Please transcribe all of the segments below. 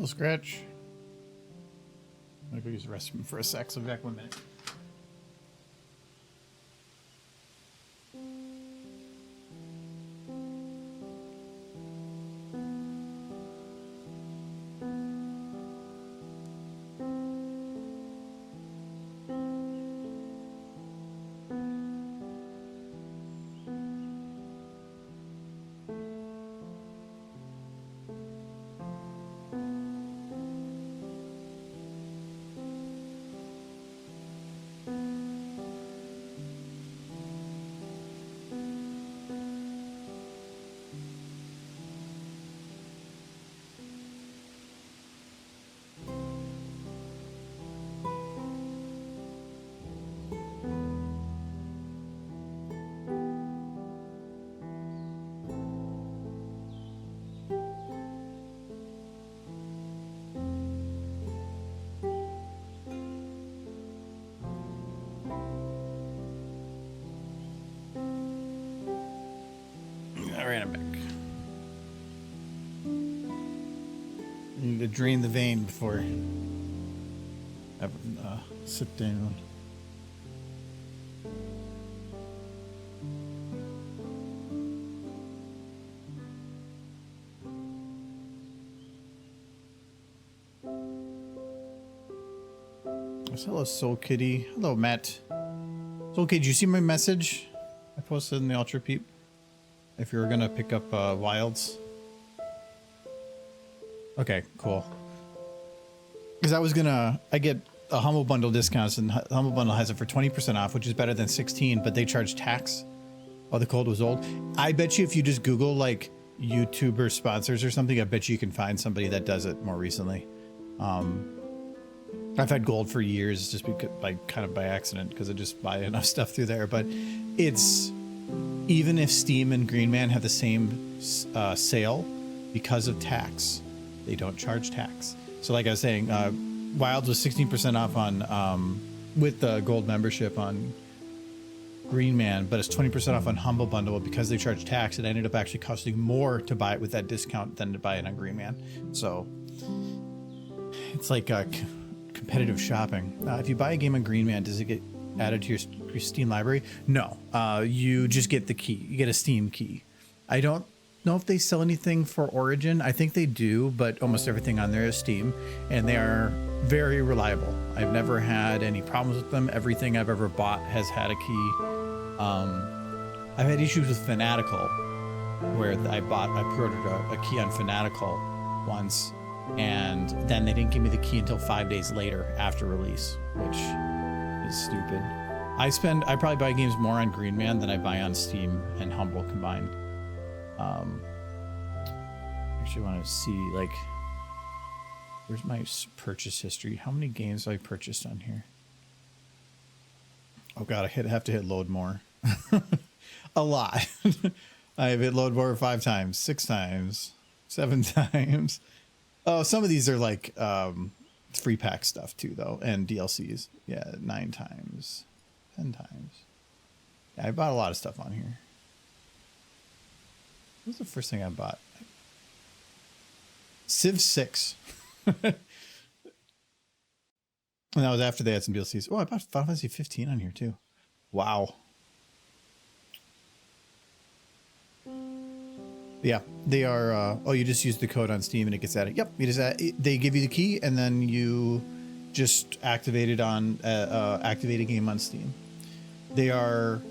Little scratch. I'm gonna go use the restroom for a sec, so I'll be back 1 minute. Alright, I'm back. I need to drain the vein before I sit down. Hello, Soul Kitty. Hello, Matt. Soul Kitty, did you see my message I posted in the Ultra Peep? If you were gonna pick up wilds. Okay, cool. Because I get a Humble Bundle discounts, and Humble Bundle has it for 20% off, which is better than 16, but they charge tax. Oh, the cold was old. I bet you if you just Google like YouTuber sponsors or something, I bet you can find somebody that does it more recently. I've had gold for years, just because, like, kind of by accident, because I just buy enough stuff through there. But it's, even if Steam and Green Man have the same sale, because of tax, they don't charge tax. So like I was saying, Wilds was 16% off on with the gold membership on Green Man, but it's 20% off on Humble Bundle. Because they charge tax, it ended up actually costing more to buy it with that discount than to buy it on Green Man. So it's like competitive shopping. If you buy a game on Green Man, does it get added to your Steam library? No, you just get the key. You get a Steam key. I don't know if they sell anything for Origin. I think they do, but almost everything on there is Steam, and they are very reliable. I've never had any problems with them. Everything I've ever bought has had a key. I've had issues with Fanatical, where I pre-ordered a key on Fanatical once, and then they didn't give me the key until 5 days later after release, which is stupid. I probably buy games more on Green Man than I buy on Steam and Humble combined. Actually want to see, like, where's my purchase history? How many games have I purchased on here? Oh god, I have to hit load more. A lot. I've hit load more 5 times, 6 times, 7 times. Oh, some of these are like free pack stuff too, though, and DLCs. Yeah, 9 times, 10 times. Yeah, I bought a lot of stuff on here. What was the first thing I bought? Civ 6. And that was after they had some DLCs. Oh, I bought Final Fantasy 15 on here too. Wow. Yeah, they are. Oh, you just use the code on Steam and it gets added. Yep, you just they give you the key and then you just activate it on activate a game on Steam. They are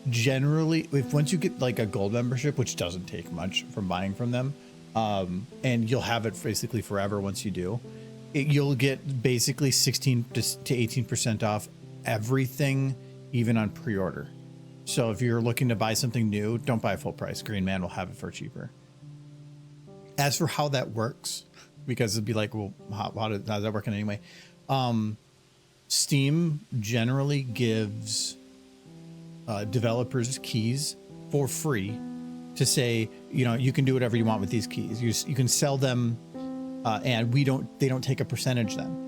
generally, once you get like a gold membership, which doesn't take much from buying from them, and you'll have it basically forever once you do. You'll get basically 16 to 18% off everything, even on pre-order. So if you're looking to buy something new, don't buy full price. Green Man will have it for cheaper. As for how that works, because it'd be like, well, how's that working anyway? Steam generally gives developers keys for free to say, you know, you can do whatever you want with these keys. You can sell them, and they don't take a percentage then.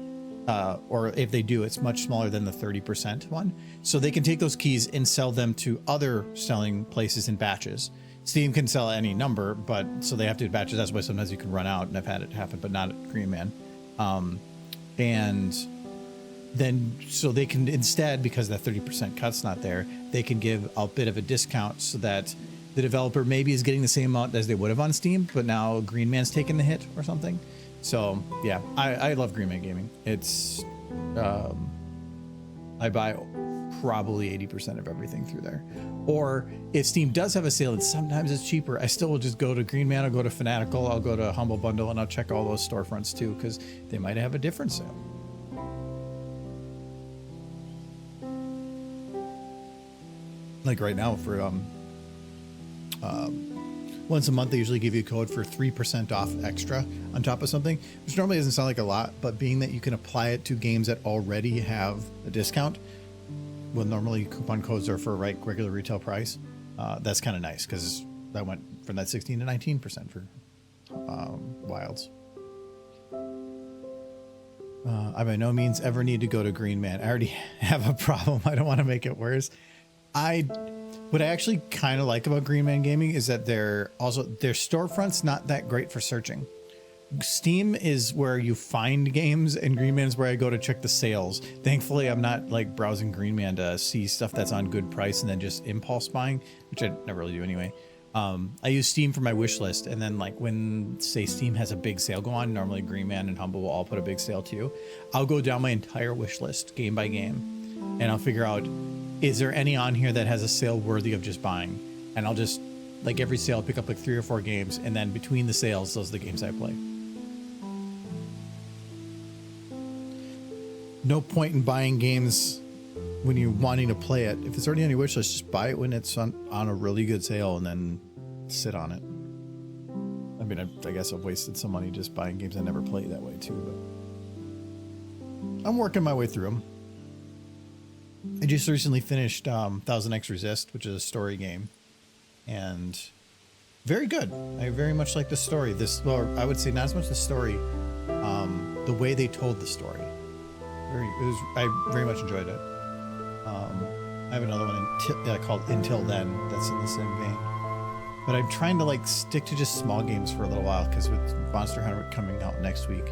Or if they do, it's much smaller than the 30% one. So they can take those keys and sell them to other selling places in batches. Steam can sell any number, but so they have to do batches. That's why sometimes you can run out, and I've had it happen, but not at Green Man. And then so they can instead, because that 30% cut's not there, they can give a bit of a discount so that the developer maybe is getting the same amount as they would have on Steam, but now Green Man's taking the hit or something. So yeah, I love Green Man Gaming. It's I buy probably 80% of everything through there. Or if Steam does have a sale and sometimes it's cheaper, I still will just go to Green Man, I'll go to Fanatical, I'll go to Humble Bundle, and I'll check all those storefronts too, because they might have a different sale. Like right now for once a month, they usually give you a code for 3% off extra on top of something, which normally doesn't sound like a lot, but being that you can apply it to games that already have a discount, well, normally coupon codes are for regular retail price. That's kind of nice because I went from that 16 to 19% for Wilds. I by no means ever need to go to Green Man. I already have a problem. I don't want to make it worse. What I actually kind of like about Green Man Gaming is that their storefront's not that great for searching. Steam is where you find games, and Green Man's where I go to check the sales. Thankfully, I'm not like browsing Green Man to see stuff that's on good price and then just impulse buying, which I never really do anyway. I use Steam for my wish list, and then like when say Steam has a big sale go on, normally Green Man and Humble will all put a big sale too. I'll go down my entire wish list game by game, and I'll figure out, is there any on here that has a sale worthy of just buying? And I'll just, like every sale, pick up like 3 or 4 games, and then between the sales, those are the games I play. No point in buying games when you're wanting to play it. If it's already on your wish list, just buy it when it's on a really good sale and then sit on it. I mean, I guess I've wasted some money just buying games I never play that way too, but I'm working my way through them. I just recently finished 1000X Resist, which is a story game, and very good. I very much like the story. Well, I would say not as much the story, the way they told the story. I very much enjoyed it. I have another one called Until Then that's in the same vein. But I'm trying to like stick to just small games for a little while, because with Monster Hunter coming out next week,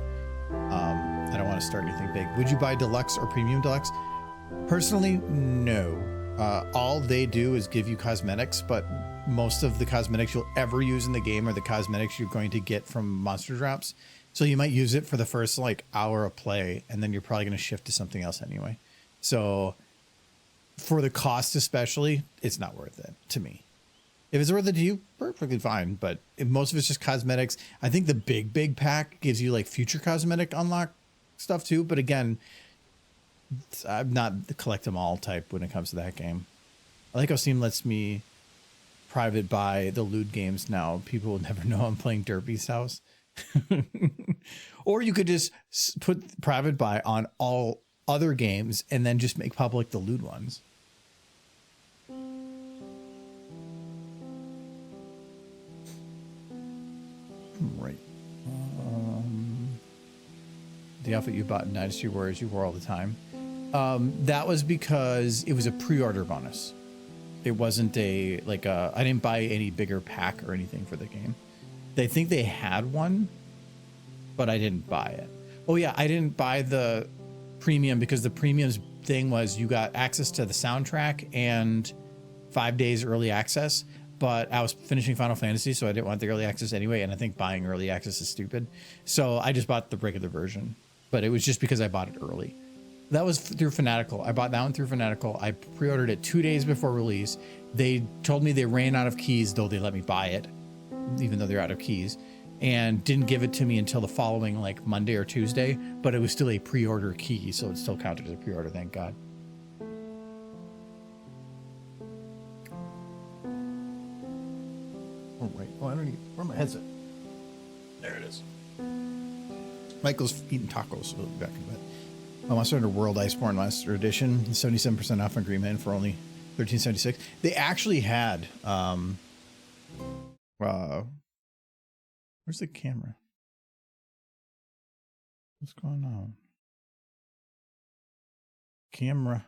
I don't want to start anything big. Would you buy Deluxe or Premium Deluxe? Personally, no. All they do is give you cosmetics, but most of the cosmetics you'll ever use in the game are the cosmetics you're going to get from monster drops. So you might use it for the first like hour of play, and then you're probably going to shift to something else anyway. So for the cost especially, it's not worth it to me. If it's worth it to you, perfectly fine. But if most of it's just cosmetics, I think the big pack gives you like future cosmetic unlock stuff too. But again, I'm not the collect them all type when it comes to that game. I like how Steam lets me private buy the loot games now. People will never know I'm playing Derpy's House. Or you could just put private buy on all other games and then just make public the loot ones. Right. The outfit you bought in Dynasty Warriors you wore all the time. That was because it was a pre-order bonus. It wasn't I didn't buy any bigger pack or anything for the game. They think they had one, but I didn't buy it. Oh yeah, I didn't buy the premium because the premium's thing was you got access to the soundtrack and 5 days early access, but I was finishing Final Fantasy, so I didn't want the early access anyway, and I think buying early access is stupid. So I just bought the regular version, but it was just because I bought it early. That was through Fanatical. I bought that one through Fanatical. I pre-ordered it 2 days before release. They told me they ran out of keys, though they let me buy it, even though they're out of keys, and didn't give it to me until the following like Monday or Tuesday, but it was still a pre-order key, so it still counted as a pre-order, thank God. Oh, right. Oh, I don't need, where's my headset? There it is. Michael's eating tacos, so we'll be back in a bit. Monster Hunter World Iceborne Monster Edition, 77% off on Green Man for only $13.76. They actually had, where's the camera? What's going on? Camera.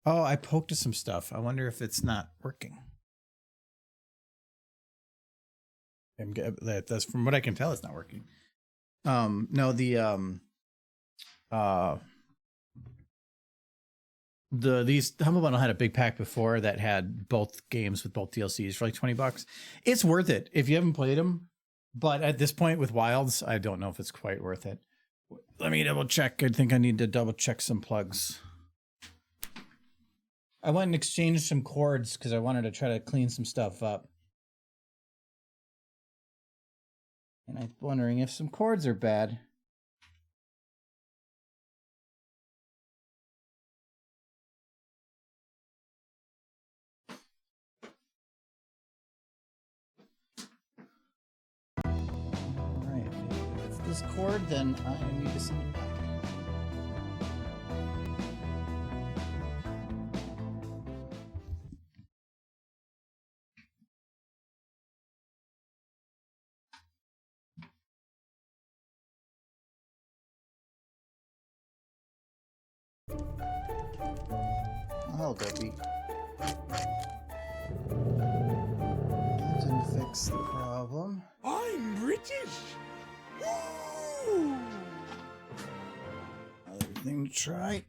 Oh, I poked at some stuff. I wonder if it's not working. That's from what I can tell, it's not working. No, these Humble Bundle had a big pack before that had both games with both DLCs for like $20. It's worth it if you haven't played them, but at this point with Wilds, I don't know if it's quite worth it. Let me double check. I think I need to double check some plugs. I went and exchanged some cords because I wanted to try to clean some stuff up. And I'm wondering if some cords are bad. Alright, if it's this cord, then I need to send it back. Oh, Guppy. That didn't fix the problem. I'm British! Woo! Another thing to try.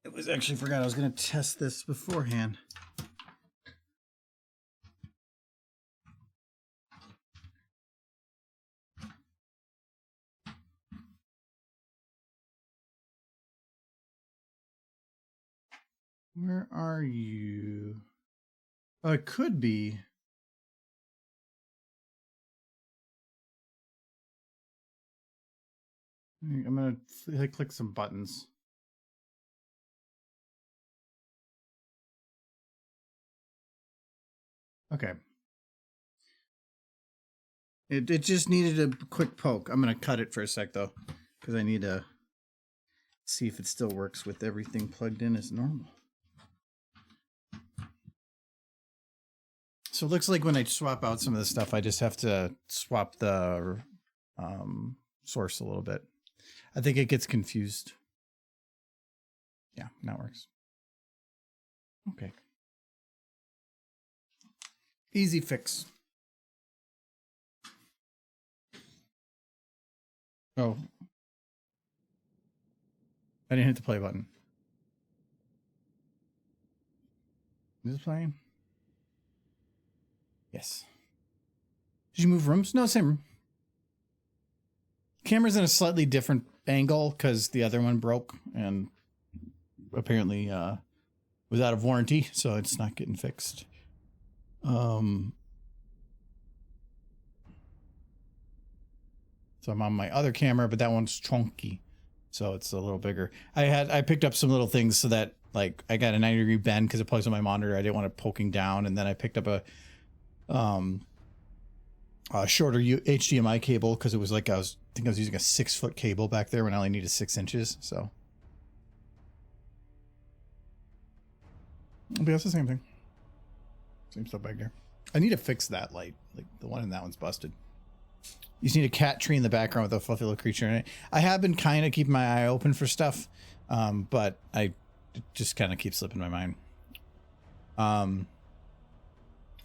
It was actually forgot I was going to test this beforehand. Where are you? Oh, it could be. I'm going to click some buttons. Okay. It just needed a quick poke. I'm going to cut it for a sec, though, because I need to see if it still works with everything plugged in as normal. So it looks like when I swap out some of the stuff, I just have to swap the source a little bit. I think it gets confused. Yeah, now it works. Okay. Easy fix. Oh. I didn't hit the play button. Is this playing? Yes. Did you move rooms? No, same room. Camera's in a slightly different angle because the other one broke and apparently was out of warranty, so it's not getting fixed. So I'm on my other camera, but that one's chunky, so it's a little bigger. I picked up some little things so that, like, I got a 90-degree bend because it plugs on my monitor. I didn't want it poking down, and then I picked up a shorter HDMI cable because it was like I think I was using a 6-foot cable back there when I only needed 6 inches. So, but that's the same thing. Same stuff back there. I need to fix that light. Like the one in that one's busted. You just need a cat tree in the background with a fluffy little creature in it. I have been kind of keeping my eye open for stuff, but it just kind of keeps slipping my mind.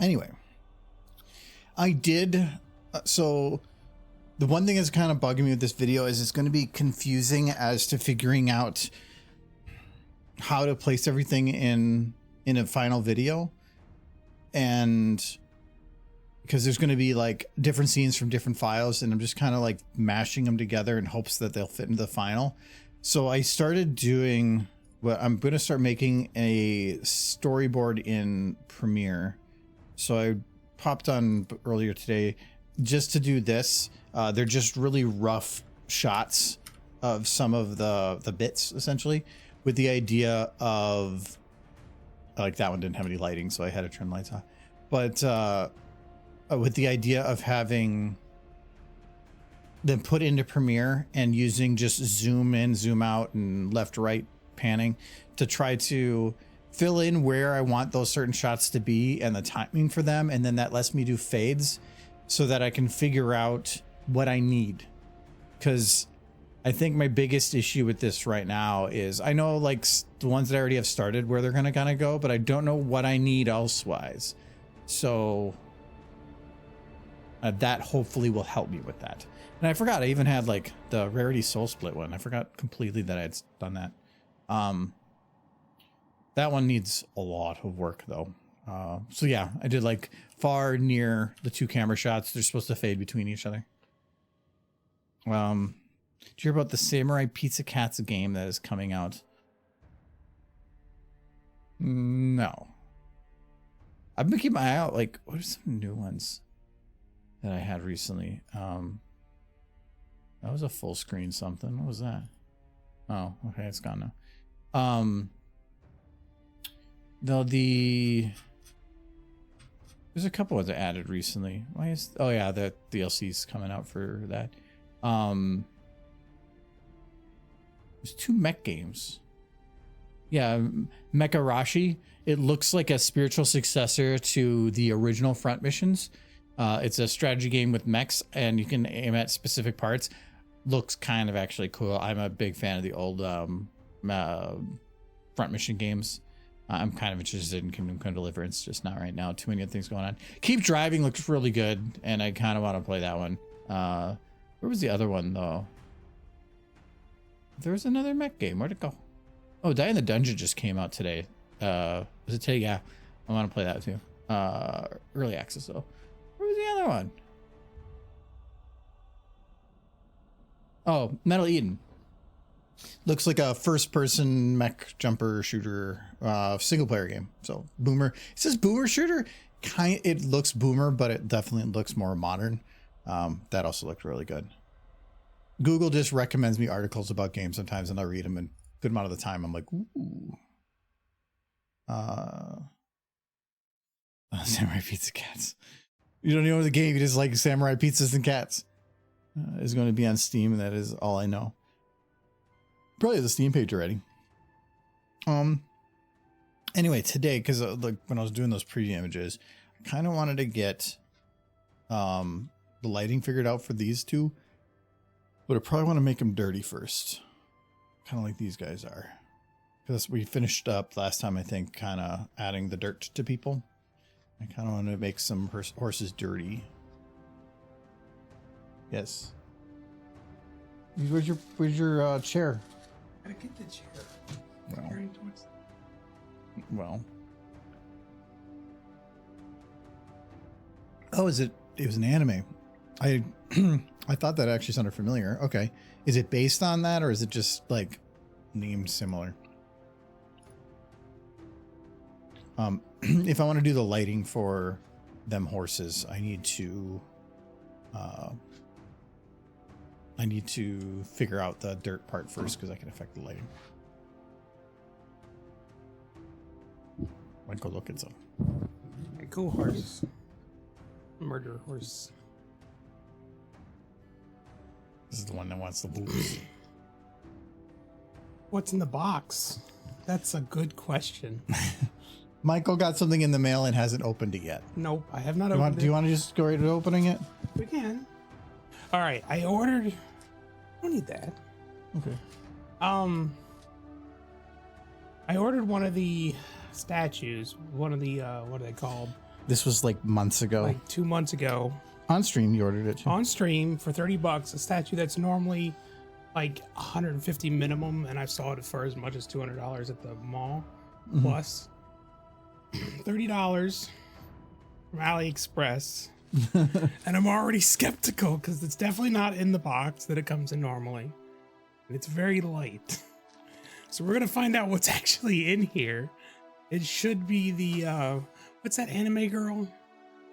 Anyway, I did. So the one thing that's kind of bugging me with this video is it's going to be confusing as to figuring out how to place everything in a final video. And because there's going to be like different scenes from different files, and I'm just kind of like mashing them together in hopes that they'll fit into the final. So I started doing what I'm going to start making a storyboard in Premiere. So I popped on earlier today just to do this. They're just really rough shots of some of the bits, essentially, with the idea of, like, that one didn't have any lighting, so I had to turn lights off. But with the idea of having them put into Premiere and using just zoom in, zoom out, and left, right panning to try to fill in where I want those certain shots to be and the timing for them. And then that lets me do fades so that I can figure out what I need. Because I think my biggest issue with this right now is I know like the ones that I already have started where they're gonna kind of go, but I don't know what I need elsewise. So that hopefully will help me with that. And I forgot I even had like the Rarity Soul Split one. I forgot completely that I had done that. That one needs a lot of work though. So yeah, I did like far, near, the 2 camera shots. They're supposed to fade between each other. Did you hear about the Samurai Pizza Cats game that is coming out? No. I've been keeping my eye out. Like, what are some new ones that I had recently? That was a full screen something. What was that? Oh, okay, it's gone now. There's a couple ones I added recently. Why is, oh yeah, the DLC's coming out for that. There's 2 mech games. Yeah, Mecha Rashi. It looks like a spiritual successor to the original Front Missions. It's a strategy game with mechs, and you can aim at specific parts. Looks kind of actually cool. I'm a big fan of the old Front Mission games. I'm kind of interested in Kingdom Come Deliverance, just not right now. Too many other things going on. Keep Driving looks really good, and I kind of want to play that one. Where was the other one, though? There was another mech game. Where'd it go? Oh, Die in the Dungeon just came out today. Was it today? Yeah. I want to play that, too. Early access, though. Where was the other one? Oh, Metal Eden. Looks like a first-person mech jumper shooter single-player game. So boomer. It says boomer shooter. It looks boomer, but it definitely looks more modern. That also looked really good. Google just recommends me articles about games sometimes, and I read them, and a good amount of the time I'm like, ooh. Samurai Pizza Cats. You don't know the game. You just like Samurai Pizzas and Cats. Is going to be on Steam, and that is all I know. Probably the Steam page already. Anyway, today, because like when I was doing those preview images, I kind of wanted to get the lighting figured out for these 2, but I probably want to make them dirty first, kind of like these guys are, because we finished up last time, I think, kind of adding the dirt to people. I kind of want to make some horses dirty. Yes. Where's your chair? Gotta get the chair. Well. Oh, it was an anime. I thought that actually sounded familiar. Okay. Is it based on that, or is it just like named similar? If I want to do the lighting for them horses, I need to figure out the dirt part first, because I can affect the lighting. Might go look at some. A cool horse. Murder horse. This is the one that wants the boobs. What's in the box? That's a good question. Michael got something in the mail and hasn't opened it yet. Nope, I have not opened it. Do you want to just go right to opening it? We can. All right, I ordered. I don't need that. Okay. I ordered one of the statues. One of the what are they called? This was like months ago. Like 2 months ago. On stream, you ordered it too. On stream for $30, a statue that's normally like $150 minimum, and I saw it for as much as $200 at the mall. Mm-hmm. Plus $30 from AliExpress. And I'm already skeptical because it's definitely not in the box that it comes in normally, and it's very light. So we're gonna find out what's actually in here. It should be the what's that anime girl,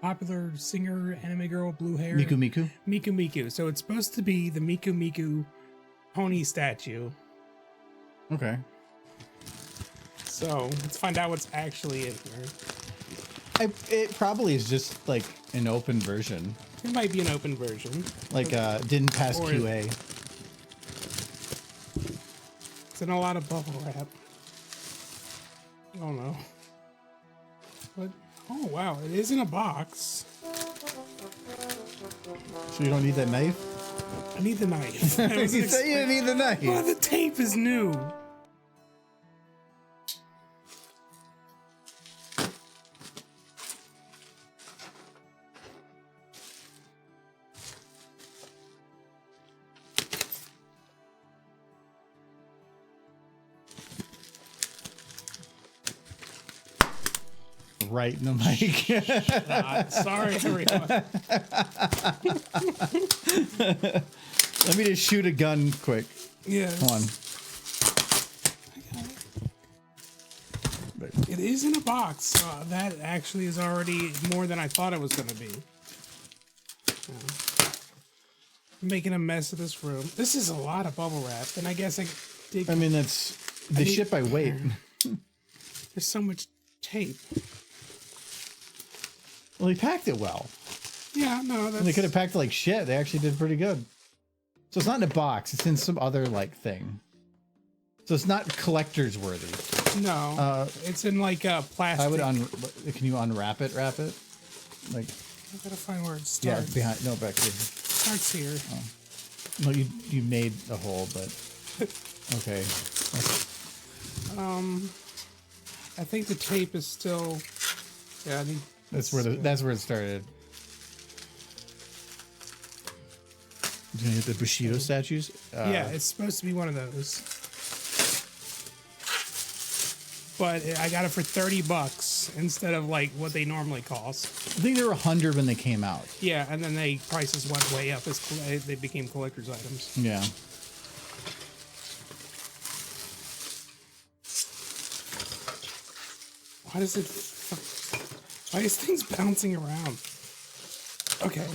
popular singer anime girl, blue hair, Miku Miku. So it's supposed to be the Miku pony statue. Okay. So let's find out what's actually in here. It probably is just like an open version. It might be an open version. Like didn't pass QA. It's in a lot of bubble wrap. I don't know. But oh wow, it is in a box. So you don't need that knife? I need the knife. That was You say you need the knife. Well, the tape is new. Right in the mic. Sorry, everyone. Let me just shoot a gun quick. Yes. Hold on. It is in a box. So that actually is already more than I thought it was going to be. I'm making a mess of this room. This is a lot of bubble wrap, and I guess I did. I mean, that's the ship by weight. There's so much tape. Well, he packed it well. Yeah, no, that's. They could have packed it like shit. They actually did pretty good. So it's not in a box. It's in some other like thing. So it's not collector's worthy. No, it's in like a plastic. I would can you unwrap it? Wrap it? Like. I gotta find where it Yeah, starts. behind. No, back here. Starts here. Oh. No, you made a hole, but okay. I think the tape is still. Yeah, I think That's where it started. Do you need the Bushido statues? yeah, it's supposed to be one of those. But I got it for $30 instead of like what they normally cost. I think they were 100 when they came out. Yeah, and then they prices went way up as they became collector's items. Yeah. Why does it? Why is things bouncing around? Okay.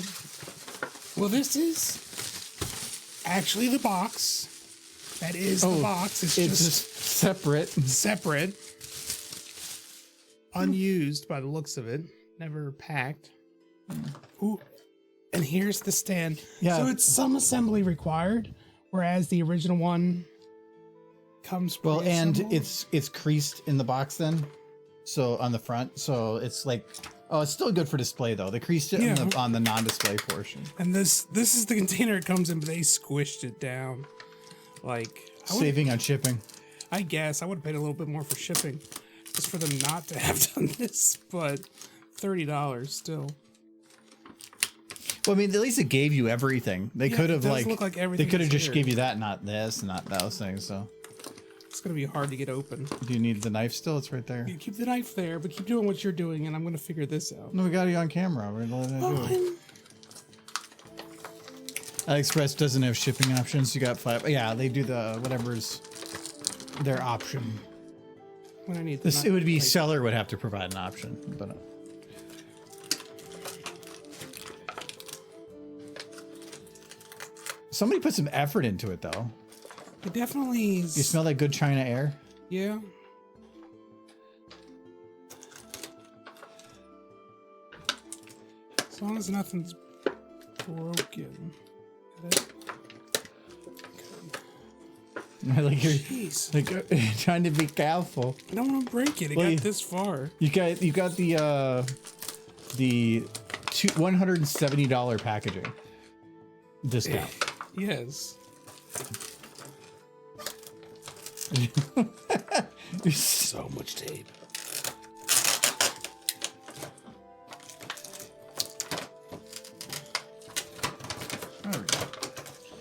Well, this is actually the box. That is the box. It's just separate. Unused by the looks of it. Never packed. Ooh. And here's the stand. Yeah. So it's some assembly required, whereas the original one comes Well, and pre-assembled. it's creased in the box then. So on the front, so it's like, oh, it's still good for display though. They creased it on the non-display portion. And this is the container it comes in, but they squished it down. Like Saving on shipping. I guess I would have paid a little bit more for shipping, just for them not to have done this. But $30 still. Well, I mean, at least it gave you everything. They could have look like everything they could have is just here. gave you that, not this, not those things. So It's gonna be hard to get open. do you need the knife still? It's right there. You keep the knife there, but keep doing what you're doing, and I'm gonna figure this out. No, we got you on camera. We're gonna let it do it. AliExpress doesn't have shipping options. You got 5. Yeah, they do the whatever's their option. When I need This it would be seller would have to provide an option, but. Somebody put some effort into it, though. It definitely is. You smell that good China air? Yeah. As long as nothing's broken. Like you're Jeez. like trying to be careful. I don't want to break it. It Well, got this far. You got the $170 packaging discount. Yes. There's So much tape. There we go.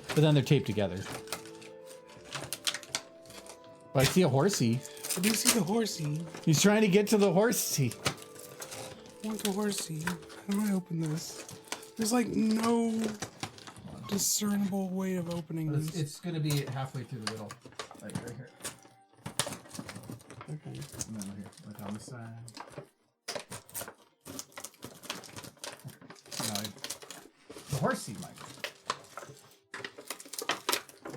But then they're taped together. But I see a horsey. I do see the horsey. He's trying to get to the horsey. I want the horsey. How do I open this? There's like no discernible way of opening this. It's gonna be halfway through the middle, like right here. Okay. And then here, like on the side. Okay. Now the horsey, Mike.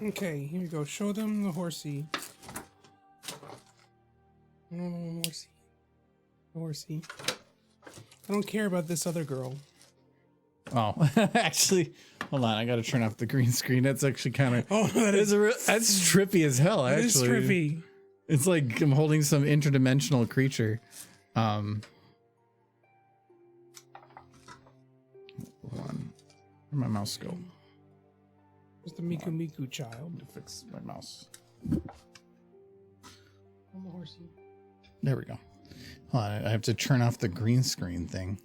Okay, here we go. Show them the horsey. Horsey. Horsey. I don't care about this other girl. Oh, actually, hold on. I gotta turn off the green screen. That's actually kind of. Oh, That's trippy as hell. It Actually, is trippy. It's like I'm holding some interdimensional creature. Hold on. Where'd my mouse go? It's the Miku Miku child. To fix my mouse. On the horsey. There we go. Hold on, I have to turn off the green screen thing.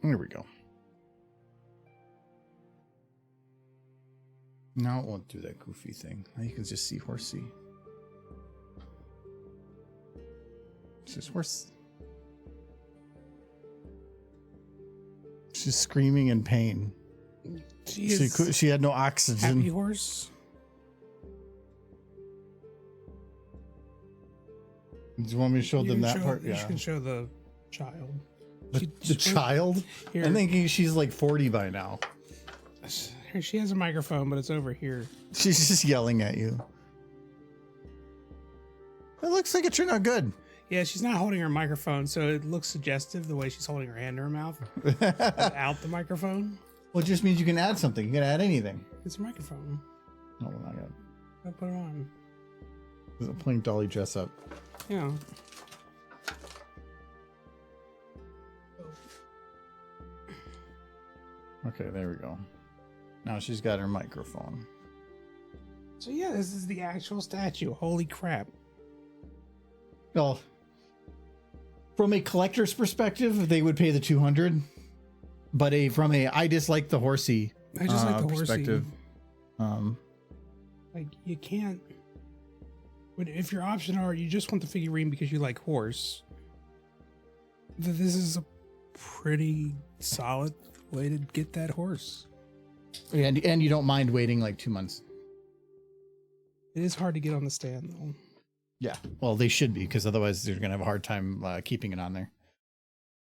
There we go. Now it won't do that goofy thing. Now you can just see horsey. It's just horse. She's screaming in pain. She had no oxygen. Happy horse. Do you want me to show them that part? You can show the child. The child? Here. I'm thinking she's like 40 by now. Here, she has a microphone, but it's over here. She's just yelling at you. It looks like it turned out good. Yeah, she's not holding her microphone, so it looks suggestive the way she's holding her hand to her mouth without the microphone. Well, it just means you can add something. You can add anything. It's a microphone. No, we're not gonna. I put it on. Is it playing Dolly Dress Up? Yeah. Okay, there we go. Now she's got her microphone. So yeah, this is the actual statue. Holy crap. Well, from a collector's perspective, they would pay the 200. But from a I dislike the horsey I just like the perspective. horsey. Like you can't. But if your option are you just want the figurine because you like horse, this is a pretty solid way to get that horse. And you don't mind waiting like 2 months. It is hard to get on the stand though. Yeah. Well, they should be, because otherwise they're going to have a hard time keeping it on there.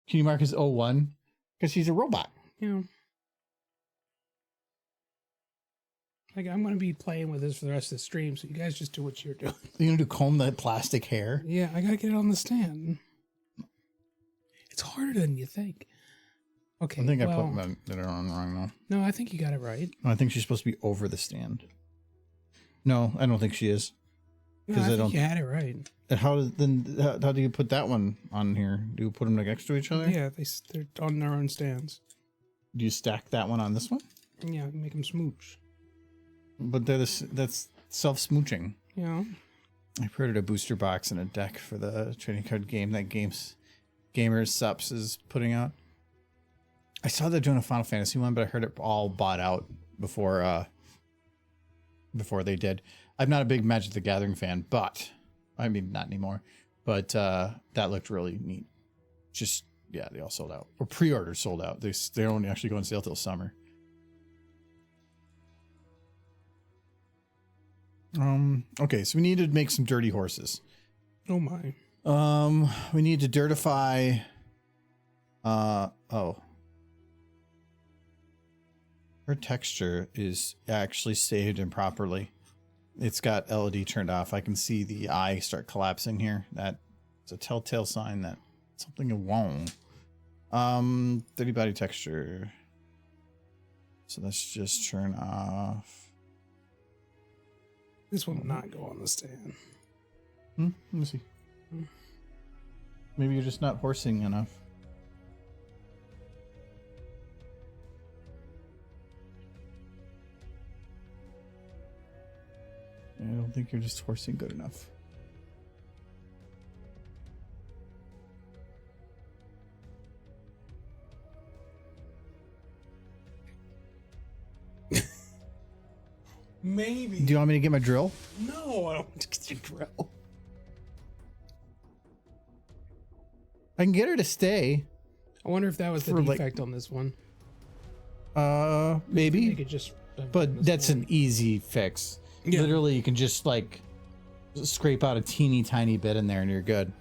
Can you mark as 01? Because she's a robot. Yeah. Like I'm going to be playing with this for the rest of the stream, so you guys just do what you're doing. You're going to comb that plastic hair? Yeah, I got to get it on the stand. It's harder than you think. Okay. I think I put that on wrong though. No, I think you got it right. I think she's supposed to be over the stand. No, I don't think she is. No, I think you had it right. How do you put that one on here? Do you put them next to each other? Yeah, they're on their own stands. Do you stack that one on this one? Yeah, make them smooch. But that's self-smooching. Yeah. I printed a booster box and a deck for the trading card game that Gamers Sups is putting out. I saw they're doing a Final Fantasy one, but I heard it all bought out before they did. I'm not a big Magic the Gathering fan, but I mean not anymore. But that looked really neat. Just yeah, they all sold out. Or pre-orders sold out. They only actually go on sale till summer. Okay, so we need to make some dirty horses. Oh my. We need to dirtify her texture is actually saved improperly. It's got LED turned off. I can see the eye start collapsing here. That's a telltale sign that something is wrong. Dirty body texture. So let's just turn off. This will not go on the stand. Let me see. Maybe you're just not horsing enough. I don't think you're just horsing good enough. Maybe. Do you want me to get my drill? No, I don't want to get your drill. I can get her to stay. I wonder if that was the For, like- defect on this one. Maybe. They could just. But that's an easy fix. Yeah. Literally, you can just like scrape out a teeny tiny bit in there and you're good.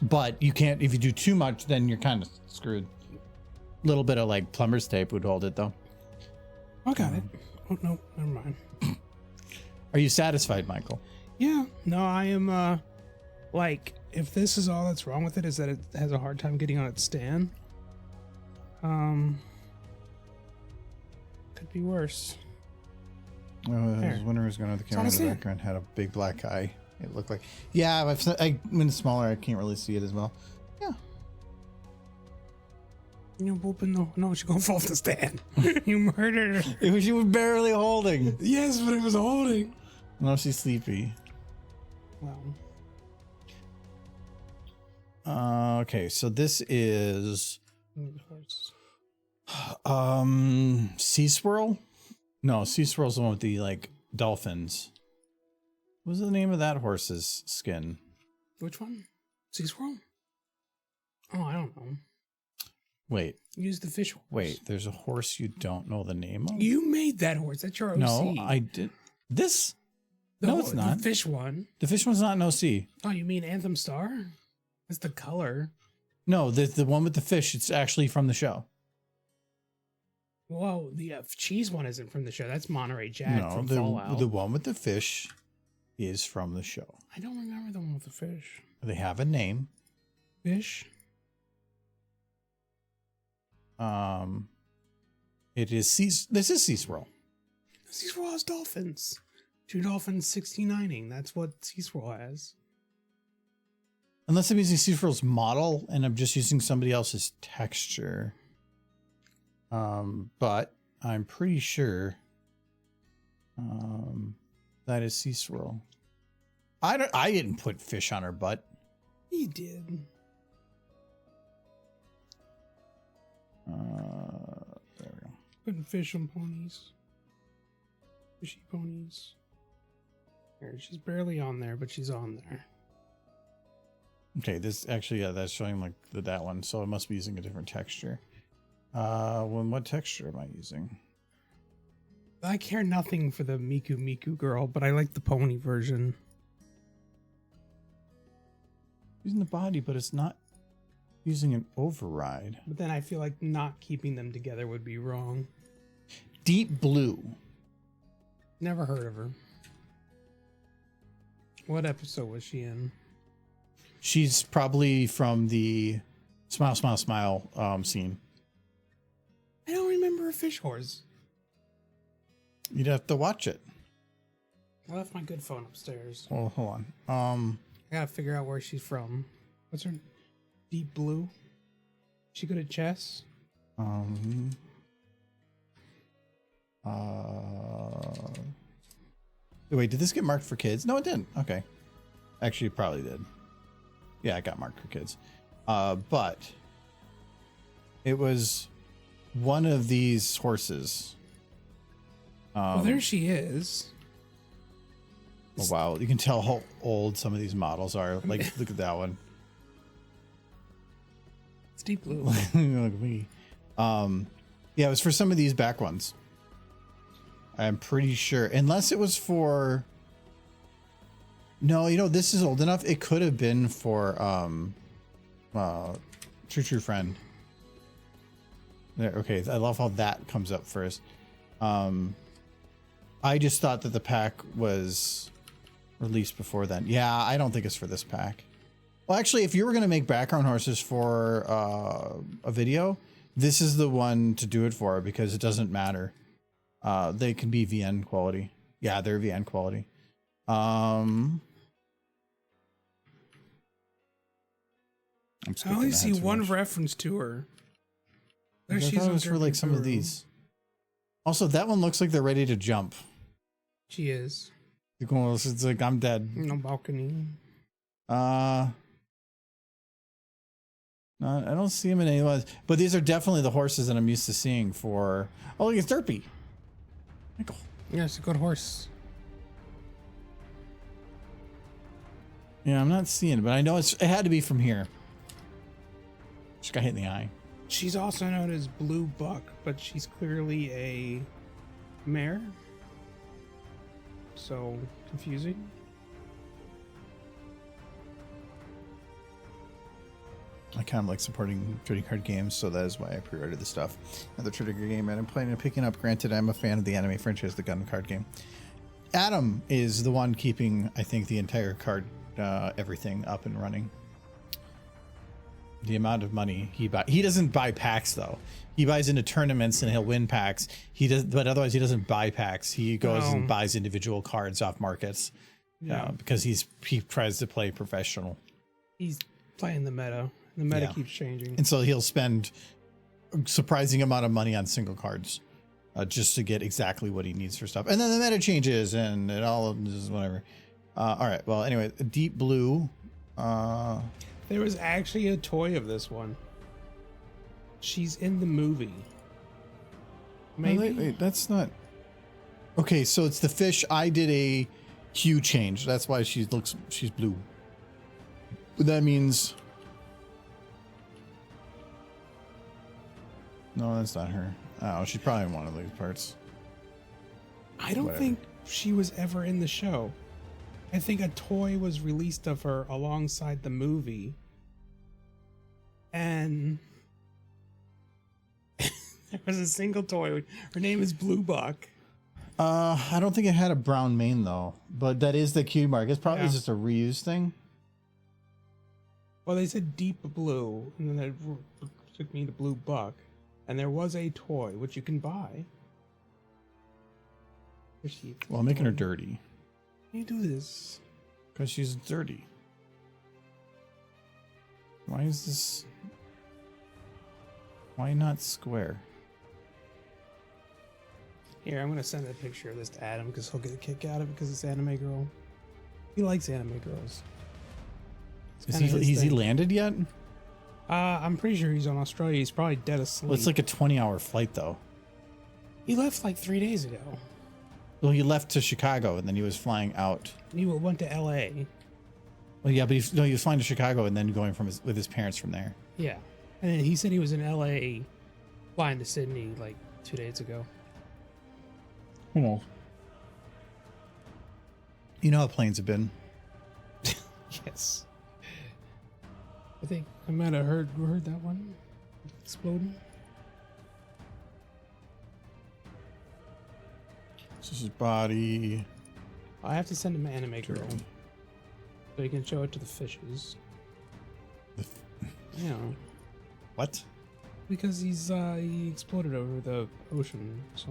But you can't, if you do too much, then you're kind of screwed. A little bit of like plumber's tape would hold it though. I got it. Oh, no, never mind. Are you satisfied, Michael? Yeah, no, I am, like, if this is all that's wrong with it, is that it has a hard time getting on its stand. Could be worse. I was There. wondering who's going to the camera in the honestly- background. Had a big black eye. It looked like, yeah. When it's smaller, I can't really see it as well. Yeah. You open the... No, she gonna fall off the stand. You murdered her. She was barely holding. Yes, but it was holding. No, she's sleepy. Well. Okay, so this is Sea Swirl? No, Sea Swirl's the one with the like dolphins. What was the name of that horse's skin? Which one? Sea Swirl? Oh, I don't know. Wait. Use the fish horse. Wait, there's a horse you don't know the name of? You made that horse. That's your OC. No, I did. This? No, it's not. The fish one. The fish one's not an OC. Oh, you mean Anthem Star? That's the color. No, the one with the fish, it's actually from the show. Whoa, the cheese one isn't from the show. That's Monterey Jack from the Fallout. The one with the fish is from the show. I don't remember the one with the fish. They have a name. Fish? It is this is Sea Swirl. Sea Swirl has dolphins. 2 dolphins 69ing. That's what Sea Swirl has. Unless I'm using Sea Swirl's model and I'm just using somebody else's texture. But I'm pretty sure that is Sea Swirl. I didn't put fish on her butt. You did. There we go. Putting fish on ponies. Fishy ponies. There, she's barely on there, but she's on there. Okay, this actually, yeah, that's showing like that one, so I must be using a different texture. What texture am I using? I care nothing for the Miku Miku girl, but I like the pony version. Using the body, but it's not using an override. But then I feel like not keeping them together would be wrong. Deep Blue. Never heard of her. What episode was she in? She's probably from the Smile, Smile, Smile scene. I don't remember a fish horse. You'd have to watch it. I left my good phone upstairs. Oh, hold on. I gotta figure out where she's from. What's her? Deep Blue? She good at chess? Wait, did this get marked for kids? No, it didn't. Okay. Actually, it probably did. Yeah, it got marked for kids. But it was one of these horses. Well, there she is. Oh, wow. You can tell how old some of these models are. Like, look at that one. It's Deep Blue. Look at me. Yeah, it was for some of these back ones. I'm pretty sure. Unless it was for... No, you know, this is old enough. It could have been for True Friend. There, okay, I love how that comes up first. I just thought that the pack was released before then. Yeah, I don't think it's for this pack. Well, actually, if you were going to make background horses for a video, this is the one to do it for because it doesn't matter. They can be VN quality. Yeah, they're VN quality. I only see one reference to her. There I she's thought it was for like some of these. Also, that one looks like they're ready to jump. She is. It's like I'm dead. No balcony. No, I don't see them in any ones. But these are definitely the horses that I'm used to seeing for. Oh, look, it's Derpy. Michael. Yeah, it's a good horse. Yeah, I'm not seeing it, but I know it had to be from here. Just got hit in the eye. She's also known as Blue Buck, but she's clearly a mare. So confusing. I kind of like supporting trading card games, so that is why I pre-ordered the stuff. Another trading card game, and I'm planning on picking up. Granted, I'm a fan of the anime franchise, the gun card game. Adam is the one keeping, I think, the entire card, everything up and running. The amount of money he doesn't buy packs though. He buys into tournaments and he'll win packs. He does, but otherwise he doesn't buy packs. He goes and buys individual cards off markets, because he tries to play professional. He's playing the meta. The meta keeps changing, and so he'll spend surprising amount of money on single cards, just to get exactly what he needs for stuff. And then the meta changes and it all is whatever. All right. Well, anyway, deep blue. There was actually a toy of this one. She's in the movie. Maybe. Wait, that's not. Okay, so it's the fish. I did a hue change. That's why she's blue. But that means. No, that's not her. Oh, she's probably in one of these parts. I don't think she was ever in the show. I think a toy was released of her alongside the movie. And there was a single toy. Her name is Blue Buck. I don't think it had a brown mane though, but that is the cue mark. It's probably just a reuse thing. Well, they said deep blue, and then that took me to Blue Buck. And there was a toy which you can buy. Well, I'm making her dirty. How do you do this? Because she's dirty. Why is this? Why not square? Here, I'm gonna send a picture of this to Adam because he'll get a kick out of it because it's Anime Girl. He likes anime girls. Is he landed yet? I'm pretty sure he's on Australia. He's probably dead asleep. Well, it's like a 20-hour flight though. He left like 3 days ago. Well, he left to Chicago and then he was flying out. He went to LA. Well, yeah, but he was flying to Chicago and then going with his parents from there. Yeah. And then he said he was in LA flying to Sydney like 2 days ago. Who knows? You know how planes have been. Yes. I think I might have heard that one exploding. This is his body. I have to send him an Anime Girl so he can show it to the fishes. Yeah. What? Because he exploded over the ocean, so.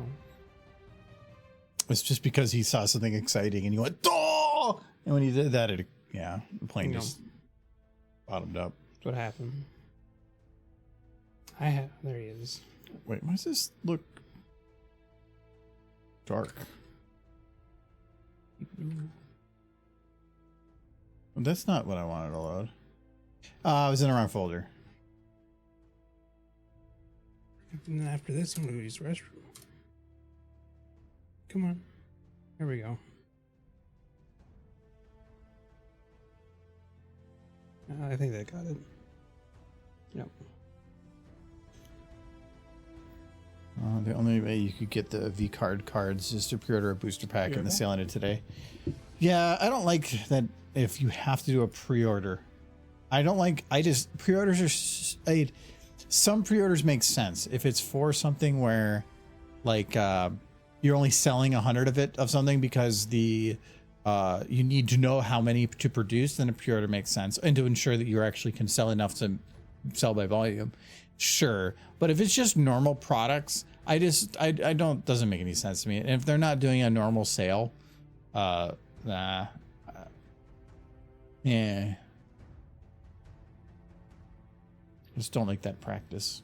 It's just because he saw something exciting and he went, oh! And when he did that, the plane just bottomed up. That's what happened. There he is. Wait, why does this look dark? Well, that's not what I wanted to load. I was in the wrong folder. And then after this, I'm going to use the restroom. Come on. Here we go. I think they got it. Yep. The only way you could get the V-Card cards is to pre-order a booster pack, and the sale ended today. Yeah, I don't like that if you have to do a pre-order. Pre-orders are... some pre-orders make sense. If it's for something where, like, you're only selling 100 of something because you need to know how many to produce, then a pre-order makes sense, and to ensure that you actually can sell enough to sell by volume. Sure, but if it's just normal products, I don't, doesn't make any sense to me. And if they're not doing a normal sale, yeah. Just don't like that practice.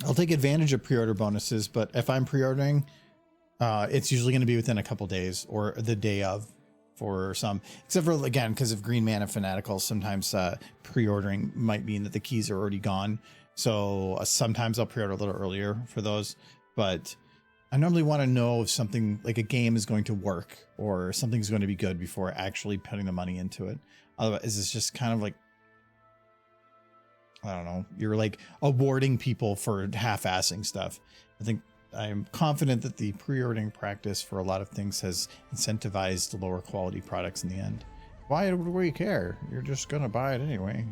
I'll take advantage of pre-order bonuses, but if I'm pre-ordering, it's usually going to be within a couple days or the day of for some, except for, again, because of Green Man and Fanatical, sometimes pre-ordering might mean that the keys are already gone. So sometimes I'll pre-order a little earlier for those, but I normally want to know if something like a game is going to work or something's going to be good before actually putting the money into it. Otherwise, it's just kind of like, I don't know, you're like awarding people for half-assing stuff. I'm confident that the pre-ordering practice for a lot of things has incentivized lower quality products in the end. Why would we care? You're just gonna buy it anyway.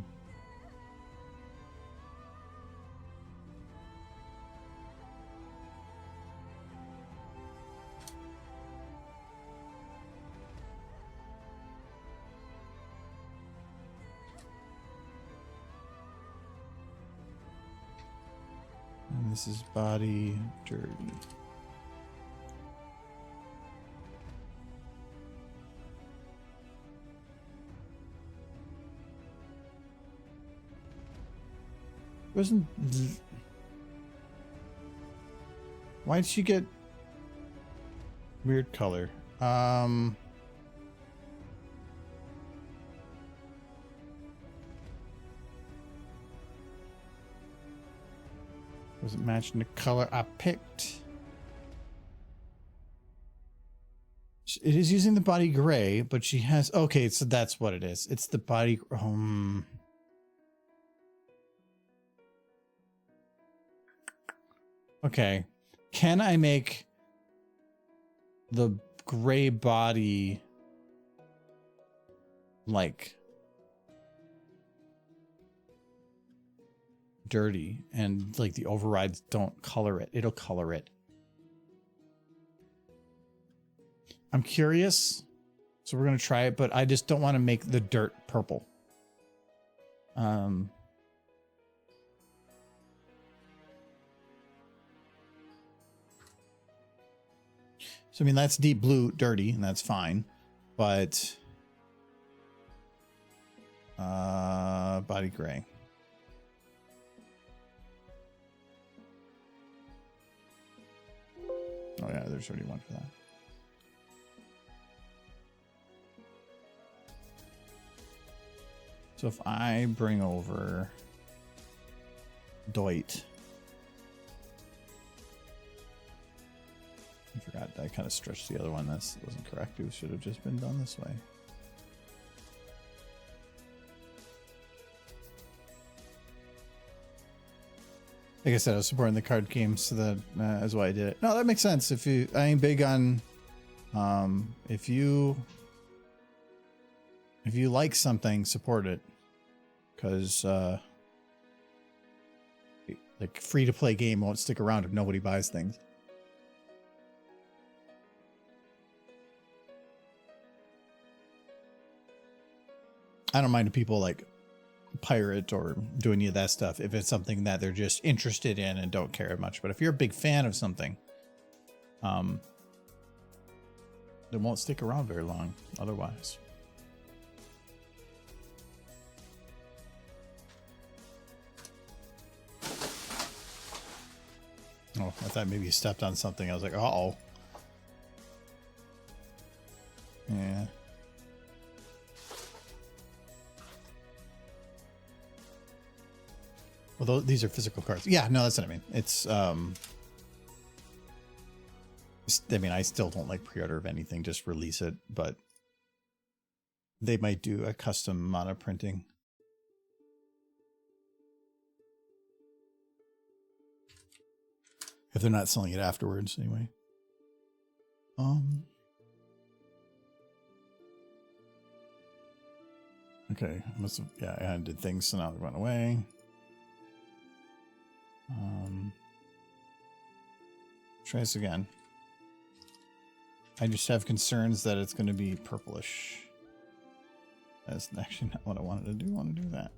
And this is body dirty. Wasn't. Why did she get weird color? Wasn't matching the color I picked. It is using the body gray, but she has... Okay, so that's what it is. It's the body... Okay. Can I make the gray body like dirty and like the overrides don't color it? It'll color it. I'm curious, so we're gonna try it, but I just don't want to make the dirt purple. So, I mean, that's deep blue, dirty, and that's fine. But, body gray. Oh, yeah, there's already one for that. So if I bring over Doit... I forgot, I kind of stretched the other one. That wasn't correct. It should have just been done this way. Like I said, I was supporting the card games, so that is why I did it. No, that makes sense. If you, I ain't big on, if you like something, support it, because like free to play game won't stick around if nobody buys things. I don't mind if people like pirate or do any of that stuff if it's something that they're just interested in and don't care much. But if you're a big fan of something, it won't stick around very long otherwise. Oh, I thought maybe you stepped on something. I was like, uh-oh. Yeah. Well, these are physical cards. Yeah, no, that's what I mean. It's, I mean, I still don't like pre-order of anything. Just release it, but they might do a custom mono printing. If they're not selling it afterwards, anyway. Okay, I must have, yeah, I did things, so now they went away. Try this again. I just have concerns that it's going to be purplish. That's actually not what I wanted to do. I want to do that.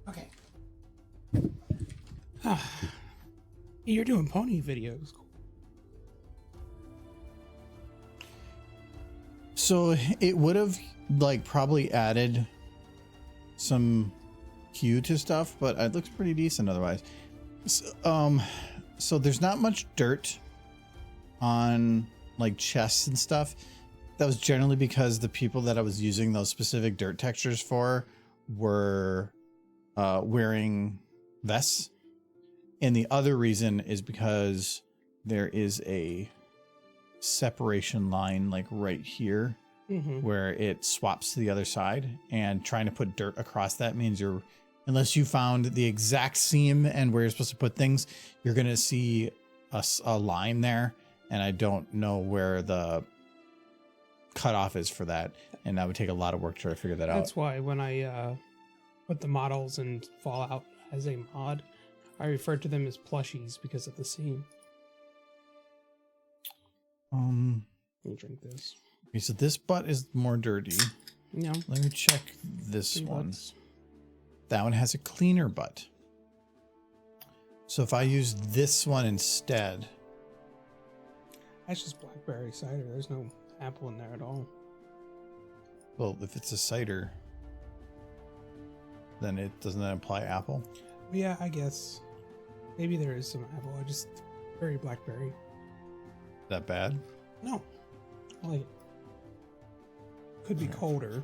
Okay. You're doing pony videos. So it would have like probably added some hue to stuff, but it looks pretty decent otherwise. So there's not much dirt on like chests and stuff. That was generally because the people that I was using those specific dirt textures for were wearing vests. And the other reason is because there is a separation line like right here where it swaps to the other side, and trying to put dirt across that means you're, unless you found the exact seam and where you're supposed to put things, you're going to see a line there. And I don't know where the cutoff is for that. And that would take a lot of work to try to figure that out. That's why when I put the models in Fallout as a mod, I refer to them as plushies because of the seam. Let me drink this. Okay, so this butt is more dirty. No. Let me check this Three one. butts. That one has a cleaner butt. So if I use this one instead, That's just blackberry cider. There's no apple in there at all. Well, if it's a cider, then it doesn't that imply apple? Yeah, I guess. Maybe there is some apple. I just very blackberry. That bad? No. I like it. Could be colder.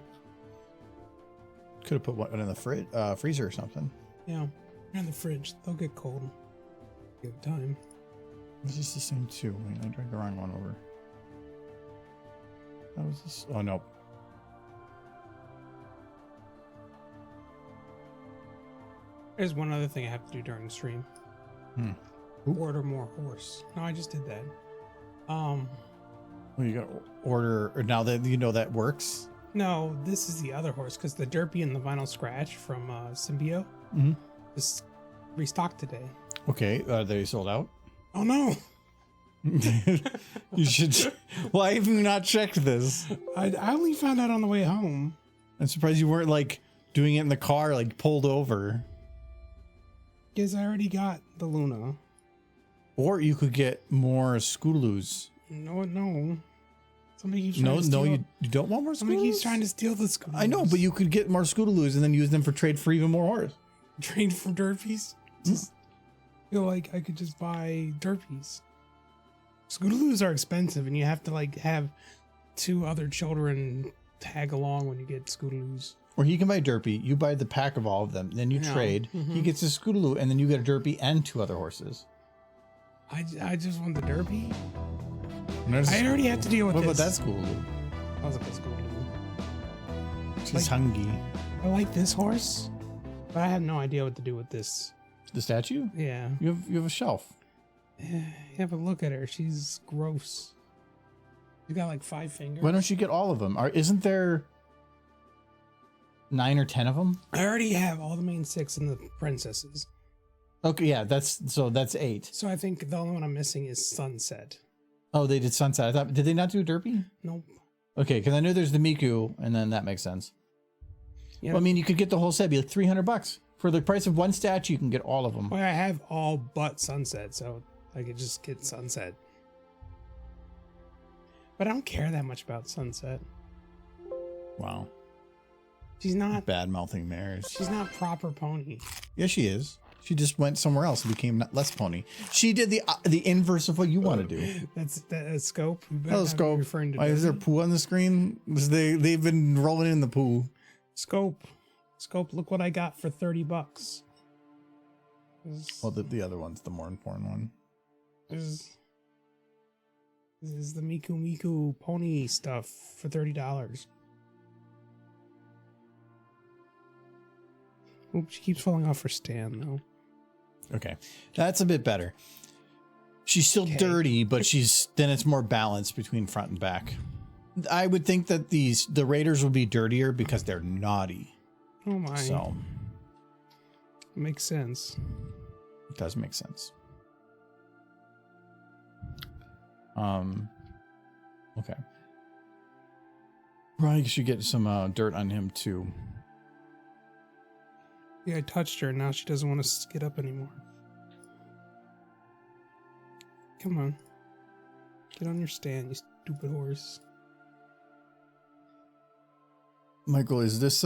Could have put one in the freezer or something. Yeah. In the fridge. They'll get cold. Give it time. This is the same too. Wait, I drank the wrong one over. That was this. Oh no. There's one other thing I have to do during the stream. Order more horse. No, I just did that. Well, you gotta order, or now that you know that works. No, this is the other horse because the Derpy and the Vinyl Scratch from Symbio is restocked today. Okay, they sold out. Oh no! You should. Why have you not checked this? I only found out on the way home. I'm surprised you weren't like doing it in the car, like pulled over. Because I already got the Luna. Or you could get more Scootaloos. No. Somebody keeps trying to steal. No, you don't want more Scootaloos? Somebody keeps trying to steal the Scootaloos. I know, but you could get more Scootaloos and then use them for trade for even more horse. Trade for Derpies? Just feel like I could just buy Derpies. Scootaloos are expensive and you have to like have 2 other children tag along when you get Scootaloos. Or he can buy Derpy, you buy the pack of all of them, then you trade. He gets a Scootaloo, and then you get a Derpy and 2 other horses. I just want the Derpy. I already have to deal with what this. What about that Scootaloo? I was like a Scootaloo. She's hungry. I like this horse, but I have no idea what to do with this. The statue? Yeah. You have a shelf. Yeah, but look at her. She's gross. You got like 5 fingers. Why don't you get all of them? Isn't there 9 or 10 of them? I already have all the main 6 and the princesses. Okay, yeah, that's 8. So I think the only one I'm missing is Sunset. Oh, they did Sunset. I thought, did they not do Derpy? Nope. Okay, because I know there's the Miku, and then that makes sense. Yeah. Well, I mean, you could get the whole set, be like $300 for the price of one statue. You can get all of them. Well, I have all but Sunset, so I could just get Sunset. But I don't care that much about Sunset. Wow, She's not bad mouthing mares. She's not proper pony. Yeah, she is. She just went somewhere else and became less pony. She did the inverse of what you want to do. That's Scope. Oh, Scope. Referring to Why, is there poo on the screen? They've been rolling in the poo. Scope. Look what I got for $30. Well, the other one's the more important one. This is the Miku pony stuff for $30. Oops, she keeps falling off her stand though. Okay, that's a bit better. She's still dirty, but then it's more balanced between front and back. I would think that the Raiders will be dirtier because they're naughty. Oh my. So makes sense. It does make sense. Okay. Probably should get some dirt on him too. Yeah, I touched her and now she doesn't want to get up anymore. Come on. Get on your stand, you stupid horse. Michael, is this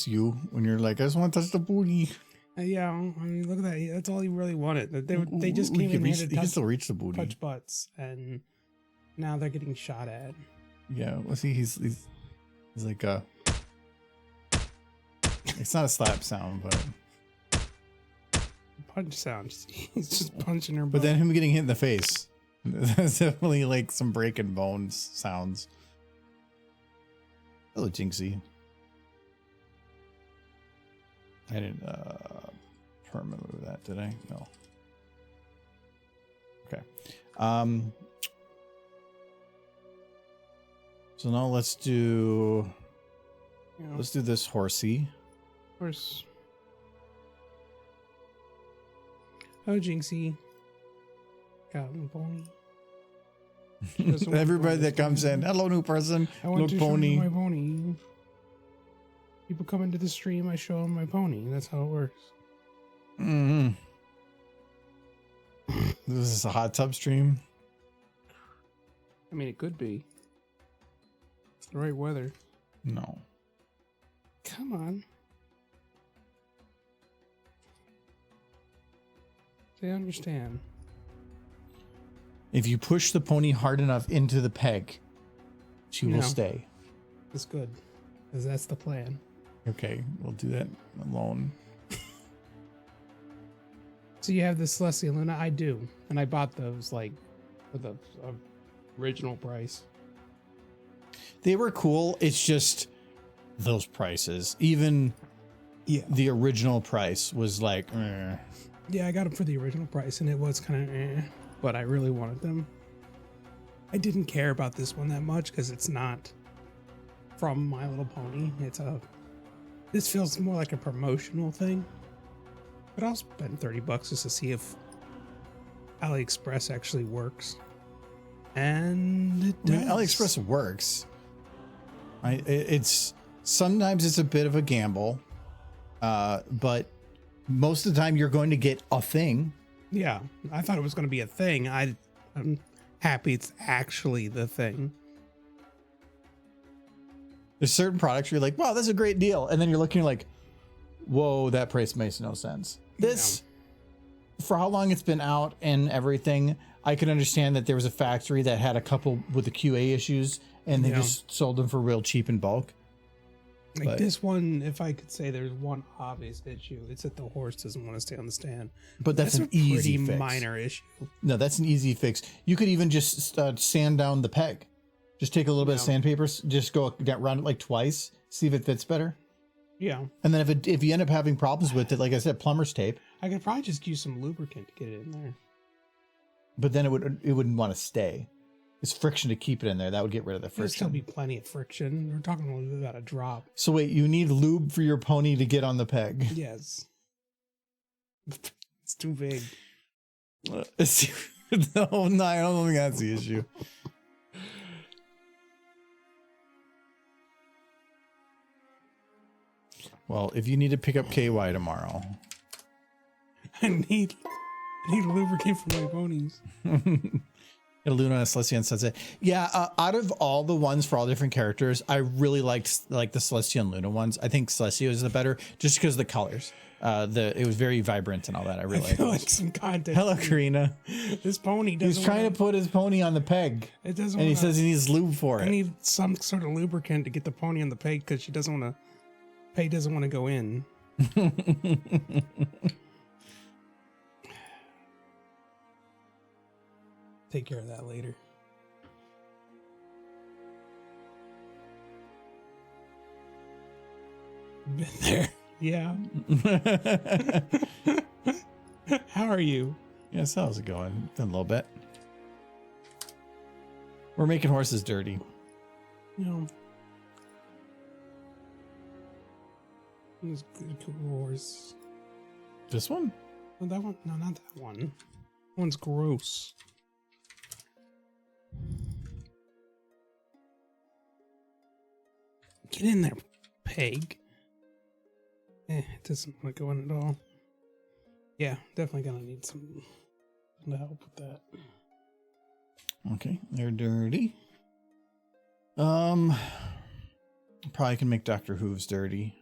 you when you're like, I just want to touch the booty? Yeah, I mean, look at that. That's all he really wanted. They just came in here to he can still reach the booty. touch butts, and now they're getting shot at. Yeah, well, see, he's like it's not a slap sound, but punch sound. He's just punching her. But then him getting hit in the face. That's definitely like some breaking bones sounds. Hello, Jinxie. I didn't permanently move that, did I? No. Okay. So now let's do this horsey. Horse. Oh, Jinxie. Got my pony. Everybody that comes in, hello, new person. I want Look, to pony. show my pony. People come into the stream, I show them my pony. That's how it works. Mm-hmm. This is a hot tub stream. I mean, it could be. It's the right weather. No. Come on. They understand. If you push the pony hard enough into the peg, she will No. stay. It's good. Because that's the plan. Okay, we'll do that alone. So you have the Celestial Luna? I do. And I bought those, like, for the original price. They were cool. It's just those prices. Even the original price was like, eh. Yeah, I got them for the original price, and it was kind of but I really wanted them. I didn't care about this one that much because it's not from My Little Pony. This feels more like a promotional thing. But I'll spend $30 just to see if AliExpress actually works. And it does. I mean, AliExpress works. It's sometimes it's a bit of a gamble, but most of the time you're going to get a thing. Yeah, I thought it was going to be a thing. I'm happy it's actually the thing. There's certain products where you're like, wow, that's a great deal. And then you're looking like, whoa, that price makes no sense. This, for how long it's been out and everything, I can understand that there was a factory that had a couple with the QA issues and they just sold them for real cheap in bulk. Like But this one, if I could say there's one obvious issue, it's that the horse doesn't want to stay on the stand. But that's an a easy pretty fix. minor issue. No, that's an easy fix. You could even just sand down the peg. Just take a little bit of sandpaper, just go around it like twice, see if it fits better. Yeah, And then if you end up having problems with it, like I said, plumber's tape. I could probably just use some lubricant to get it in there. But then it wouldn't want to stay. It's friction to keep it in there. That would get rid of the There's still friction. be plenty of friction. We're talking a little bit about a drop. So wait, you need lube for your pony to get on the peg. Yes, it's too big. No, I don't think that's the issue. Well, if you need to pick up KY tomorrow. I need lubricant for my ponies. A Luna, a Celestia, and Sunset. Yeah, out of all the ones for all different characters, I really liked the Celestia and Luna ones. I think Celestia is the better, just because of the colors. It was very vibrant and all that. I really I feel liked like some content. Hello, Karina. This pony doesn't. He's trying to put his pony on the peg, It doesn't. and he wanna- says he needs lube for I it. need some sort of lubricant to get the pony on the peg because she doesn't want to. Peg doesn't want to go in. Take care of that later. Been there. Yeah. How are you? Yes, how's it going? Been a little bit. We're making horses dirty. You know. It's good horse. This one? Oh, that one? No, not that one. That one's gross. Get in there, peg. It doesn't want to go in at all. Yeah, definitely gonna need some help with that. Okay, they're dirty. Probably can make Dr. Hooves dirty.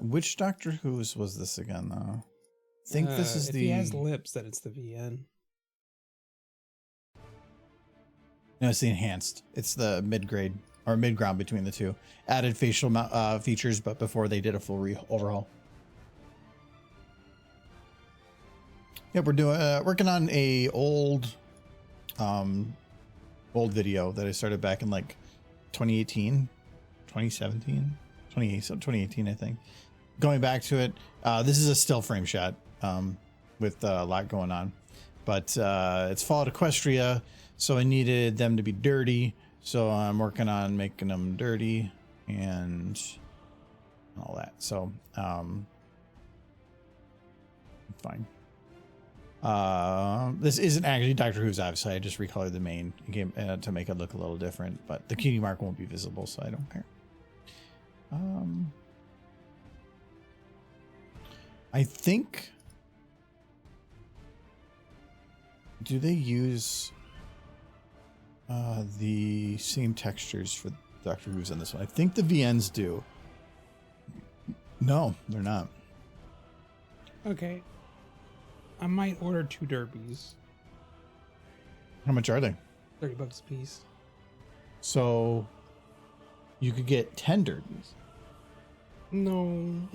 Which Dr. Hooves was this again, though? I think this is if the... he has lips, then it's the VN. No, it's the enhanced. It's the mid-grade, or mid-ground between the two. Added facial features, but before they did a full overhaul. Yeah, we're doing working on a old video that I started back in like 2018, 2017, 2018, I think. Going back to it, this is a still frame shot with a lot going on, but it's Fall at Equestria, so I needed them to be dirty, so I'm working on making them dirty and all that. So fine. This isn't actually Doctor Who's, obviously. I just recolored the main game to make it look a little different, but the cutie mark won't be visible, so I don't care. I think, do they use the same textures for Doctor Who's on this one. I think the VNs do. No, they're not. Okay. I might order 2 derbies. How much are they? $30 a piece. So you could get 10 derbies. No.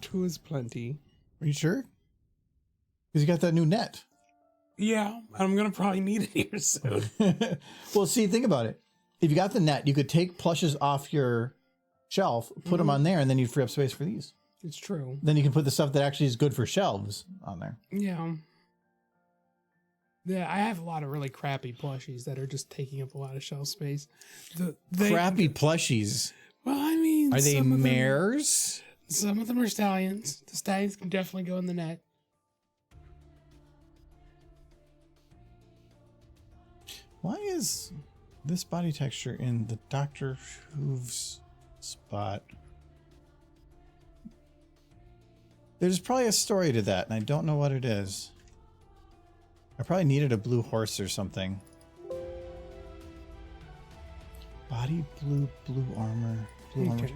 2 is plenty. Are you sure? Because you got that new net. Yeah, I'm gonna probably need it here soon. Well, see, think about it. If you got the net, you could take plushes off your shelf, put them on there, and then you'd free up space for these. It's true. Then you can put the stuff that actually is good for shelves on there. Yeah. Yeah, I have a lot of really crappy plushies that are just taking up a lot of shelf space. Crappy plushies. Well, I mean, Are they mares? Some of them are stallions. The stallions can definitely go in the net. Why is this body texture in the Dr. Who's spot? There's probably a story to that, and I don't know what it is. I probably needed a blue horse or something. Body blue, blue armor, blue armor.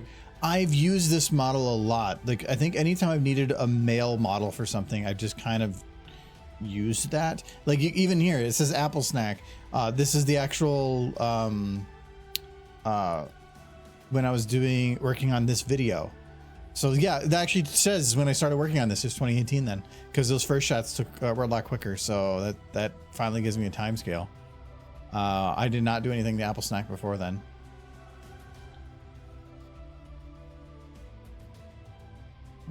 I've used this model a lot. Like, I think anytime I've needed a male model for something, I just kind of used that. Like, even here, it says apple snack. This is the actual, when I was working on this video. So yeah, that actually says when I started working on this, it was 2018 then, because those first shots were a lot quicker. So that finally gives me a time scale. I did not do anything to apple snack before then.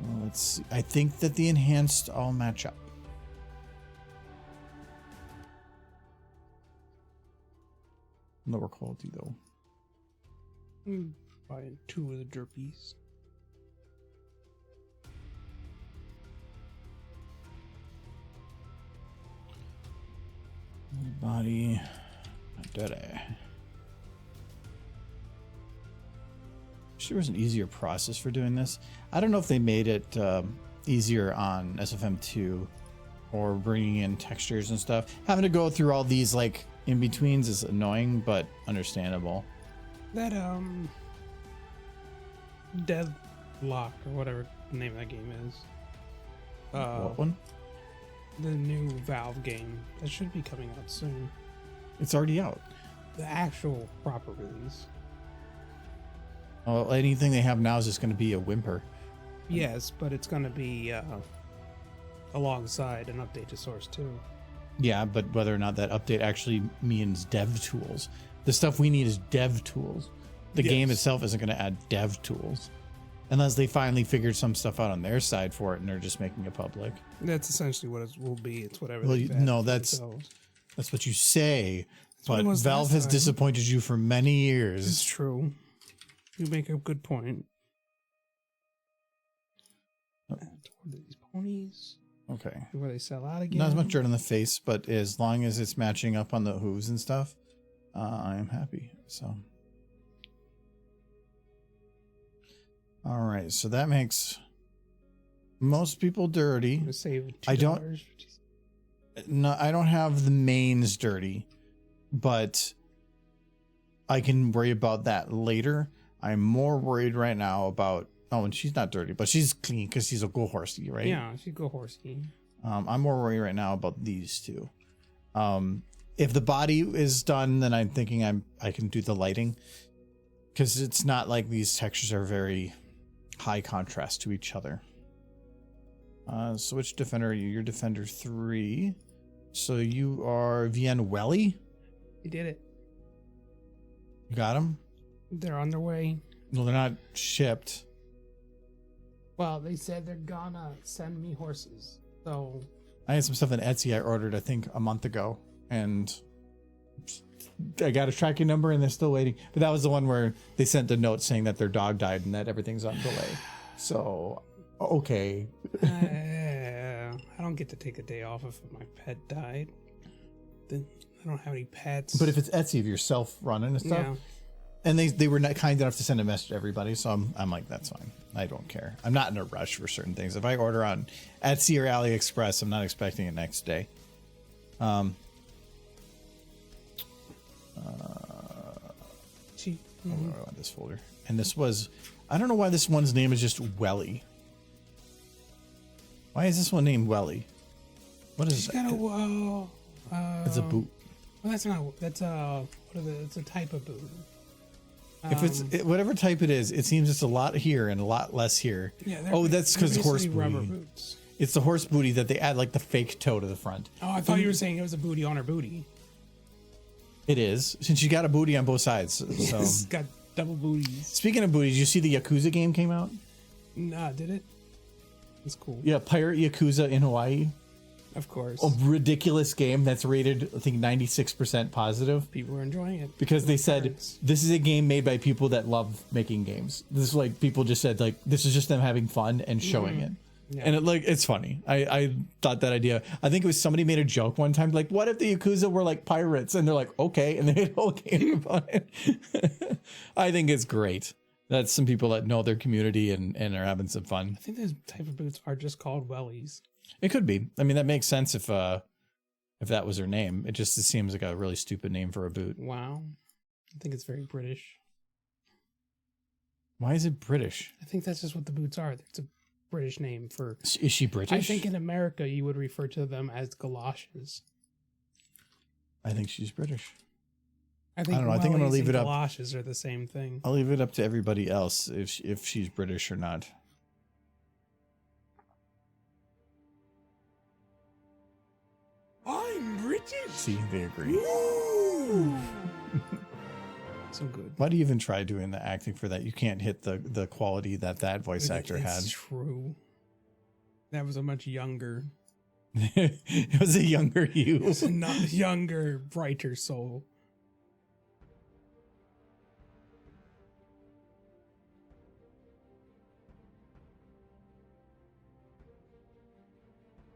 Well, let's see. I think that the enhanced all match up. Lower quality though. Buying 2 of the derbies. Body dirty. There was an easier process for doing this. I don't know if they made it easier on SFM2 or bringing in textures and stuff. Having to go through all these like in betweens is annoying, but understandable. That Deadlock or whatever the name of that game is. What one? The new Valve game that should be coming out soon. It's already out. The actual proper release. Well, anything they have now is just going to be a whimper. Yes, but it's going to be alongside an update to Source 2. Yeah, but whether or not that update actually means dev tools. The stuff we need is dev tools. The game itself isn't going to add dev tools. Unless they finally figured some stuff out on their side for it and they're just making it public. That's essentially what it will be. It's whatever. Well, no, that's what you say. But Valve has disappointed you for many years. It's true. You make a good point. These ponies. Okay. Where they sell out again. Not as much dirt on the face, but as long as it's matching up on the hooves and stuff, I am happy. So. All right, so that makes most people dirty. Save $2. I don't have the mains dirty, but I can worry about that later. I'm more worried right now about, and she's not dirty, but she's clean because she's a go horsey, right? Yeah, she's go horsey. I'm more worried right now about these two. If the body is done, then I'm thinking I can do the lighting, because it's not like these textures are very high contrast to each other. So which defender are you? You're defender 3. So you are VN Welly? You did it. You got them? They're on their way. No, they're not shipped. Well, they said they're gonna send me horses. So I had some stuff in Etsy I ordered, I think, a month ago. And I got a tracking number and they're still waiting. But that was the one where they sent a note saying that their dog died and that everything's on delay. So, okay. I don't get to take a day off if my pet died. Then I don't have any pets. But if it's Etsy, if you're self-running and stuff. Yeah. And they were not kind enough to send a message to everybody. So I'm like, that's fine. I don't care. I'm not in a rush for certain things. If I order on Etsy or AliExpress, I'm not expecting it next day. She, Oh, I want this folder. And this was, I don't know why this one's name is just Welly. Why is this one named Welly? What is she's that? got a, It's a boot. well, that's not, that's a, it's a type of boot. If it's whatever type it is, it seems it's a lot here and a lot less here. Yeah, Oh, that's because horse rubber booty. boots. It's the horse booty that they add like the fake toe to the front. Oh, I thought you were saying it was a booty on her booty. It is, since you got a booty on both sides. So It's got double booties. speaking of booties, you see the Yakuza game came out? Nah, did it? It's cool. Yeah, Pirate Yakuza in Hawaii. Of course. A ridiculous game that's rated, I think, 96% positive. People are enjoying it. Because they said Parents. this is a game made by people that love making games. This is like people just said like this is just them having fun and showing it. Yeah. And it's funny. I thought that idea. I think it was somebody made a joke one time like, what if the Yakuza were like pirates? And they're like, okay, and they made a whole game about it. I think it's great. That's some people that know their community and are having some fun. I think those type of boots are just called wellies. It could be. I mean, that makes sense if that was her name. It seems like a really stupid name for a boot. Wow. I think it's very British. Why is it British? I think that's just what the boots are. It's a British name for. Is she British? I think in America you would refer to them as galoshes. I think she's British. I think I don't know. I think I'm gonna wellies leave and it up. galoshes are the same thing. I'll leave it up to everybody else if she's British or not. I'm British. See, they agree. So good. Why do you even try doing the acting for that? You can't hit the quality that voice actor It's had. true. That was a much younger, It was a younger you. not younger, brighter soul.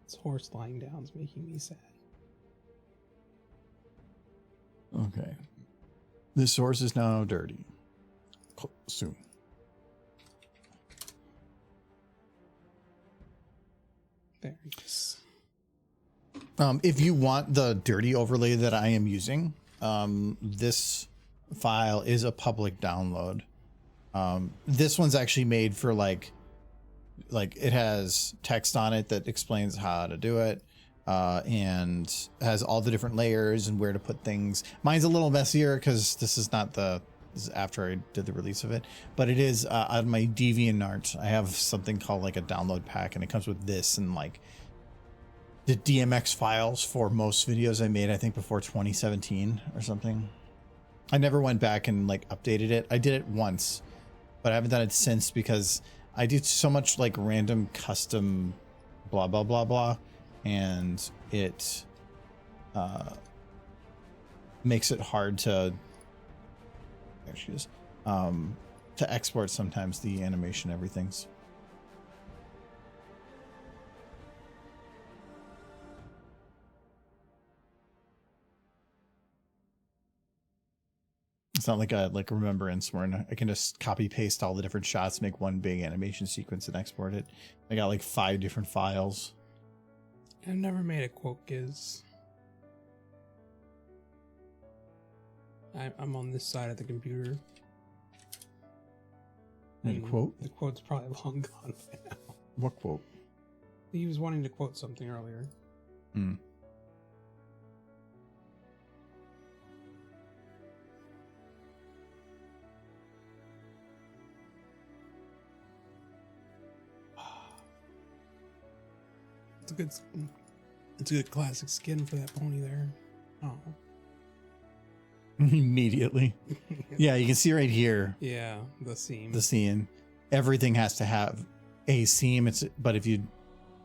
This horse lying down is making me sad. Okay. This horse is now dirty. Soon. There he is. If you want the dirty overlay that I am using, this file is a public download. This one's actually made for like it has text on it that explains how to do it, and has all the different layers and where to put things. Mine's a little messier because this is after I did the release of it, but it is on my DeviantArt. I have something called like a download pack, and it comes with this and like the DMX files for most videos I made, I think before 2017 or something. I never went back and like updated it. I did it once, but I haven't done it since because I do so much like random custom blah, blah, blah, blah. And it makes it hard to, there she is, to export sometimes the animation, everything's. It's not like a remembrance where I can just copy paste all the different shots, make one big animation sequence and export it. I got like 5 different files. I've never made a quote giz. I'm on this side of the computer. Made a quote? The quote's probably long gone by now. What quote? He was wanting to quote something earlier. Hmm. It's a good classic skin for that pony there. Oh. Immediately. Yeah, you can see right here Yeah, the seam. the seam. Everything has to have a seam. But if you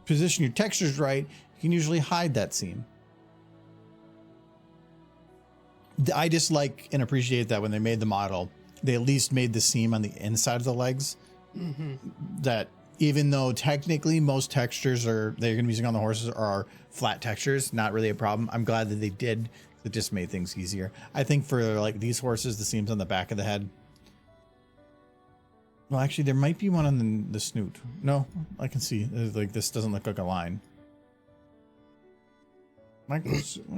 position your textures right, you can usually hide that seam. I just like and appreciate that when they made the model, they at least made the seam on the inside of the legs. Mm-hmm. That even though technically most textures they're going to be using on the horses are flat textures, not really a problem. I'm glad that they did. It just made things easier. I think for like these horses, the seams on the back of the head. Well, actually, there might be one on the snoot. No, I can see. Like this doesn't look like a line. Michael,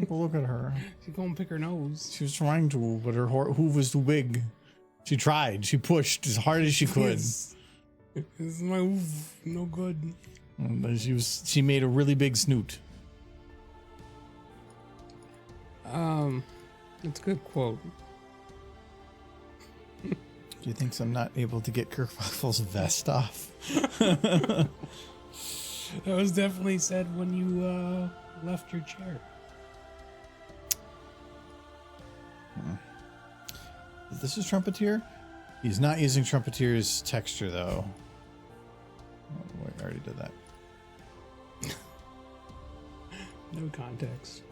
look at her. She's going to pick her nose. She was trying to, but her hoof was too big. She tried. She pushed as hard as she could. This is my hoof. No good. And she made a really big snoot. It's a good quote. Do you think I'm not able to get Kerfuffle's vest off? That was definitely said when you left your chair. This is Trumpeteer? He's not using Trumpeteer's texture, though. Oh, wait, I already did that. No context.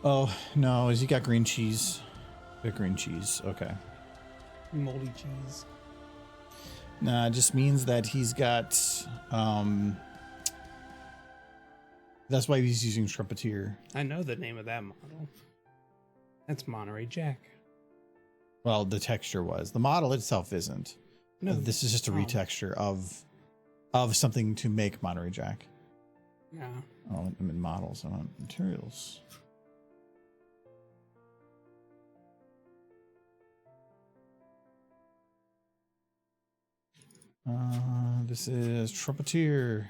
Oh, no. Has he got green cheese? Got green cheese. Okay. Moldy cheese. Nah, it just means that he's got... that's why he's using Trumpeteer. I know the name of that model. That's Monterey Jack. Well, the texture was. The model itself isn't. No, This is just a retexture of something to make Monterey Jack. Yeah. Oh, I'm in models. I want materials. This is Trumpeteer.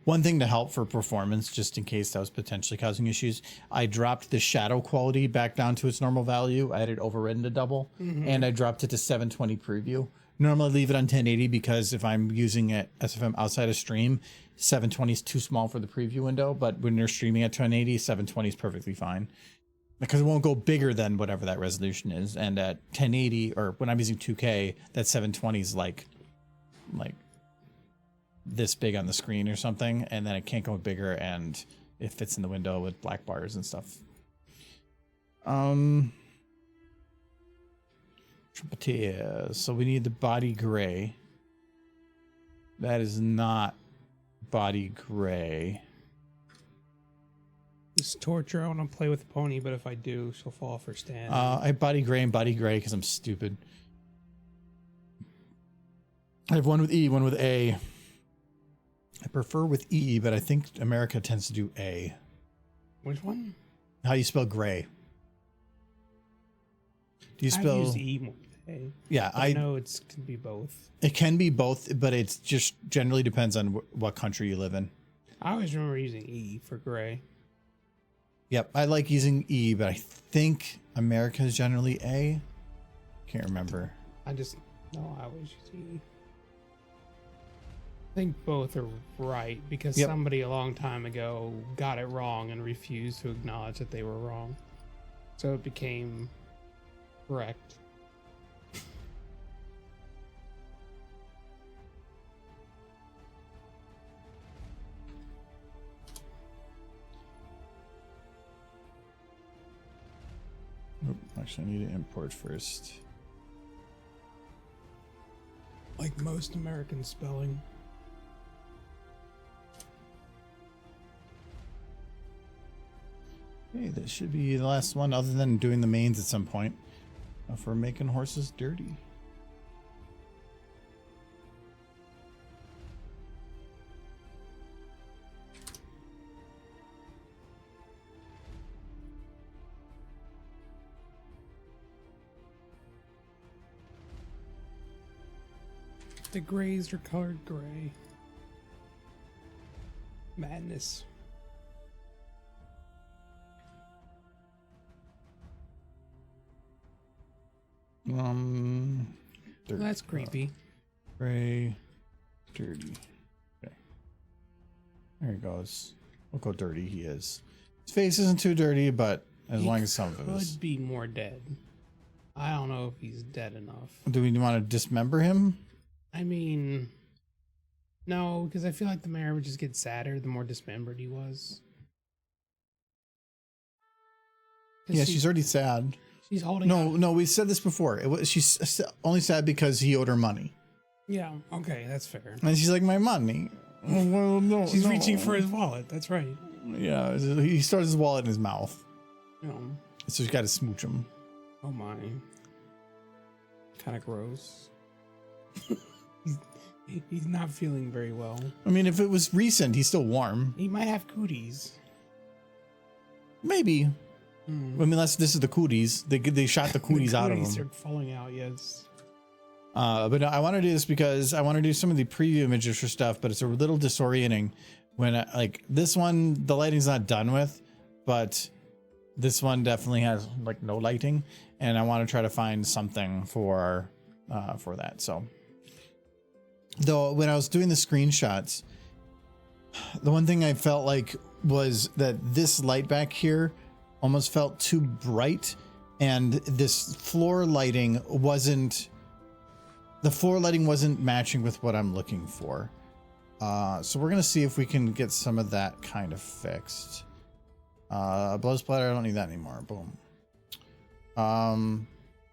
One thing to help for performance, just in case that was potentially causing issues, I dropped the shadow quality back down to its normal value. I had it overridden to double, and I dropped it to 720 preview. Normally leave it on 1080 because if I'm using it as if I'm outside of stream, 720 is too small for the preview window. But when you're streaming at 1080, 720 is perfectly fine because it won't go bigger than whatever that resolution is. And at 1080, or when I'm using 2K, that 720 is like this big on the screen or something, and then it can't go bigger, and it fits in the window with black bars and stuff. Trumpeteer. So we need the body gray. That is not body gray. This torture. I want to play with the pony, but if I do, she'll fall off her stand. I have body gray and body gray because I'm stupid. I have one with E, one with A. I prefer with E, but I think America tends to do A. Which one? How you spell gray? Do you spell? I use E more than A. Yeah, I know it can be both. It can be both, but it's just generally depends on what country you live in. I always remember using E for gray. Yep, I like using E, but I think America is generally A. Can't remember. I always use E. I think both are right because somebody a long time ago got it wrong and refused to acknowledge that they were wrong. So it became correct. Actually, I need to import first. Like most American spelling. Hey, that should be the last one, other than doing the mains at some point. For making horses dirty. The grays are colored gray. Madness. Dirty. That's creepy. Gray, dirty. Okay. There he goes. Look how dirty he is. His face isn't too dirty, but as long as some of it is. Could be more dead. I don't know if he's dead enough. Do we want to dismember him? I mean, no, because I feel like the mayor would just get sadder the more dismembered he was. Yeah, she's already sad. She's holding. No, we said this before. She's only sad because he owed her money. Yeah, okay, that's fair. And she's like, my money. Well, no, she's reaching for his wallet. That's right. Yeah, he starts his wallet in his mouth. Yeah. So she's got to smooch him. Oh my. Kind of gross. He's not feeling very well. I mean, if it was recent, he's still warm. He might have cooties. Maybe. I mean, unless this is the cooties. They shot the cooties out of him. The cooties are falling out, yes. But no, I want to do this because I want to do some of the preview images for stuff, but it's a little disorienting when like this one, the lighting's not done with, but this one definitely has like no lighting, and I want to try to find something for that. So though, when I was doing the screenshots, the one thing I felt like was that this light back here almost felt too bright, and this floor lighting wasn't matching with what I'm looking for. So we're gonna see if we can get some of that kind of fixed. Blow splatter, I don't need that anymore. Boom.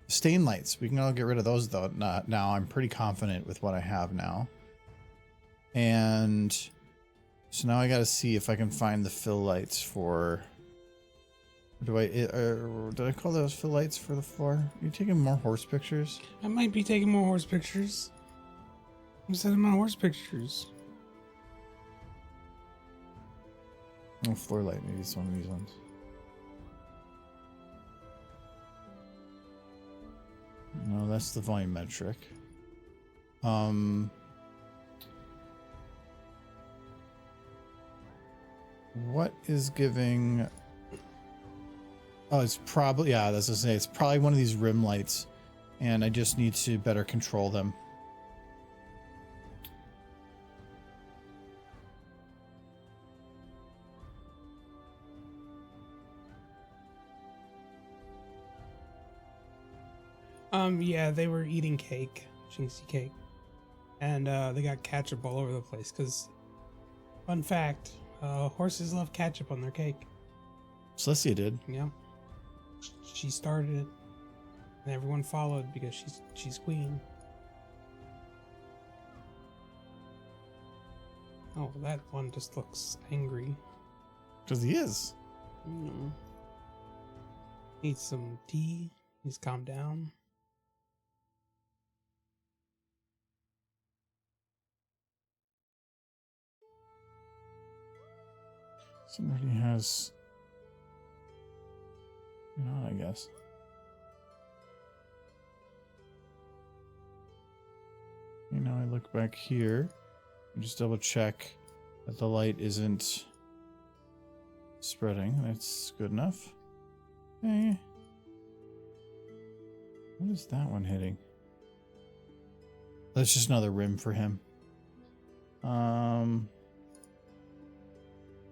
Stain lights, we can all get rid of those though. Now I'm pretty confident with what I have now. And so now I gotta see if I can find the fill lights for... did I call those fill lights for the floor? Are you taking more horse pictures? I might be taking more horse pictures. I'm sending my horse pictures. Oh, floor light, maybe it's one of these ones. No, that's the volumetric. What is giving... Oh, it's probably, yeah, that's what I say. It's probably one of these rim lights, and I just need to better control them. Yeah, they were eating cake, Jinxie cake, and they got ketchup all over the place. Cause, fun fact, horses love ketchup on their cake. Celestia did. Yeah, she started it, and everyone followed because she's queen. Oh, that one just looks angry. Because he is. Needs some tea. Needs to calm down. Somebody has... No, I guess. You know, I look back here and just double check that the light isn't spreading. That's good enough. Okay. What is that one hitting? That's just another rim for him.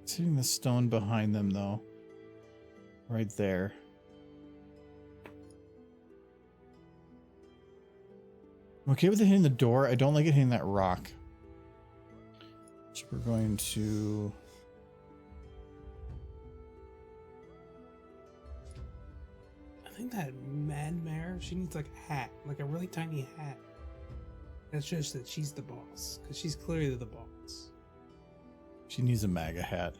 It's hitting the stone behind them though. Right there. I'm okay with it hitting the door. I don't like it hitting that rock. So we're going to... I think that mad mare, she needs like a hat, like a really tiny hat. That's just that she's the boss, because she's clearly the boss. She needs a MAGA hat.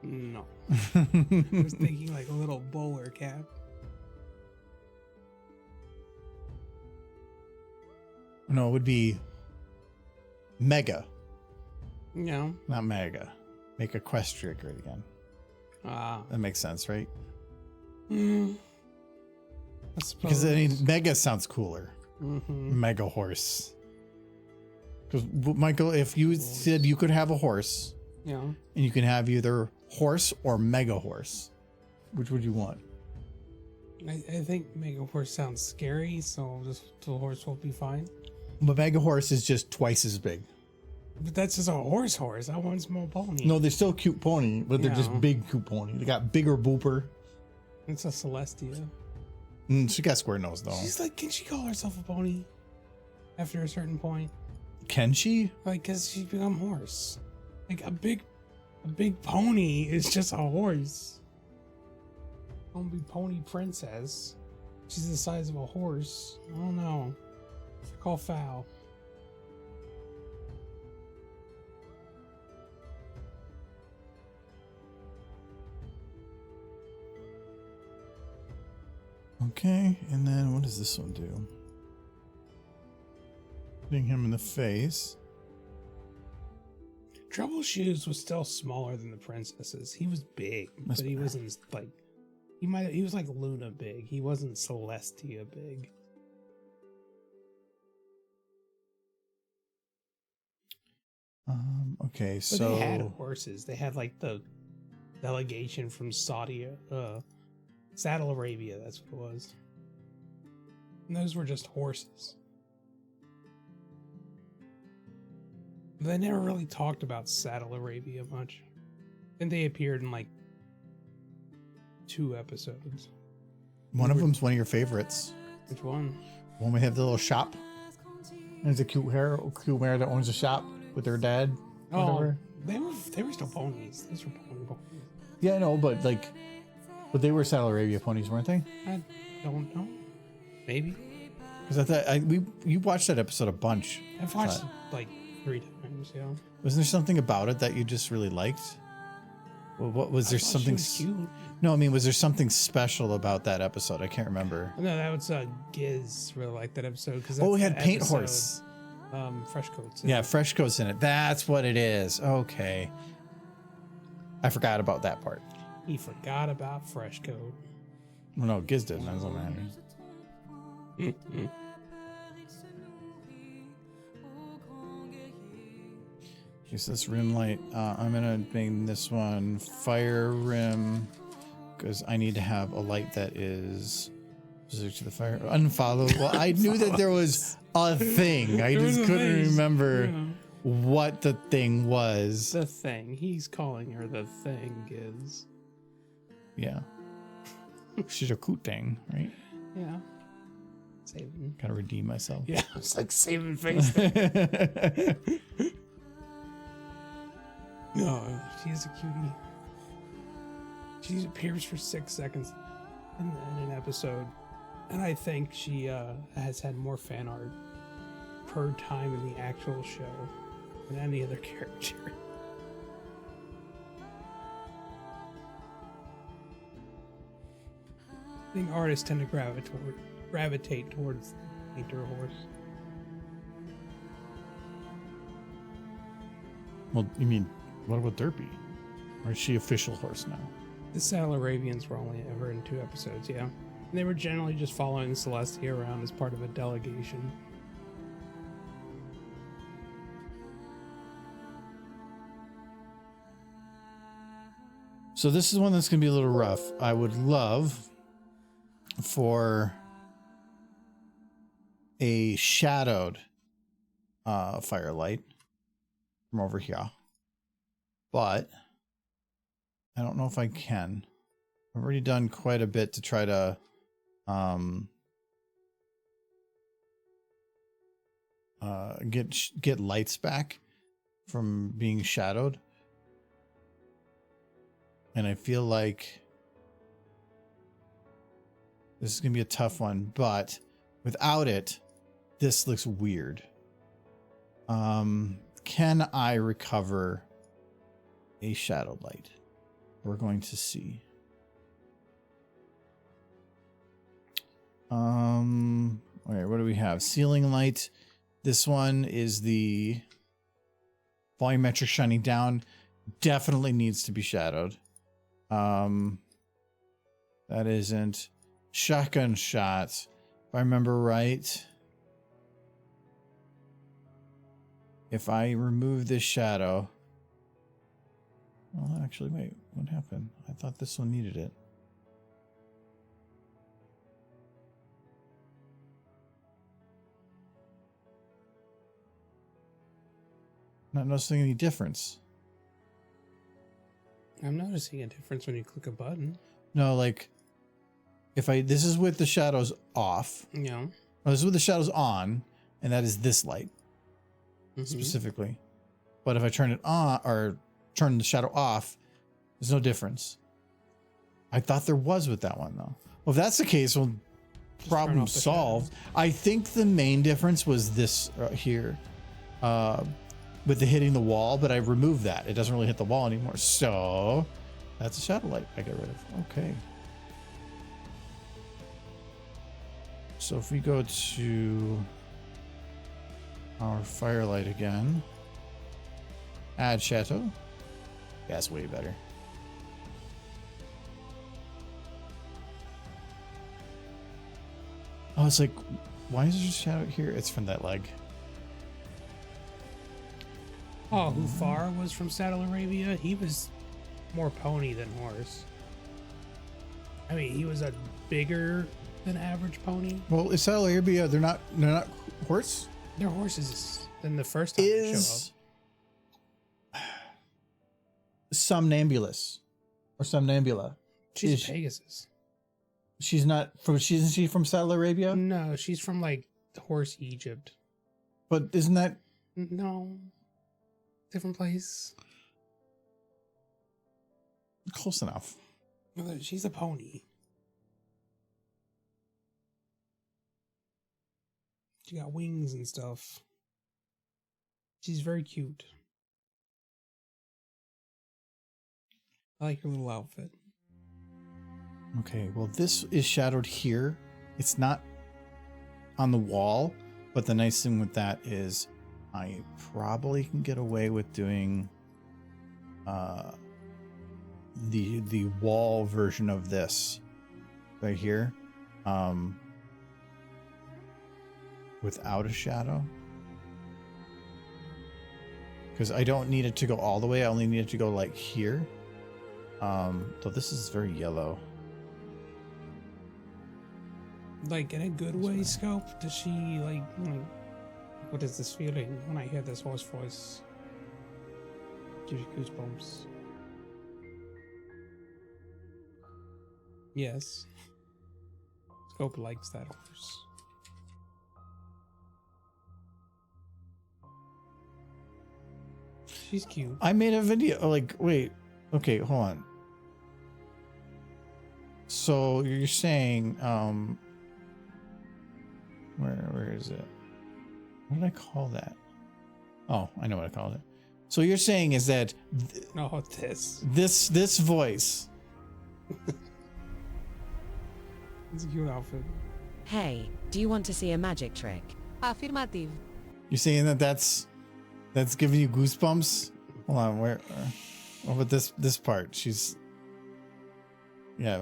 No. I was thinking like a little bowler cap. No, it would be Mega. No. Not MAGA. Make Equestria great again. That makes sense, right? I suppose. Because I mean, Mega sounds cooler. Mm-hmm. Mega horse. Because Michael, if you said you could have a horse, Yeah. and you can have either horse or mega horse, which would you want? I think Mega Horse sounds scary, so just the horse will be fine. But mega horse is just twice as big. But that's just a horse. I want a small pony. No, they're still cute pony, but they're Yeah. just big cute pony. They got bigger booper. It's a Celestia. She got square nose though. She's like, can she call herself a pony? After a certain point. Can she? Like, cause she's become horse. Like a big pony is just a horse. Don't be pony princess. She's the size of a horse. I don't know. Call foul. Okay, and then what does this one do? Hitting him in the face. Trouble Shoes was still smaller than the princesses. He was big, but he wasn't like he was like Luna big. He wasn't Celestia big. Okay, But so they had horses. They had like the delegation from Saudi, Saddle Arabia. That's what it was. And those were just horses. They never really talked about Saddle Arabia much. And they appeared in like 2 episodes. one of them's one of your favorites. Which one? When we have the little shop. There's a cute mare that owns a shop with her dad. Oh, they were still ponies. Those were ponies. Yeah, I know, but they were Saddle Arabia ponies, weren't they? I don't know. Maybe. Because I thought you watched that episode a bunch. I've watched it like 3 times. Yeah. Wasn't there something about it that you just really liked? Well, what was there something? Cute. No, I mean, was there something special about that episode? I can't remember. No, that was Giz. Really liked that episode because We had Paint Horse. Fresh Coats. Yeah, Fresh Coats in it. That's what it is. Okay. I forgot about that part. He forgot about Fresh Coat. Well, no, Giz didn't. That doesn't matter. Use this rim light. I'm gonna make this one fire rim because I need to have a light that is specific to the fire. Unfollow. Well, I knew that there was a thing. I just couldn't remember what the thing was. The thing. He's calling her the thing, Giz. Yeah. She's a cute thing, right? Yeah. Saving. Gotta redeem myself. Yeah, it's like saving face. No, she's a cutie. She appears for 6 seconds in an episode, and I think she has had more fan art per time in the actual show than any other character. I think artists tend to gravitate towards the painter horse. Well, you mean, what about Derpy? Or is she official horse now? The Saddle Arabians were only ever in 2 episodes, yeah. And they were generally just following Celestia around as part of a delegation. So this is one that's going to be a little rough. I would love for a shadowed firelight from over here. But I don't know if I can. I've already done quite a bit to try to get lights back from being shadowed. And I feel like this is going to be a tough one, but without it, this looks weird. Can I recover a shadow light? We're going to see. Okay, what do we have? Ceiling light. This one is the volumetric shining down. Definitely needs to be shadowed. That isn't shotgun shots. If I remember right, if I remove this shadow, well, actually, wait, what happened? I thought this one needed it. Not noticing any difference. I'm noticing a difference when you click a button. No, like if this is with the shadows off. Yeah. No, this is with the shadows on, and that is this light specifically. But if I turn it on or turn the shadow off, there's no difference. I thought there was with that one though. Well, if that's the case, well, problem solved. I think the main difference was this here. With the hitting the wall, but I removed that. It doesn't really hit the wall anymore. So that's a shadow light I got rid of. Okay. So if we go to our firelight again. Add shadow. Yeah, that's way better. Oh, it's like, why is there a shadow here? It's from that leg. Oh, Hufar was from Saddle Arabia. He was more pony than horse. I mean, he was a bigger than average pony. Well, is Saddle Arabia, they're not horse? They're horses than the first time they show Is Somnambulous or Somnambula? up. She's a Pegasus. She's not from. Isn't she from Saddle Arabia? No, she's from like Horse Egypt. But isn't that No, different place. close enough? She's a pony. She got wings and stuff. She's very cute. I like her little outfit. Okay, well, this is shadowed here. It's not on the wall, but the nice thing with that is I probably can get away with doing the wall version of this right here without a shadow, because I don't need it to go all the way. I only need it to go like here. So this is very yellow. Like in a good way, Scope? Does she like what is this feeling when I hear this horse voice? Gives you goosebumps. Yes. Scope likes that horse. She's cute. I made a video. Like, wait. Okay, hold on. So you're saying, where is it? What did I call that? Oh, I know what I called it. So you're saying is that No, this voice. It's a cute outfit. Hey, do you want to see a magic trick? Affirmative. You're saying that's giving you goosebumps? Hold on, where? What about this part? She's, yeah.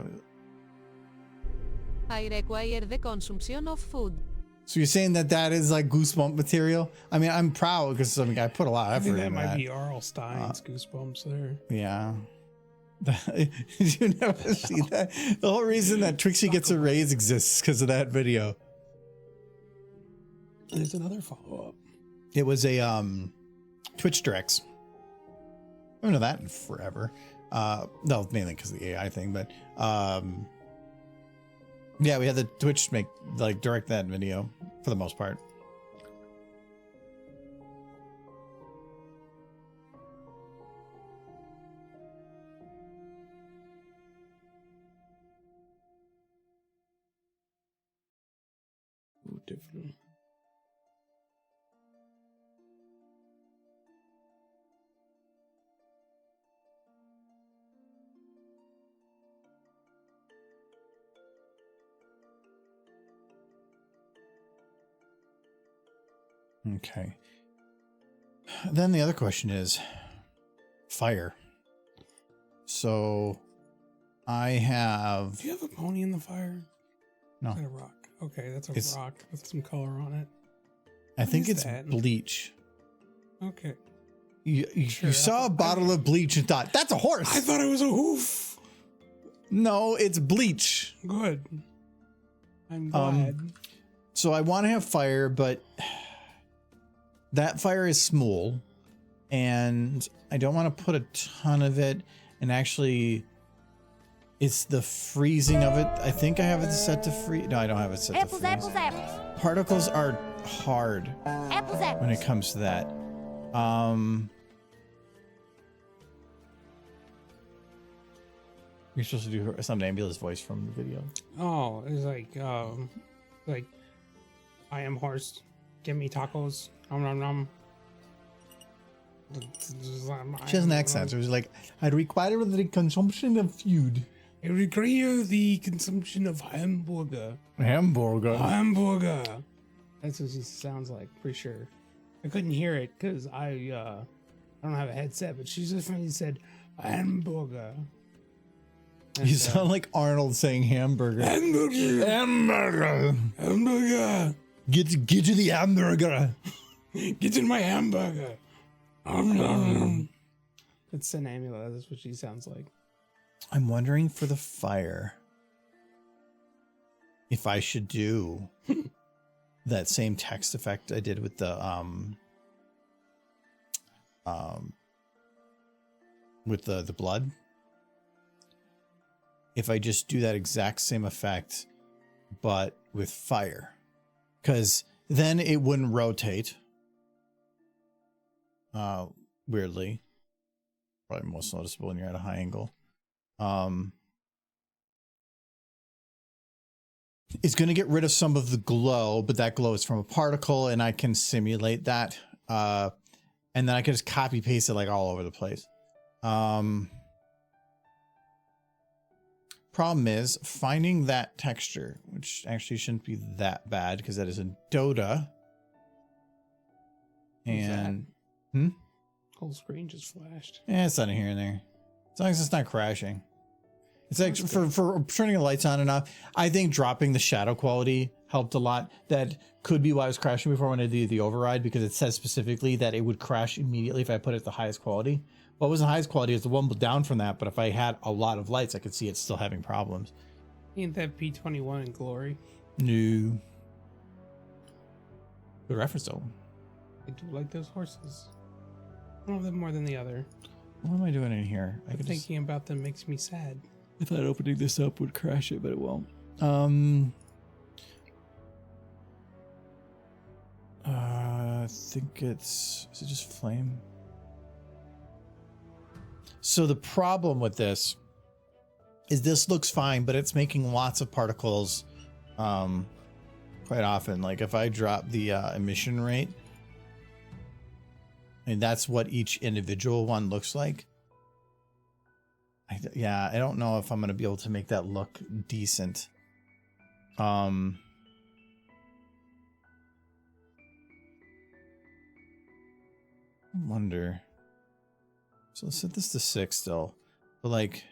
I require the consumption of food. So you're saying that is like goosebump material? I mean, I'm proud because I put a lot I of think effort that into might that. be R.L. Stein's goosebumps there. Yeah. Did you never see that? The whole reason that Trixie Gets a Raise exists because of that video. There's another follow-up. It was a Twitch Directs. I haven't done that in forever. No, mainly because of the AI thing, but yeah, we had the Twitch direct that video for the most part. Ooh, different. Okay. Then the other question is fire. So I have. Do you have a pony in the fire? No. Is that a rock? Okay, that's a rock with some color on it. I think is it's that? bleach. Okay. You Sure, saw a bottle of bleach and thought, that's a horse. I thought it was a hoof. No, it's bleach. Good. I'm glad. So I want to have fire, but that fire is small and I don't want to put a ton of it. And actually, it's the freezing of it. I think I have it set to freeze. No, I don't have it set to freeze. Apples. Particles are hard Apples. when it comes to that. You're supposed to do some ambulance voice from the video. Oh, it's like, I am horse. Give me tacos. Nom nom nom. She has an accent. So she's like, I require the consumption of food. I require the consumption of hamburger. Hamburger. Hamburger. That's what she sounds like, pretty sure. I couldn't hear it because I don't have a headset, but she just finally said hamburger. And, You sound like Arnold saying hamburger. hamburger, Hamburger. hamburger. Get to the hamburger. Get in my hamburger. It's an amulet. That's what she sounds like. I'm wondering for the fire if I should do that same text effect I did with the blood. If I just do that exact same effect, but with fire, because then it wouldn't rotate. Weirdly, probably most noticeable when you're at a high angle. It's going to get rid of some of the glow, but that glow is from a particle, and I can simulate that. And then I can just copy paste it like all over the place. Problem is finding that texture, which actually shouldn't be that bad because that is a Dota. And Whole screen just flashed. it's not in here and there. As long as it's not crashing. It's like for turning the lights on and off. I think dropping the shadow quality helped a lot. That could be why I was crashing before when I did the override, because it says specifically that it would crash immediately if I put it at the highest quality. What was the highest quality is the one down from that, but if I had a lot of lights, I could see it still having problems. Ain't that P21 in glory? No. Good reference though. I do like those horses. One of them more than the other. What am I doing in here? But thinking about them makes me sad. I thought opening this up would crash it, but it won't. I think is it just flame? So the problem with this is this looks fine, but it's making lots of particles quite often. Like if I drop the emission rate, and that's what each individual one looks like. I don't know if I'm going to be able to make that look decent. I wonder. So let's set this to 6 still. But like,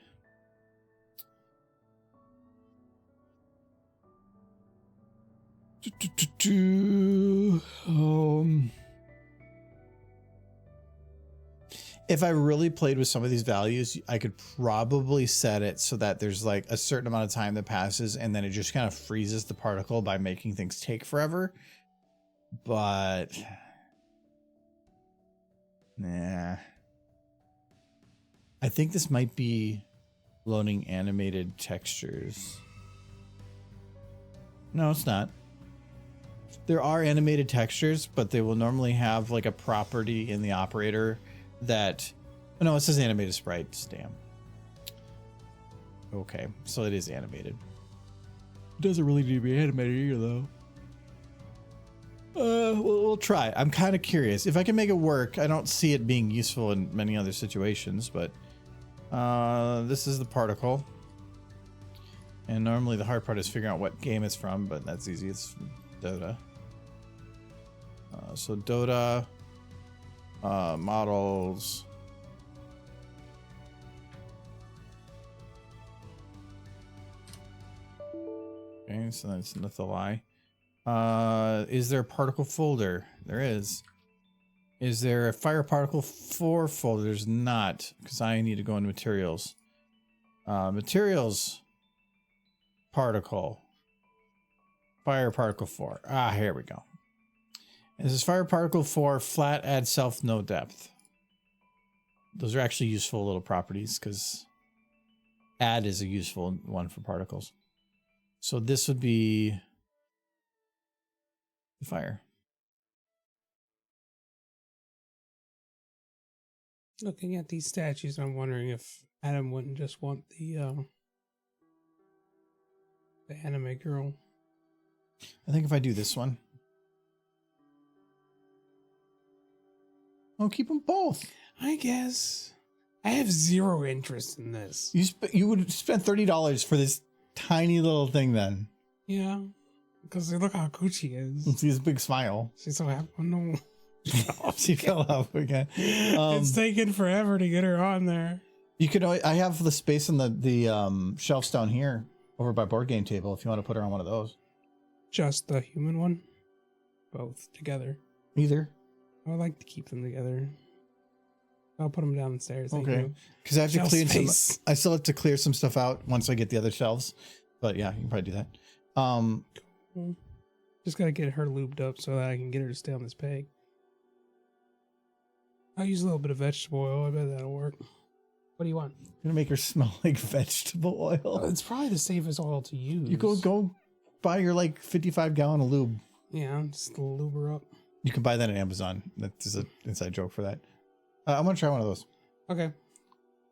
if I really played with some of these values, I could probably set it so that there's like a certain amount of time that passes and then it just kind of freezes the particle by making things take forever. But nah. I think this might be loading animated textures. No, it's not. There are animated textures, but they will normally have like a property in the operator that, oh no, it says animated sprites. Damn. Okay, so it is animated. It doesn't really need to be animated either, though. We'll try. I'm kind of curious. If I can make it work, I don't see it being useful in many other situations, but this is the particle. And normally the hard part is figuring out what game it's from, but that's easy. It's Dota. So Dota models. Okay, so that's not the lie. Is there a particle folder? There is. Is there a fire particle 4 folder? There's not, because I need to go into materials. Materials particle. Fire particle 4. Ah, here we go. This is fire particle 4 flat add self no depth. Those are actually useful little properties because add is a useful one for particles. So this would be the fire. Looking at these statues, I'm wondering if Adam wouldn't just want the anime girl. I think if I do this one. Oh, keep them both. I guess. I have zero interest in this. You would spend $30 for this tiny little thing then. Yeah. Because look how cool she is. See his big smile. She's so happy. Oh, no. She fell off again. It's taken forever to get her on there. You could. I have the space in the shelves down here over by board game table. If you want to put her on one of those. Just the human one? Both together. Either. I would like to keep them together. I'll put them downstairs. Okay. Because I have to Shelf clean space. some. I still have to clear some stuff out once I get the other shelves. But yeah, you can probably do that. Just gotta get her lubed up so that I can get her to stay on this peg. I'll use a little bit of vegetable oil. I bet that'll work. What do you want? Gonna make her smell like vegetable oil. It's probably the safest oil to use. You go buy your like 55-gallon of lube. Yeah, just lube her up. You can buy that on Amazon. That's an inside joke for that. I'm gonna try one of those. Okay.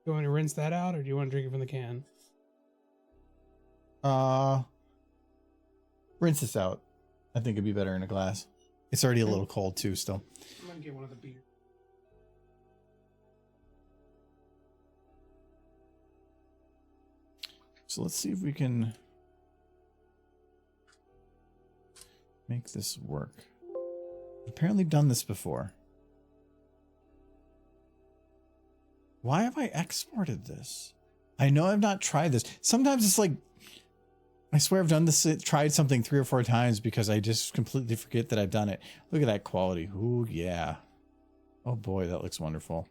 You want to rinse that out, or do you want to drink it from the can? Rinse this out. I think it'd be better in a glass. It's already a little cold too still. I'm gonna get one of the beer. So let's see if we can make this work. I've apparently done this before. Why have I exported this? I know I've not tried this. Sometimes it's like, I swear I've done this, tried something 3 or 4 times because I just completely forget that I've done it. Look at that quality. Ooh, yeah. Oh boy, that looks wonderful.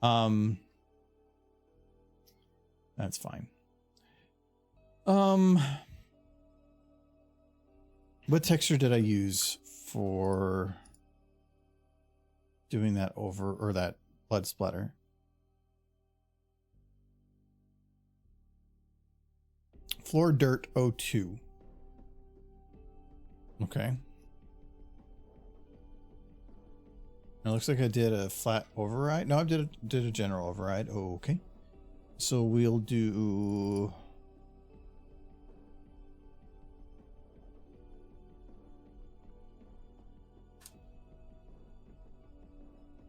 That's fine. What texture did I use for doing that over, or that blood splatter? Floor Dirt 02. Okay. It looks like I did a flat override. No, I did a general override. Oh, okay. So we'll do...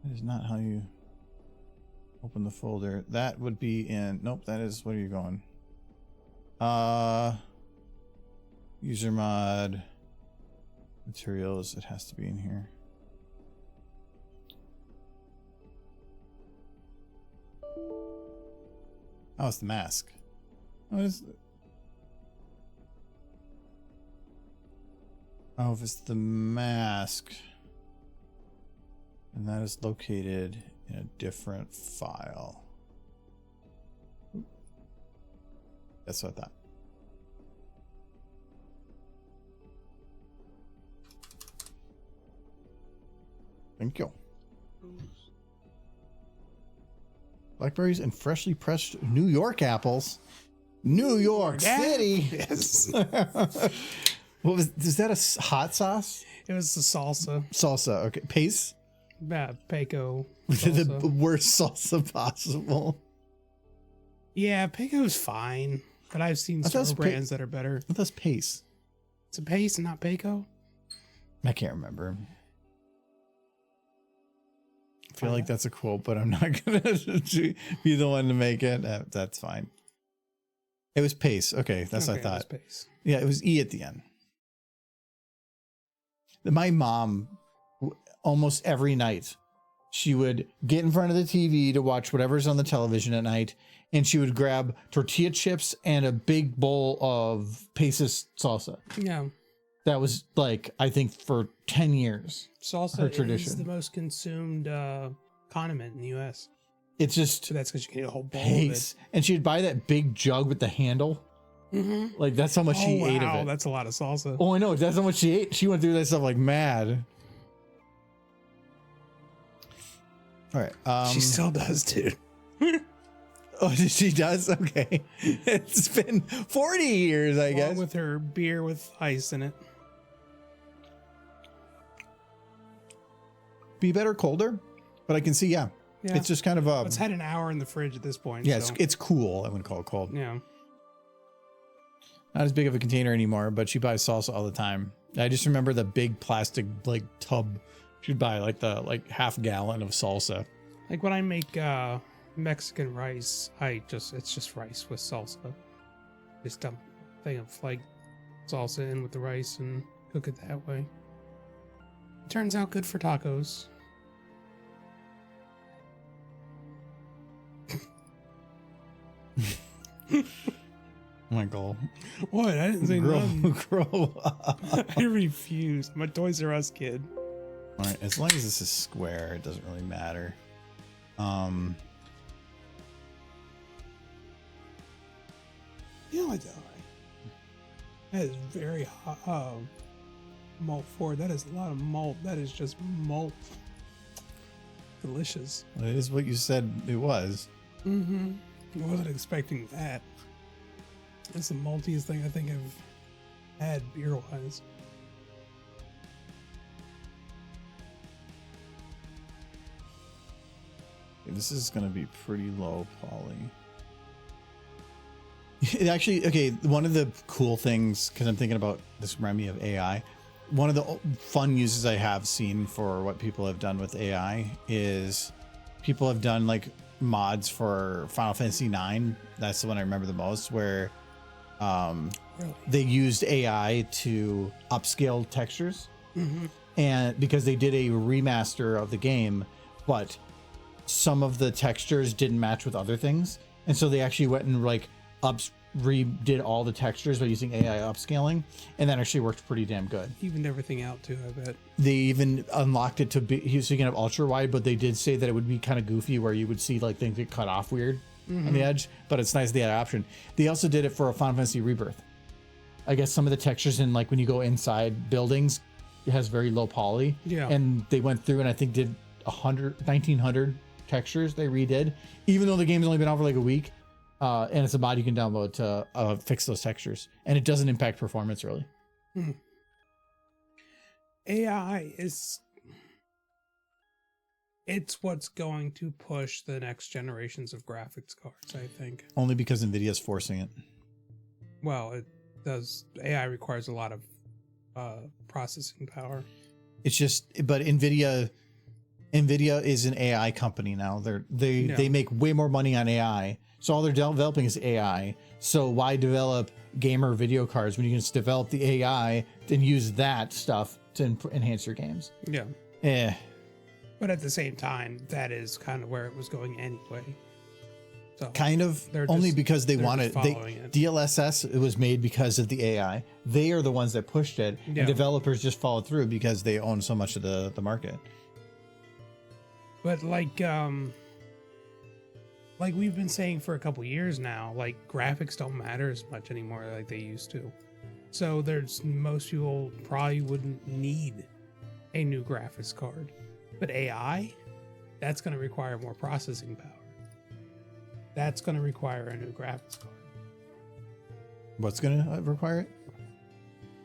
That is not how you open the folder. That would be in... Nope, that is... Where are you going? User mod... Materials. It has to be in here. Oh, it's the mask. What is it? Oh, if it's the mask... And that is located in a different file. That's what I thought. Thank you. Blackberries and freshly pressed New York apples. New York City. Yes. What is that, a hot sauce? It was the salsa. Salsa. Okay. Pace. Peco. The worst salsa possible. Yeah, Peco's fine, but I've seen I thought it some was brands that are better. I thought it was Pace. It's a Pace and not Peco. I can't remember. I feel like that's a quote, but I'm not gonna be the one to make it. That's fine. It was Pace. Okay, that's what I thought. It was Pace. Yeah, it was E at the end. My mom, almost every night, she would get in front of the TV to watch whatever's on the television at night, and she would grab tortilla chips and a big bowl of Pace's salsa. Yeah. That was like, I think for 10 years. Salsa her is tradition. the most consumed condiment in the U.S. It's just So that's because you can eat a whole bowl Pace. And she'd buy that big jug with the handle. of it. Mm-hmm. Like, that's how much she ate of it. That's a lot of salsa. Oh, I know. That's how much she ate. She went through that stuff like mad. All right. She still does, dude. Oh, she does? Okay. It's been 40 years, I guess. With her beer with ice in it. Be better colder, but I can see, yeah. It's just kind of It's had an hour in the fridge at this point. yeah, so. it's cool. I wouldn't call it cold. Yeah. Not as big of a container anymore, but she buys salsa all the time. I just remember the big plastic like tub. She'd buy like half gallon of salsa. Like when I make Mexican rice, it's just rice with salsa. Just dump a thing of like salsa in with the rice and cook it that way. It turns out good for tacos. My goal. What? I didn't say nothing. Grow up. I refuse. I'm a Toys R Us kid. All right, as long as this is square, it doesn't really matter. Yeah, I die. That is very hot. Malt forward. That is a lot of malt. That is just malt. Delicious. Well, it is what you said it was. Mm-hmm. I wasn't expecting that. That's the maltiest thing I think I've had beer-wise. This is going to be pretty low poly. It actually, okay, one of the cool things, because I'm thinking about this remind me of AI, one of the fun uses I have seen for what people have done with AI is people have done like mods for Final Fantasy IX. That's the one I remember the most, where they used AI to upscale textures. Mm-hmm. And because they did a remaster of the game, but some of the textures didn't match with other things. And so they actually went and like redid all the textures by using AI upscaling, and that actually worked pretty damn good. Evened everything out too, I bet. They even unlocked it to be, he was thinking of ultra wide, but they did say that it would be kind of goofy where you would see like things get cut off weird on the edge, but it's nice they had an option. They also did it for a Final Fantasy Rebirth. I guess some of the textures in like when you go inside buildings, it has very low poly. Yeah. And they went through and I think did 1,900 textures they redid, even though the game's only been out for like a week. And it's a mod you can download to fix those textures, and it doesn't impact performance really. AI is, it's what's going to push the next generations of graphics cards, I think. Only because Nvidia's forcing it. Well, it does. AI requires a lot of processing power. It's just, but Nvidia is an AI company now. They make way more money on AI. So all they're developing is AI. So why develop gamer video cards when you can just develop the AI and use that stuff to enhance your games? Yeah. But at the same time, that is kind of where it was going anyway. So kind of, only because they wanted DLSS. It was made because of the AI. They are the ones that pushed it, and developers just followed through because they own so much of the market. But like we've been saying for a couple years now, like graphics don't matter as much anymore like they used to. So most people probably wouldn't need a new graphics card. But AI, that's going to require more processing power. That's going to require a new graphics card. What's going to require it?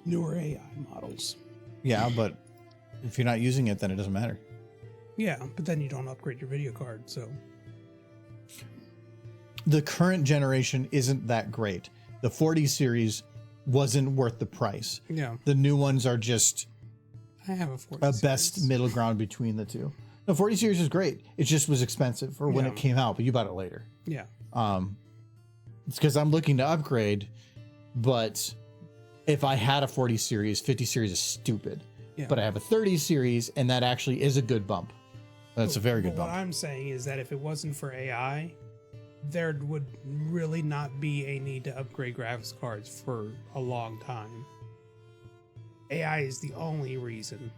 Newer AI models. Yeah, but if you're not using it, then it doesn't matter. Yeah, but then you don't upgrade your video card, so... The current generation isn't that great. The 40 series wasn't worth the price. Yeah. The new ones are just I have a 40 a series. best middle ground between the two. The 40 series is great. It just was expensive for when it came out, but you bought it later. Yeah. It's because I'm looking to upgrade, but if I had a 40 series, 50 series is stupid. Yeah. But I have a 30 series, and that actually is a good bump. That's a very good bump. What I'm saying is that if it wasn't for AI, there would really not be a need to upgrade graphics cards for a long time. AI is the only reason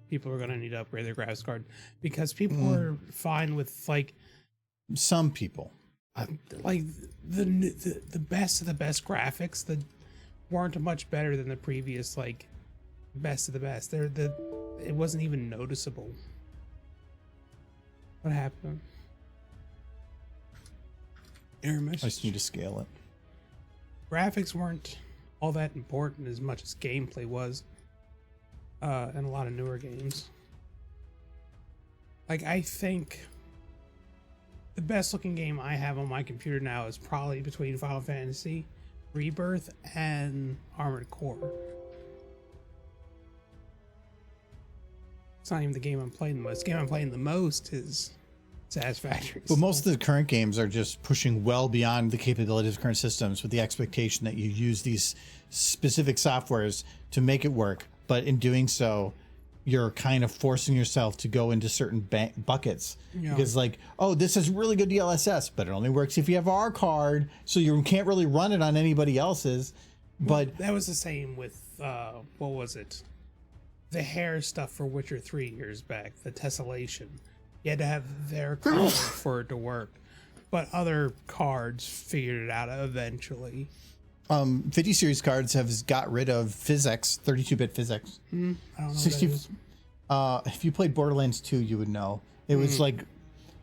people are going to need to upgrade their graphics card, because people are fine with like some people, like the best of the best graphics that weren't much better than the previous like best of the best. It wasn't even noticeable. What happened? Error message. I just need to scale it. Graphics weren't all that important as much as gameplay was in a lot of newer games. Like, I think the best looking game I have on my computer now is probably between Final Fantasy Rebirth and Armored Core. It's not even the game I'm playing the most. The game I'm playing the most is Satisfactory. But most of the current games are just pushing well beyond the capabilities of current systems with the expectation that you use these specific softwares to make it work. But in doing so, you're kind of forcing yourself to go into certain buckets because like, oh, this is really good DLSS, but it only works if you have our card, so you can't really run it on anybody else's. But that was the same with what was it? The hair stuff for Witcher 3 years back, the tessellation. You had to have their card for it to work. But other cards figured it out eventually. 50 series cards have got rid of physics, 32-bit physics. I don't know 60, what that is. if you played Borderlands 2, you would know. It was like,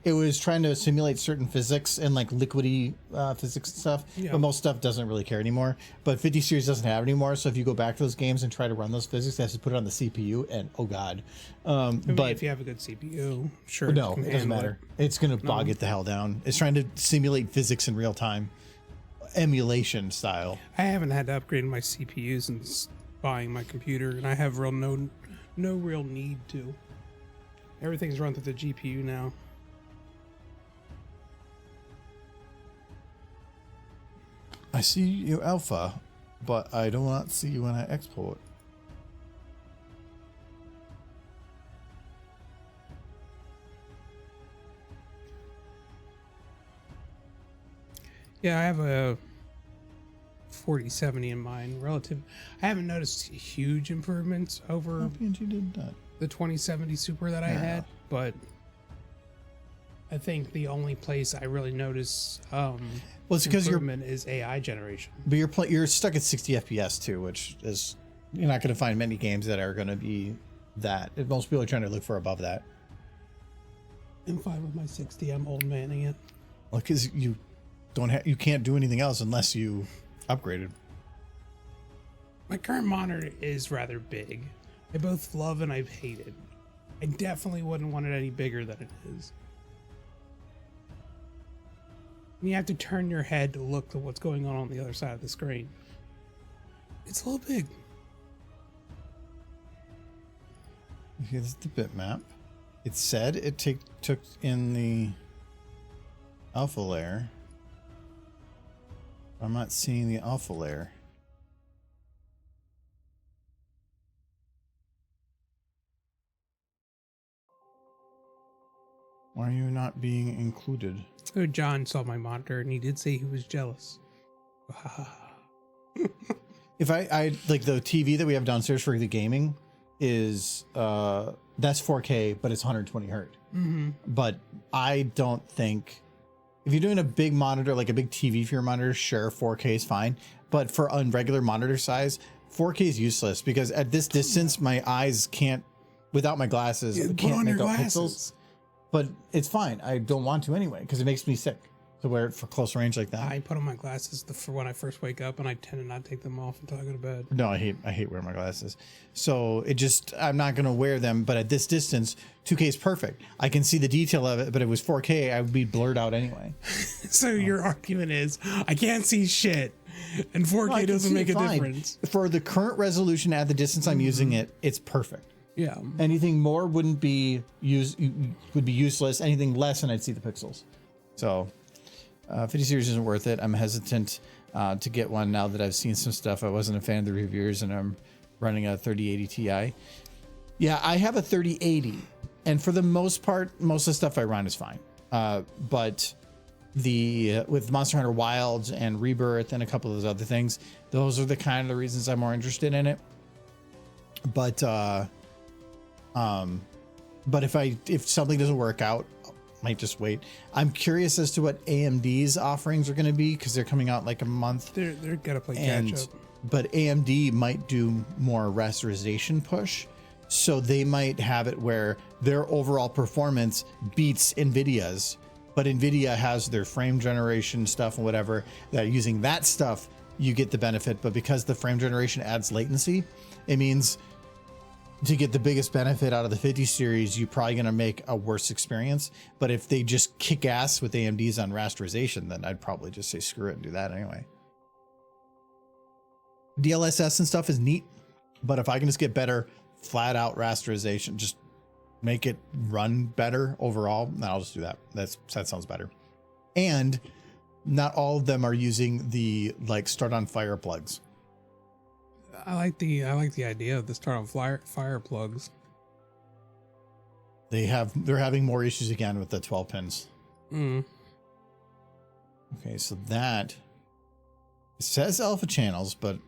it was trying to simulate certain physics and like liquidy physics and stuff, but most stuff doesn't really care anymore. But 50 series doesn't have it anymore, so if you go back to those games and try to run those physics, it has to put it on the CPU, and oh god. But if you have a good CPU, sure. no, it doesn't matter. It's going to bog it the hell down. It's trying to simulate physics in real time, emulation style. I haven't had to upgrade my CPU since buying my computer, and I have no real need to. Everything's run through the GPU now. I see you alpha, but I do not see you when I export. Yeah, I have a 4070 in mind. I haven't noticed huge improvements over PNG did that. the 2070 Super that I had, but I think the only place I really notice It's because improvement is AI generation. But you're stuck at 60 FPS too, which is, you're not going to find many games that are going to be that. Most people are trying to look for above that. I'm fine with my 60. I'm old manning it. Well, because you can't do anything else unless you upgraded. My current monitor is rather big. I both love and I hate it. I definitely wouldn't want it any bigger than it is. You have to turn your head to look at what's going on the other side of the screen. It's a little big. Here's the bitmap. It said it took in the alpha layer. I'm not seeing the alpha layer. Why are you not being included? Oh, John saw my monitor and he did say he was jealous. If I like the TV that we have downstairs for the gaming is that's 4K, but it's 120 hertz. But I don't think if you're doing a big monitor, like a big TV for your monitor, sure, 4K is fine. But for a regular monitor size, 4K is useless because at this distance, my eyes can't, without my glasses, can't make out pixels. But it's fine. I don't want to anyway because it makes me sick to wear it for close range like that. I put on my glasses for when I first wake up, and I tend to not take them off until I go to bed. No, I hate wearing my glasses. So I'm not going to wear them. But at this distance, 2K is perfect. I can see the detail of it, but if it was 4K, I would be blurred out anyway. So your argument is, I can't see shit, and 4K doesn't make a difference. For the current resolution at the distance I'm using it, it's perfect. Yeah. Anything more would be useless. Anything less, and I'd see the pixels. So 50 series isn't worth it. I'm hesitant to get one now that I've seen some stuff. I wasn't a fan of the reviewers, and I'm running a 3080 Ti. Yeah, I have a 3080, and for the most part, most of the stuff I run is fine. But with Monster Hunter Wilds and Rebirth and a couple of those other things, those are the kind of the reasons I'm more interested in it. But if something doesn't work out, I might just wait. I'm curious as to what AMD's offerings are going to be because they're coming out like a month. They're gotta play catch up. But AMD might do more rasterization push, so they might have it where their overall performance beats NVIDIA's, but NVIDIA has their frame generation stuff and whatever, that using that stuff you get the benefit. But because the frame generation adds latency, it means to get the biggest benefit out of the 50 series, you're probably going to make a worse experience. But if they just kick ass with AMD's on rasterization, then I'd probably just say screw it and do that anyway. DLSS and stuff is neat, but if I can just get better flat out rasterization, just make it run better overall, then I'll just do that. That sounds better. And not all of them are using the like start on fire plugs. I like the idea of the start on fire plugs. They're having more issues again with the 12 pins. Mm. Okay, so that it says alpha channels, but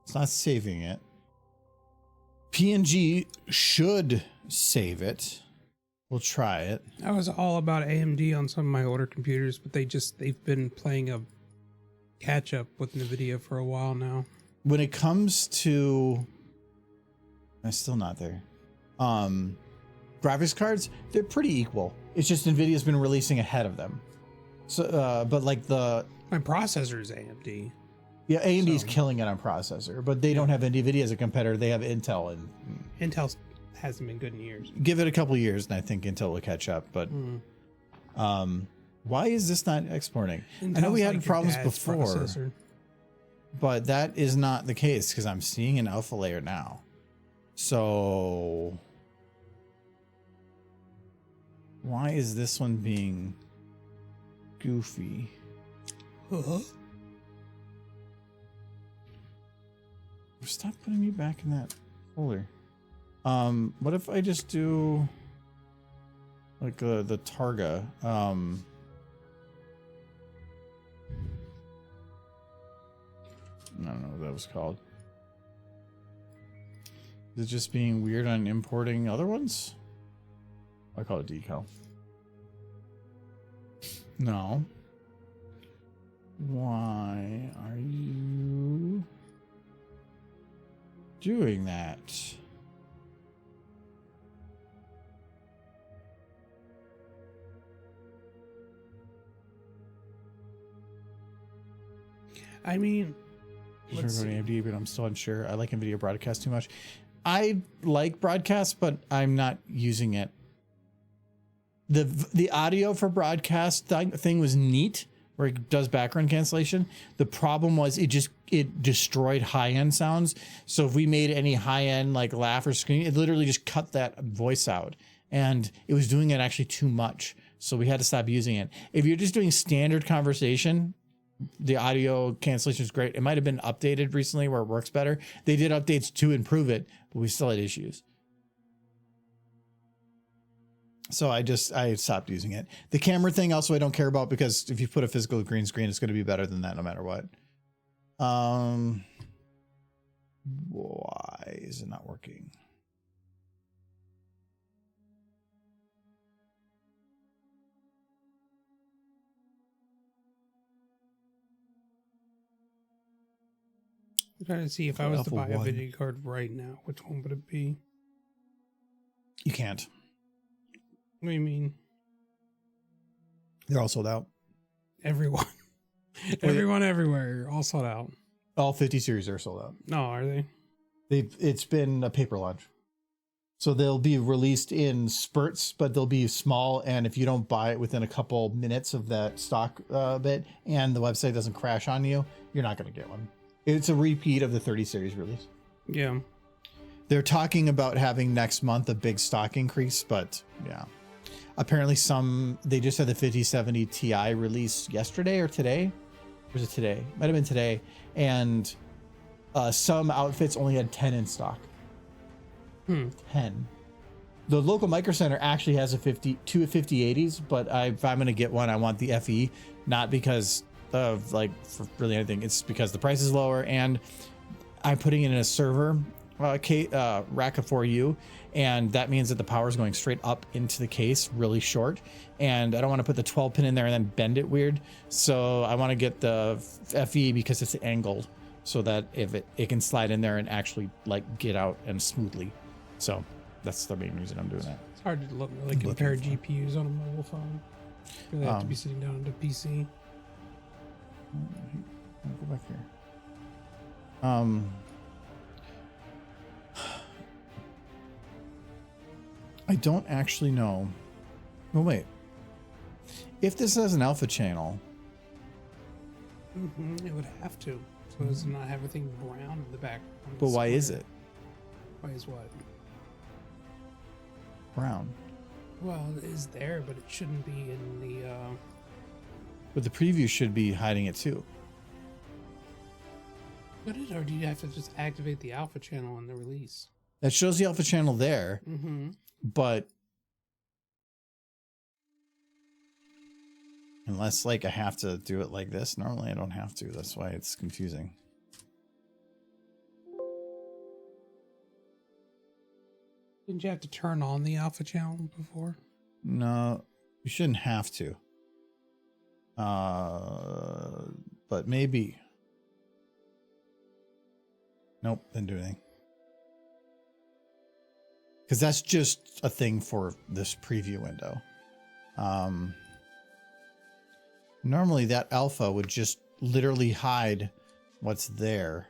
it's not saving it. PNG should save it. We'll try it. I was all about AMD on some of my older computers, but they've been playing a catch up with NVIDIA for a while now. When it comes to, I'm still not there. Graphics cards, they're pretty equal. It's just NVIDIA's been releasing ahead of them. So, but like My processor is AMD. yeah, AMD's killing it on processor, but they don't have NVIDIA as a competitor. They have Intel, and Intel hasn't been good in years. give it a couple years, and I think Intel will catch up. But why is this not exporting? I know Intel's we had like your problems dad's before, processor. but that is not the case because I'm seeing an alpha layer now. So why is this one being goofy? Huh? Stop putting me back in that folder. What if I just do like the Targa? I don't know what that was called. Is it just being weird on importing other ones? I call it decal. No. Why are you doing that? I mean, Sure, let's go to see. AMD, but I'm still unsure. I like NVIDIA broadcast too much. I like broadcast, but I'm not using it. The audio for broadcast thing was neat, where it does background cancellation. The problem was it destroyed high end sounds. So if we made any high end like laugh or scream, it literally just cut that voice out, and it was doing it actually too much. So we had to stop using it. If you're just doing standard conversation, the audio cancellation is great. It might have been updated recently where it works better. They did updates to improve it, but we still had issues. So I stopped using it. The camera thing also I don't care about because if you put a physical green screen, it's going to be better than that no matter what. Why is it not working? I'm trying to see if I was to Alpha buy a 1. video card right now, which one would it be? You can't. What do you mean? They're all sold out. Everyone. Everyone everywhere. All sold out. All 50 series are sold out. No, are they? It's been a paper launch. So they'll be released in spurts, but they'll be small. And if you don't buy it within a couple minutes of that stock bit and the website doesn't crash on you, you're not going to get one. It's a repeat of the 30 series release. Yeah. They're talking about having next month a big stock increase, but yeah. Apparently they just had the 5070 Ti release yesterday or today. Or was it today? Might have been today. And some outfits only had 10 in stock. 10. The local Micro Center actually has two 5080s, but if I'm going to get one, I want the FE, not because of like for really anything. It's because the price is lower and I'm putting it in a server rack of 4U, and that means that the power is going straight up into the case really short, and I don't want to put the 12 pin in there and then bend it weird. So I want to get the FE because it's angled so that if it can slide in there and actually like get out and smoothly. So that's the main reason I'm doing that. It's hard to really compare GPUs on a mobile phone. You really have to be sitting down at a PC. Go back here. I don't actually know. Well, wait. If this has an alpha channel, It would have to, so as to not have everything brown in the background. but why is it Why is what? brown? Well, it is there, but it shouldn't be in the. But the preview should be hiding it too. Put it, or do you have to just activate the alpha channel in the release? That shows the alpha channel there. But unless like I have to do it like this, normally I don't have to. That's why it's confusing. Didn't you have to turn on the alpha channel before? No, you shouldn't have to. But maybe. Nope, didn't do anything. Because that's just a thing for this preview window. Normally that alpha would just literally hide what's there.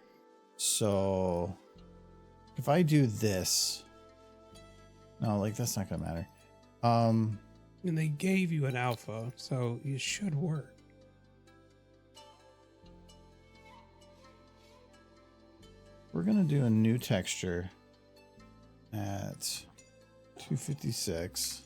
So if I do this, no, like that's not gonna matter. And they gave you an alpha, so it should work. We're gonna do a new texture at 256.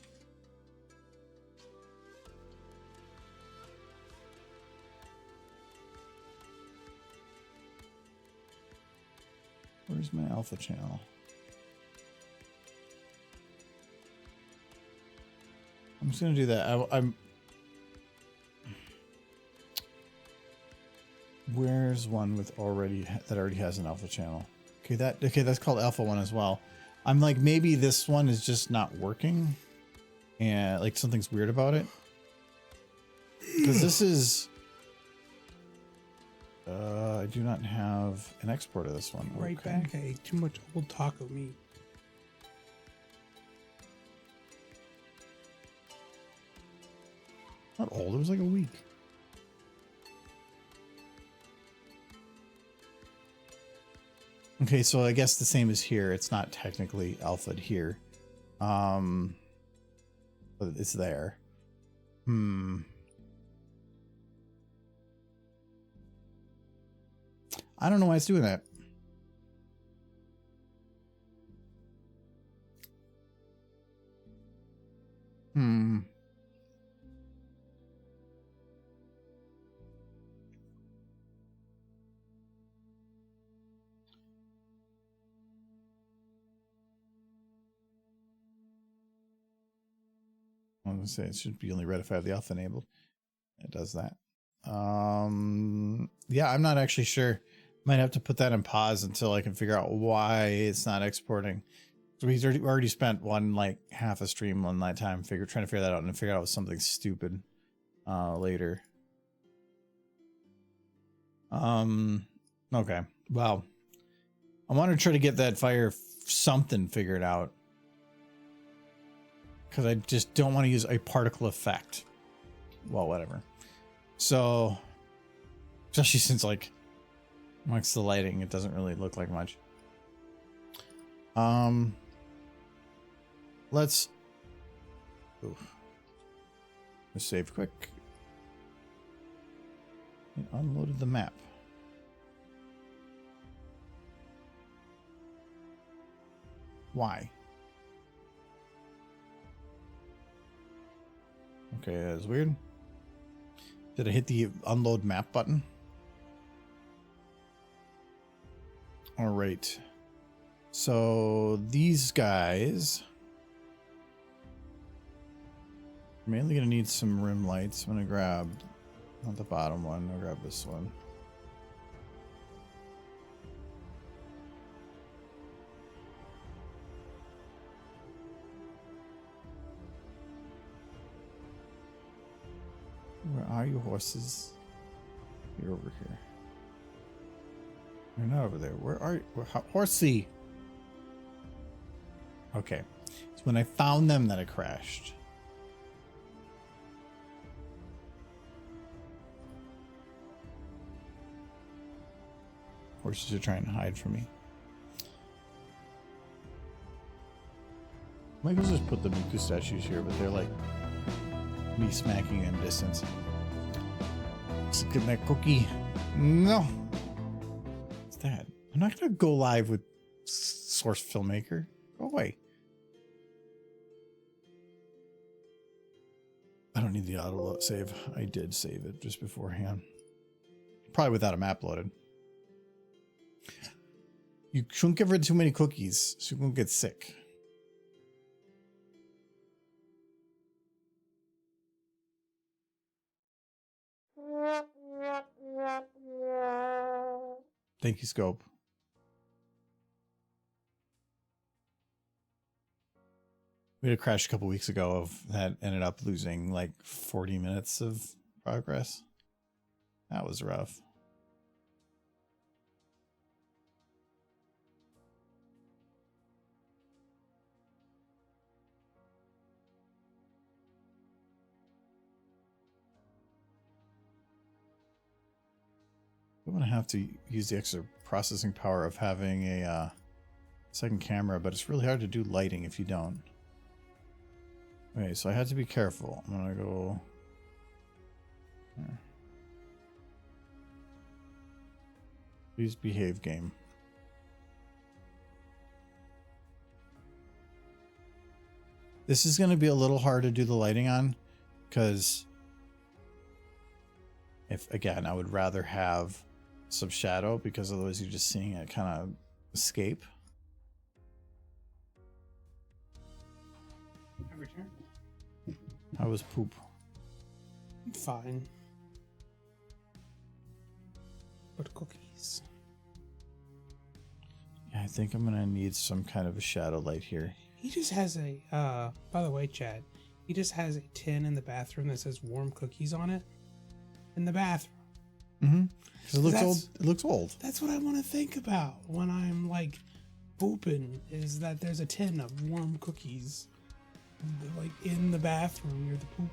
Where's my alpha channel? I'm just gonna do that. I'm. Where's one with that already has an alpha channel? Okay, that's called alpha 1 as well. I'm like, maybe this one is just not working, and like something's weird about it. Because this is. I do not have an export of this one. Right back. I ate too much old taco meat. Not old. It was like a week. Okay, so I guess the same as here. It's not technically alpha'd here. But it's there. I don't know why it's doing that. I was gonna say it should be only read if I have the alpha enabled. It does that. Yeah, I'm not actually sure. Might have to put that in pause until I can figure out why it's not exporting. So we already spent half a stream one night time trying to figure that out, and figure out it was something stupid later. Okay. Well, I want to try to get that fire something figured out, because I just don't want to use a particle effect. Well, whatever. So, especially since amongst the lighting, it doesn't really look like much. Let's save quick. It unloaded the map. Why? Okay, that's weird. Did I hit the unload map button? All right. So these guys are mainly going to need some rim lights. I'm going to grab, not the bottom one, I'll grab this one. Where are you, horses? You're over here. You're not over there. Where are you? Horsey! Okay. So when I found them, that it crashed. Horses are trying to hide from me. Might as well just put the Miku statues here, but they're like me smacking them distance. Let's get that cookie. No. What's that? I'm not gonna go live with Source Filmmaker. Go away. I don't need the auto save. I did save it just beforehand. Probably without a map loaded. You shouldn't give her too many cookies. She won't get sick. Thank you, Scope. We had a crash a couple weeks ago that ended up losing like 40 minutes of progress. That was rough. I'm gonna have to use the extra processing power of having a second camera, but it's really hard to do lighting if you don't. Okay, so I had to be careful. I'm gonna go here. Please behave, game. This is gonna be a little hard to do the lighting on, because if again, I would rather have some shadow, because otherwise you're just seeing it kind of escape. How was poop? Fine. But cookies. Yeah, I think I'm gonna need some kind of a shadow light here. He just has a, by the way, Chad, he just has a tin in the bathroom that says warm cookies on it. In the bathroom. Mm-hmm. Because it looks old. It looks old. That's what I want to think about when I'm like pooping, is that there's a tin of warm cookies like in the bathroom near the poop.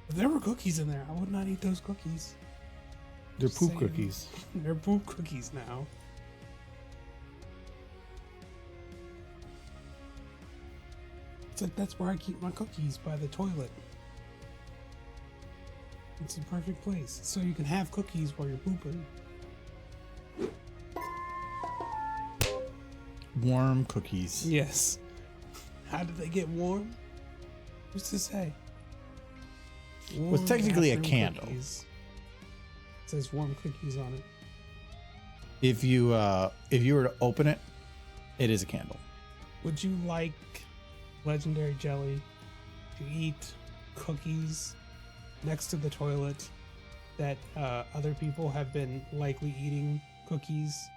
If there were cookies in there, I would not eat those cookies. They're Just poop saying. cookies. They're poop cookies now. It's like, that's where I keep my cookies, by the toilet. It's a perfect place, so you can have cookies while you're pooping. Warm cookies. Yes. How did they get warm? Who's to say? Well, it's technically a bathroom candle. cookies. It says warm cookies on it. If you were to open it, it is a candle. Would you like legendary jelly to eat cookies next to the toilet that other people have been likely eating cookies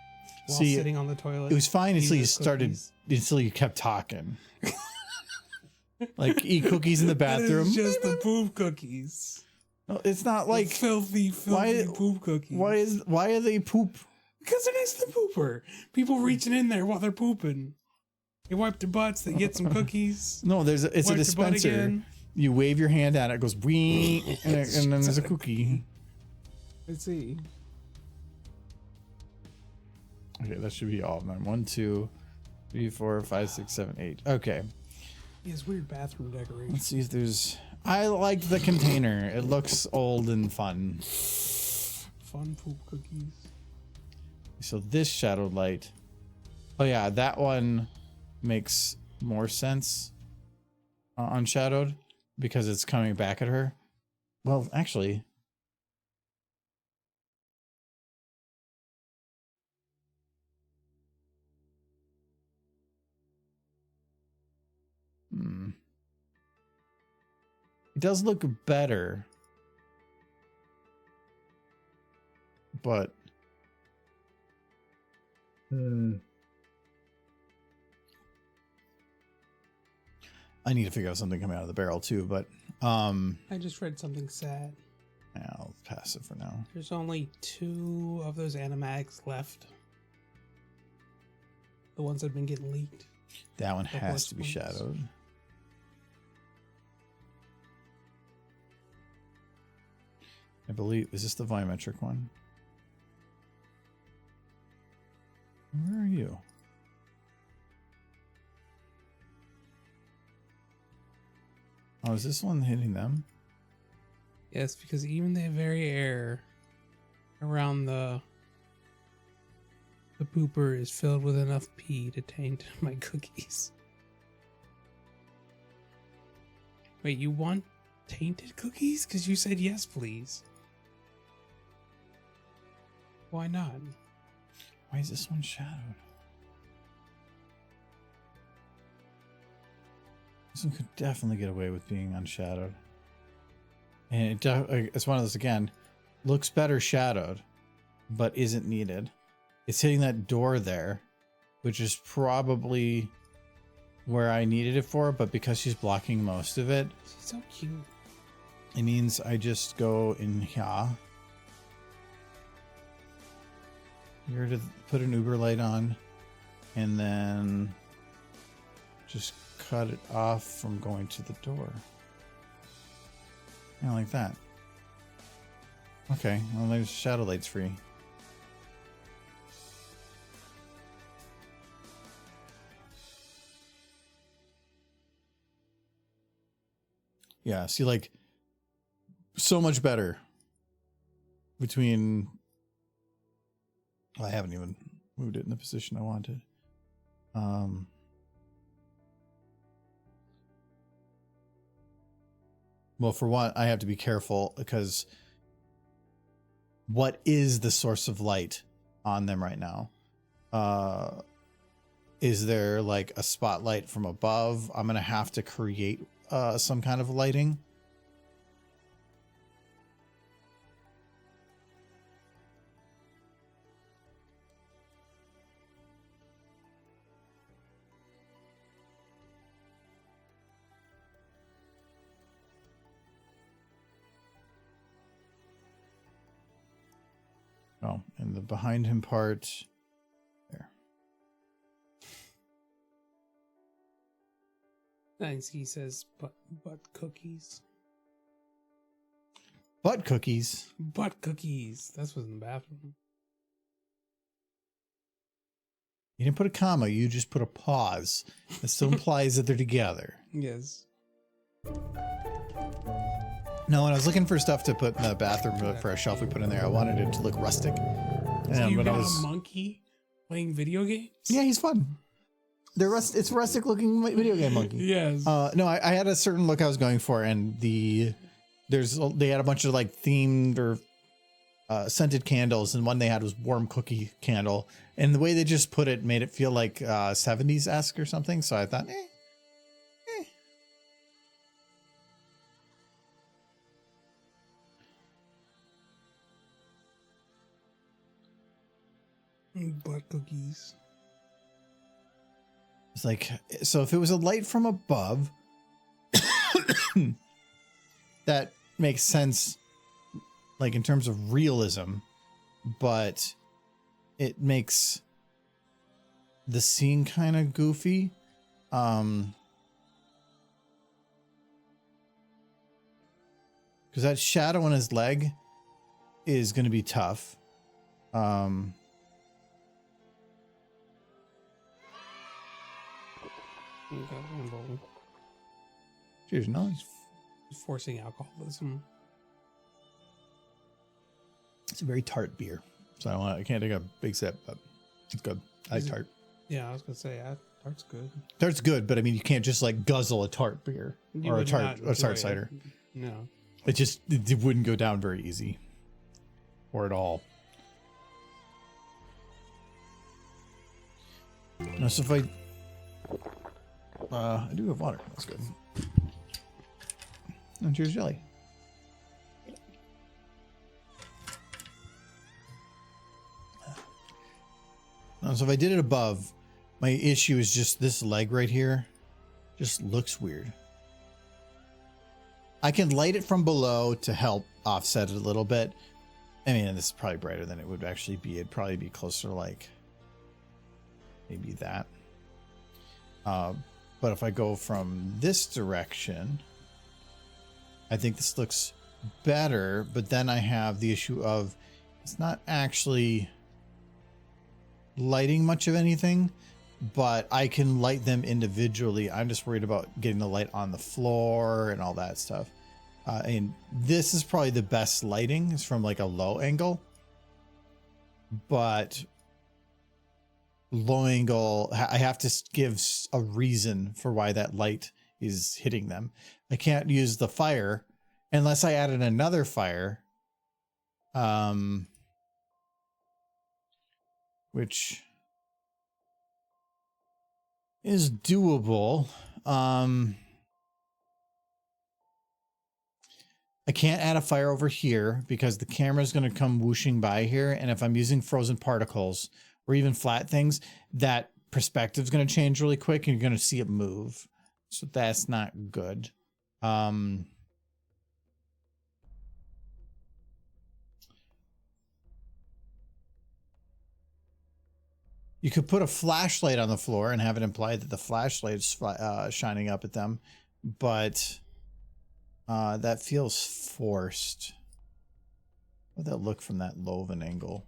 while See, sitting on the toilet? It was fine until you Eat started, cookies? until you kept talking. Like, eat cookies in the bathroom. It's just the poop cookies. No, it's not The like filthy poop cookies. why are they poop? Because they're next to the pooper. People reaching in there while they're pooping. They wipe their butts. They get some cookies. No, it's a Wipe their butt dispenser. again. You wave your hand at it, it goes wing, and then there's a cookie. Let's see. Okay, that should be all of them. 1, 2, 3, 4, 5, 6, 7, 8. Okay. He has weird bathroom decorations. Let's see if there's... I like the container. It looks old and fun. Fun poop cookies. So this shadowed light... Oh yeah, that one makes more sense unshadowed because it's coming back at her. Well, actually... It does look better, but I need to figure out something coming out of the barrel too. But I just read something sad. yeah, I'll pass it for now. There's only 2 of those animatics left. The ones that have been getting leaked. That one The has horse to be ones. shadowed. I believe, is this the volumetric one? Where are you? Oh, is this one hitting them? Yes, because even the very air around the pooper is filled with enough pee to taint my cookies. Wait, you want tainted cookies? Because you said yes, please. Why not? Why is this one shadowed? This one could definitely get away with being unshadowed. And it's one of those, again, looks better shadowed, but isn't needed. It's hitting that door there, which is probably where I needed it for, but because she's blocking most of it, She's so cute. it means I just go in here. Here to put an Uber light on, and then just cut it off from going to the door. Kind of like that. Okay, well there's shadow lights free. Yeah, see, like, so much better between... I haven't even moved it in the position I wanted. Well, for one, I have to be careful because what is the source of light on them right now? Is there like a spotlight from above? I'm going to have to create some kind of lighting. Oh, and the behind him part there. Nice. He says, but cookies. Butt cookies. Butt cookies. That's what's in the bathroom. You didn't put a comma, you just put a pause. That still implies that they're together. Yes. No, when I was looking for stuff to put in the bathroom for a shelf we put in there, I wanted it to look rustic. So And you when I got was, a monkey playing video games? yeah, he's fun. It's a rustic looking video game monkey. Yes. No, I had a certain look I was going for, and they had a bunch of like themed or scented candles, and one they had was warm cookie candle, and the way they just put it made it feel like 70s-esque or something. So I thought, Butt cookies. It's like, so if it was a light from above, that makes sense, like in terms of realism, but it makes the scene kind of goofy. Because that shadow on his leg is going to be tough. Cheers, no. He's forcing alcoholism. It's a very tart beer, so I can't take a big sip, but it's good. I like tart. Yeah, I was gonna say tart's good. Tart's good, but I mean, you can't just like guzzle a tart beer You or a would tart not enjoy cider. it. No. It wouldn't go down very easy, or at all. No, so if I do have water. That's good. And cheers, jelly. So if I did it above, my issue is just this leg right here just looks weird. I can light it from below to help offset it a little bit. I mean, this is probably brighter than it would actually be. It'd probably be closer to like maybe that. But if I go from this direction, I think this looks better, but then I have the issue of it's not actually lighting much of anything, but I can light them individually. I'm just worried about getting the light on the floor and all that stuff. And this is probably the best lighting. It's from like a low angle, but low angle, I have to give a reason for why that light is hitting them. I can't use the fire unless I added another fire, which is doable. I can't add a fire over here because the camera is going to come whooshing by here. And if I'm using frozen particles or even flat things, that perspective is going to change really quick and you're going to see it move. So that's not good. You could put a flashlight on the floor and have it imply that the flashlight's shining up at them, but that feels forced. How would that look from that low of an angle?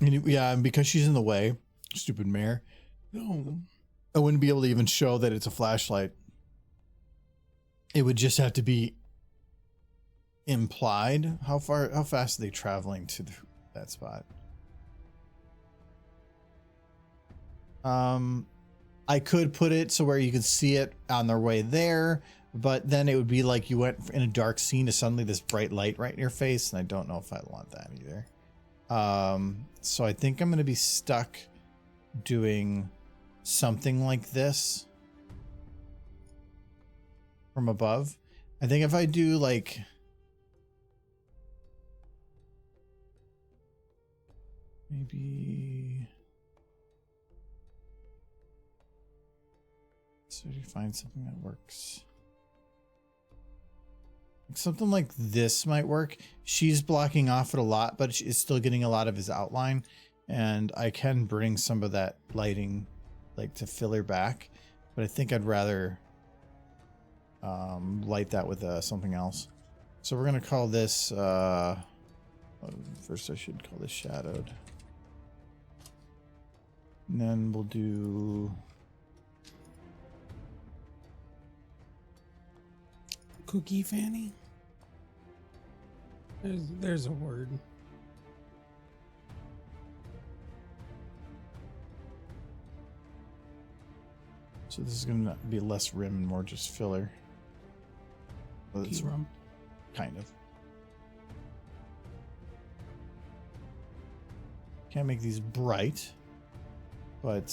And yeah, and because she's in the way, stupid mayor, No. I wouldn't be able to even show that it's a flashlight. It would just have to be implied. How fast are they traveling to that spot? I could put it so where you could see it on their way there, but then it would be like you went in a dark scene to suddenly this bright light right in your face, and I don't know if I want that either. So I think I'm going to be stuck doing something like this from above. I think if I do like maybe, so you find something that works. Something like this might work. She's blocking off it a lot, but she's still getting a lot of his outline. And I can bring some of that lighting like to fill her back. But I think I'd rather light that with something else. So we're going to call this, first I should call this shadowed. And then we'll do Cookie Fanny? There's a word. So this is going to be less rim and more just filler. Well, it's Rum. kind of. Can't make these bright, but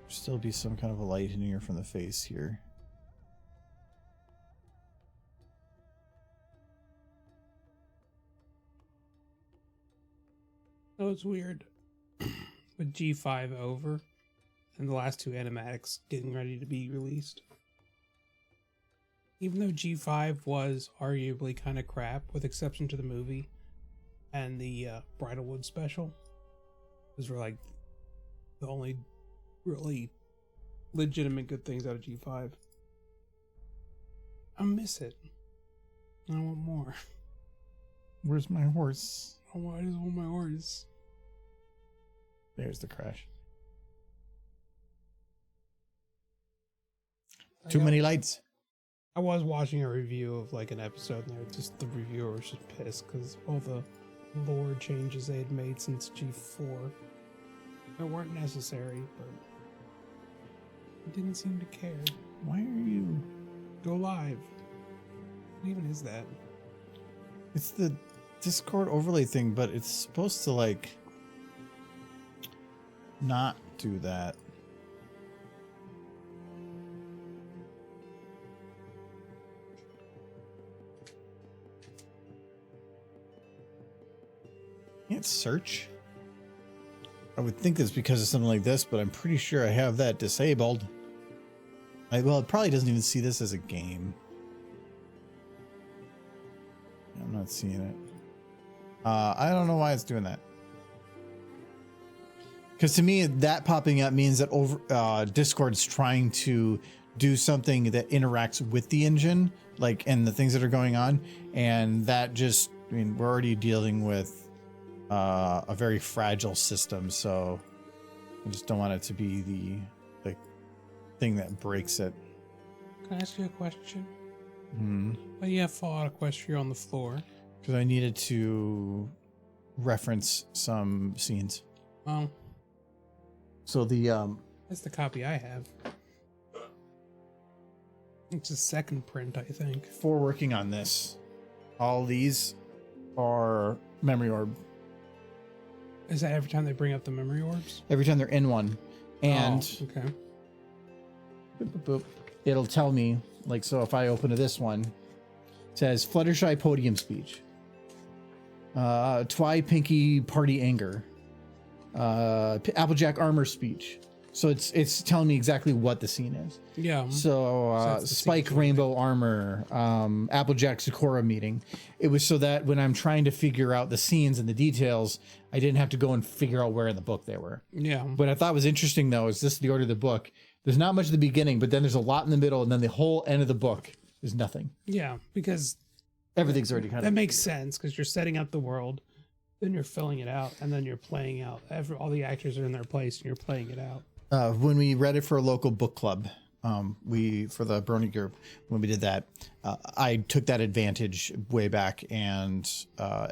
still be some kind of a light in here from the face here. So it's weird with G5 over and the last two animatics getting ready to be released. Even though G5 was arguably kind of crap, with exception to the movie and the Bridalwood special, those were like the only really legitimate good things out of G5. I miss it. I want more. Where's my horse? I just want my horse. There's the crash. Too many lights. I was watching a review of like an episode and the reviewer was just pissed because all the lore changes they had made since G4 that weren't necessary, but he didn't seem to care. Why are you... Go live. What even is that? It's the Discord overlay thing, but it's supposed to like not do that. Can't search. I would think it's because of something like this, but I'm pretty sure I have that disabled. Well, it probably doesn't even see this as a game. I'm not seeing it. I don't know why it's doing that. Because to me, that popping up means that Discord's trying to do something that interacts with the engine, like, and the things that are going on. And that just, I mean, we're already dealing with a very fragile system. So I just don't want it to be the thing that breaks it. Can I ask you a question? Hmm. Why do you have Fallout Equestria on the floor? Because I needed to reference some scenes. Oh, So the that's the copy I have. It's a second print, I think. for working on this, all these are memory orb. Is that every time they bring up the memory orbs? Every time they're in one, And okay. boop, boop, boop, it'll tell me, like, so if I open to this one, it says Fluttershy podium speech. Twy Pinky party anger. Applejack armor speech. So it's telling me exactly what the scene is. Yeah. So that's the Spike scene. rainbow armor, Applejack Sakura meeting. It was so that when I'm trying to figure out the scenes and the details, I didn't have to go and figure out where in the book they were. Yeah. What I thought was interesting though is this the order of the book. There's not much at the beginning, but then there's a lot in the middle, and then the whole end of the book is nothing. Yeah, because Everything's already kind that of makes sense because you're setting up the world, then you're filling it out, and then you're playing out. All the actors are in their place, and you're playing it out. when we read it for a local book club, we for the Brony group, when we did that, I took that advantage way back, and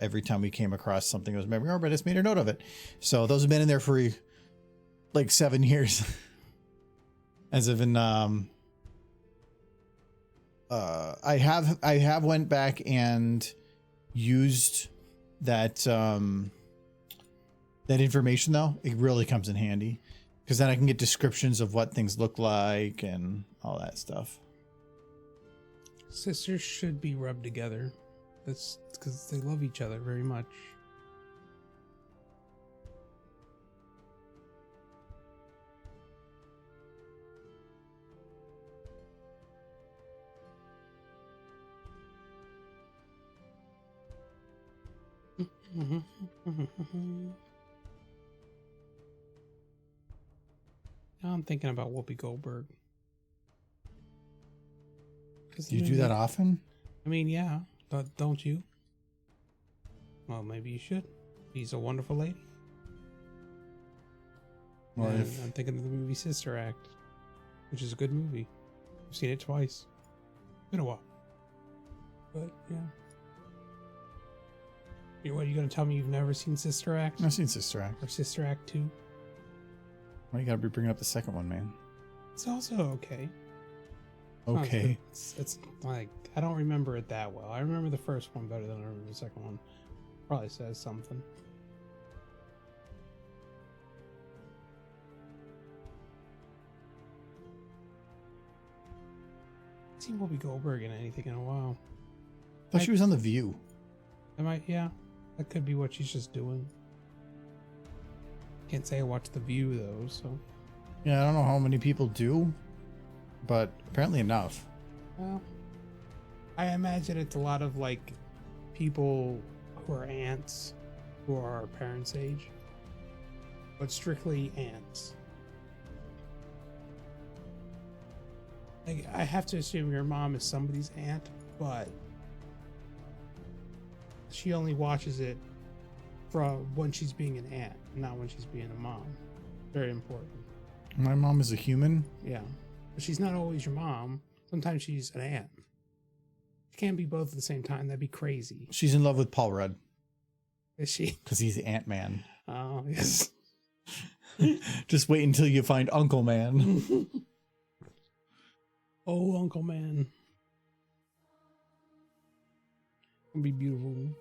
every time we came across something that was memory, I just made a note of it. So those have been in there for like 7 years. As of in, I have went back and used that that information though. It really comes in handy because then I can get descriptions of what things look like and all that stuff. Sisters should be rubbed together. That's because they love each other very much. Now I'm thinking about Whoopi Goldberg. Do you do that often? I mean, yeah, but don't you? Well, maybe you should. She's a wonderful lady. Well, And if- I'm thinking of the movie Sister Act, which is a good movie. I've seen it twice. Been a while. But, yeah. What, are you going to tell me you've never seen Sister Act? I've seen Sister Act. Or Sister Act 2? Why you gotta be bringing up the second one, man? It's also okay. Okay. It's like, I don't remember it that well. I remember the first one better than I remember the second one. Probably says something. I haven't seen Whoopi Goldberg in anything in a while. I thought she was on The View. Yeah, that could be what she's just doing. Can't say I watched The View though, so. Yeah, I don't know how many people do, but apparently enough. Well, I imagine it's a lot of like people who are aunts who are our parents' age, but strictly aunts. Like, I have to assume your mom is somebody's aunt, but she only watches it from when she's being an aunt, not when she's being a mom. Very important. My mom is a human. Yeah. But she's not always your mom. Sometimes she's an aunt. She can't be both at the same time. That'd be crazy. She's in love with Paul Rudd Is she? because he's the Ant-Man. Oh, yes. Just wait until you find Uncle Man. Oh, Uncle Man. It'd be beautiful.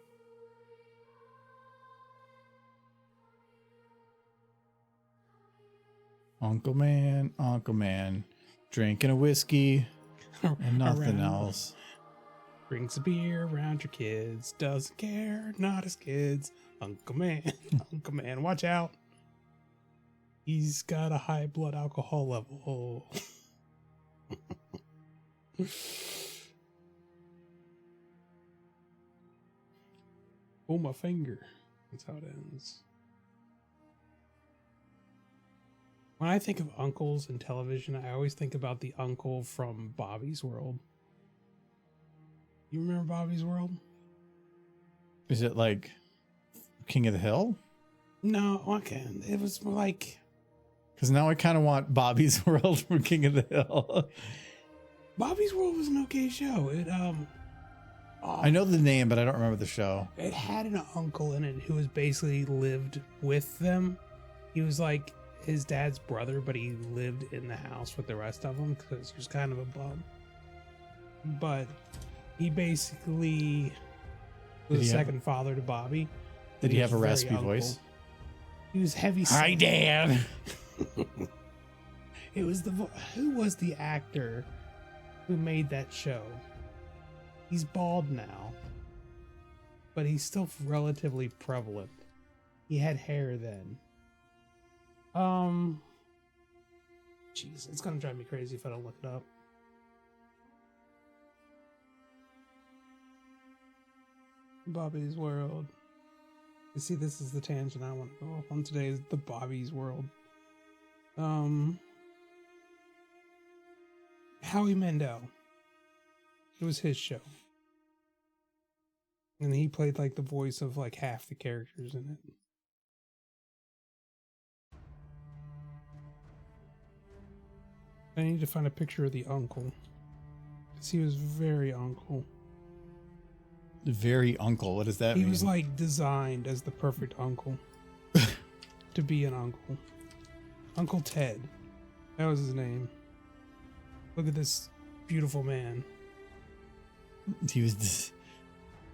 Uncle Man, drinking a whiskey and nothing Around. else. Drinks a beer around your kids. Doesn't care. Not his kids. Uncle Man. Uncle Man. Watch out. He's got a high blood alcohol level. Oh, my finger. That's how it ends. When I think of uncles in television, I always think about the uncle from Bobby's World. You remember Bobby's World? Is it like King of the Hill? No, okay. It was like Because now I kind of want Bobby's World from King of the Hill. Bobby's World was an okay show. I know the name, but I don't remember the show. It had an uncle in it who was basically lived with them. He was like his dad's brother, but he lived in the house with the rest of them because he was kind of a bum. But he basically was Did a he have- second father to Bobby. Did he have a was very raspy uncle. voice? He was heavy. Hi, Dad. It was who was the actor who made that show? He's bald now, but he's still relatively prevalent. He had hair then. Jeez, it's gonna drive me crazy if I don't look it up. Bobby's World. You see, this is the tangent I want to go off on today, is the Bobby's World. Howie Mandel. It was his show. And he played like the voice of like half the characters in it. I need to find a picture of the uncle. Because he was very uncle. Very uncle. What does that mean? He was like designed as the perfect uncle. To be an uncle. Uncle Ted. That was his name. Look at this beautiful man. He was.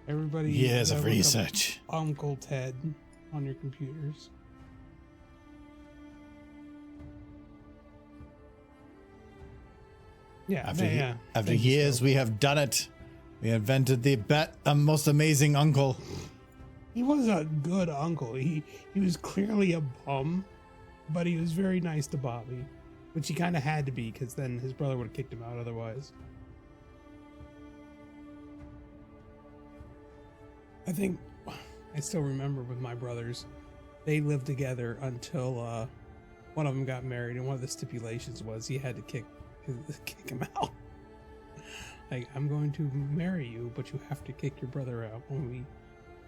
Everybody. Years of look up research. Uncle Ted on your computers. Yeah. After years, we have done it. We invented the most amazing uncle. He was a good uncle. He was clearly a bum, but he was very nice to Bobby, which he kind of had to be, because then his brother would have kicked him out otherwise. I think I still remember with my brothers, they lived together until one of them got married, and one of the stipulations was he had to kick him out. Like, I'm going to marry you, but you have to kick your brother out when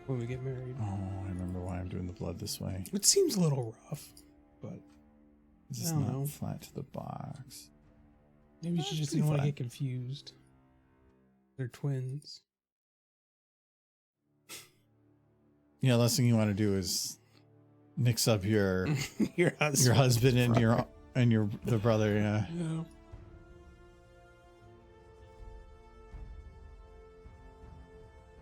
we get married. Oh, I remember why I'm doing the blood this way. It seems a little rough, but It's just not flat to the box. maybe she just didn't want to get confused. They're twins. Yeah, last thing you want to do is mix up your Your husband. your husband and the brother. Yeah. Yeah.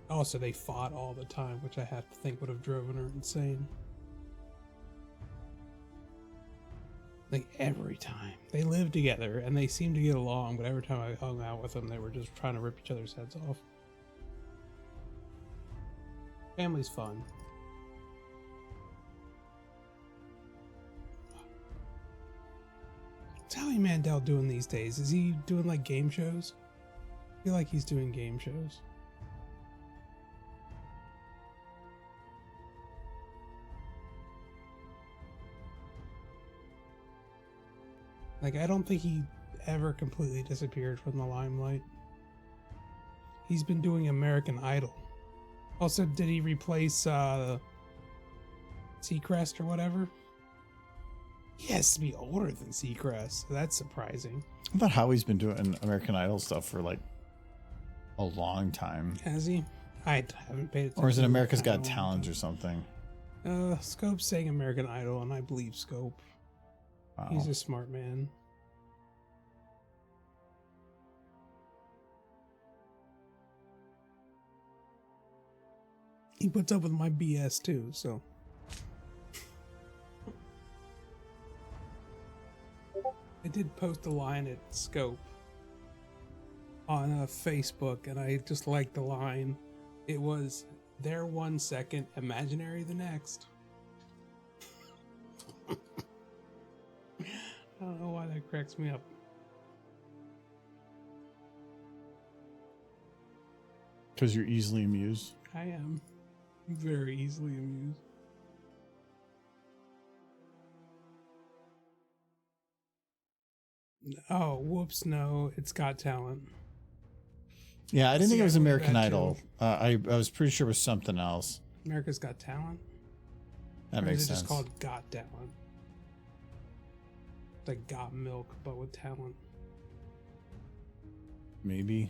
Also, they fought all the time, which I have to think would have driven her insane. Like, every time. They lived together, and they seemed to get along, but every time I hung out with them, they were just trying to rip each other's heads off. Family's fun. What's Howie Mandel doing these days? Is he doing, like, game shows? I feel like he's doing game shows. Like, I don't think he ever completely disappeared from the limelight. He's been doing American Idol. Also, did he replace Seacrest or whatever? He has to be older than Seacrest. So that's surprising. I thought Howie's been doing American Idol stuff for like a long time. Has he? I haven't paid attention. Or is it to America's Idol. Got Talent or something? Scope's saying American Idol, and I believe Scope. Wow. He's a smart man. He puts up with my BS too, so. I did post a line at Scope on Facebook, and I just liked the line. It was, "There 1 second, imaginary the next." I don't know why that cracks me up. Because you're easily amused. I am very easily amused. Oh, whoops, no, it's Got Talent. Yeah, I didn't See, think it was I believe American that Idol. too. I was pretty sure it was something else. America's Got Talent? That Or makes is it sense. just called Got Talent? Like Got Milk, but with talent. Maybe.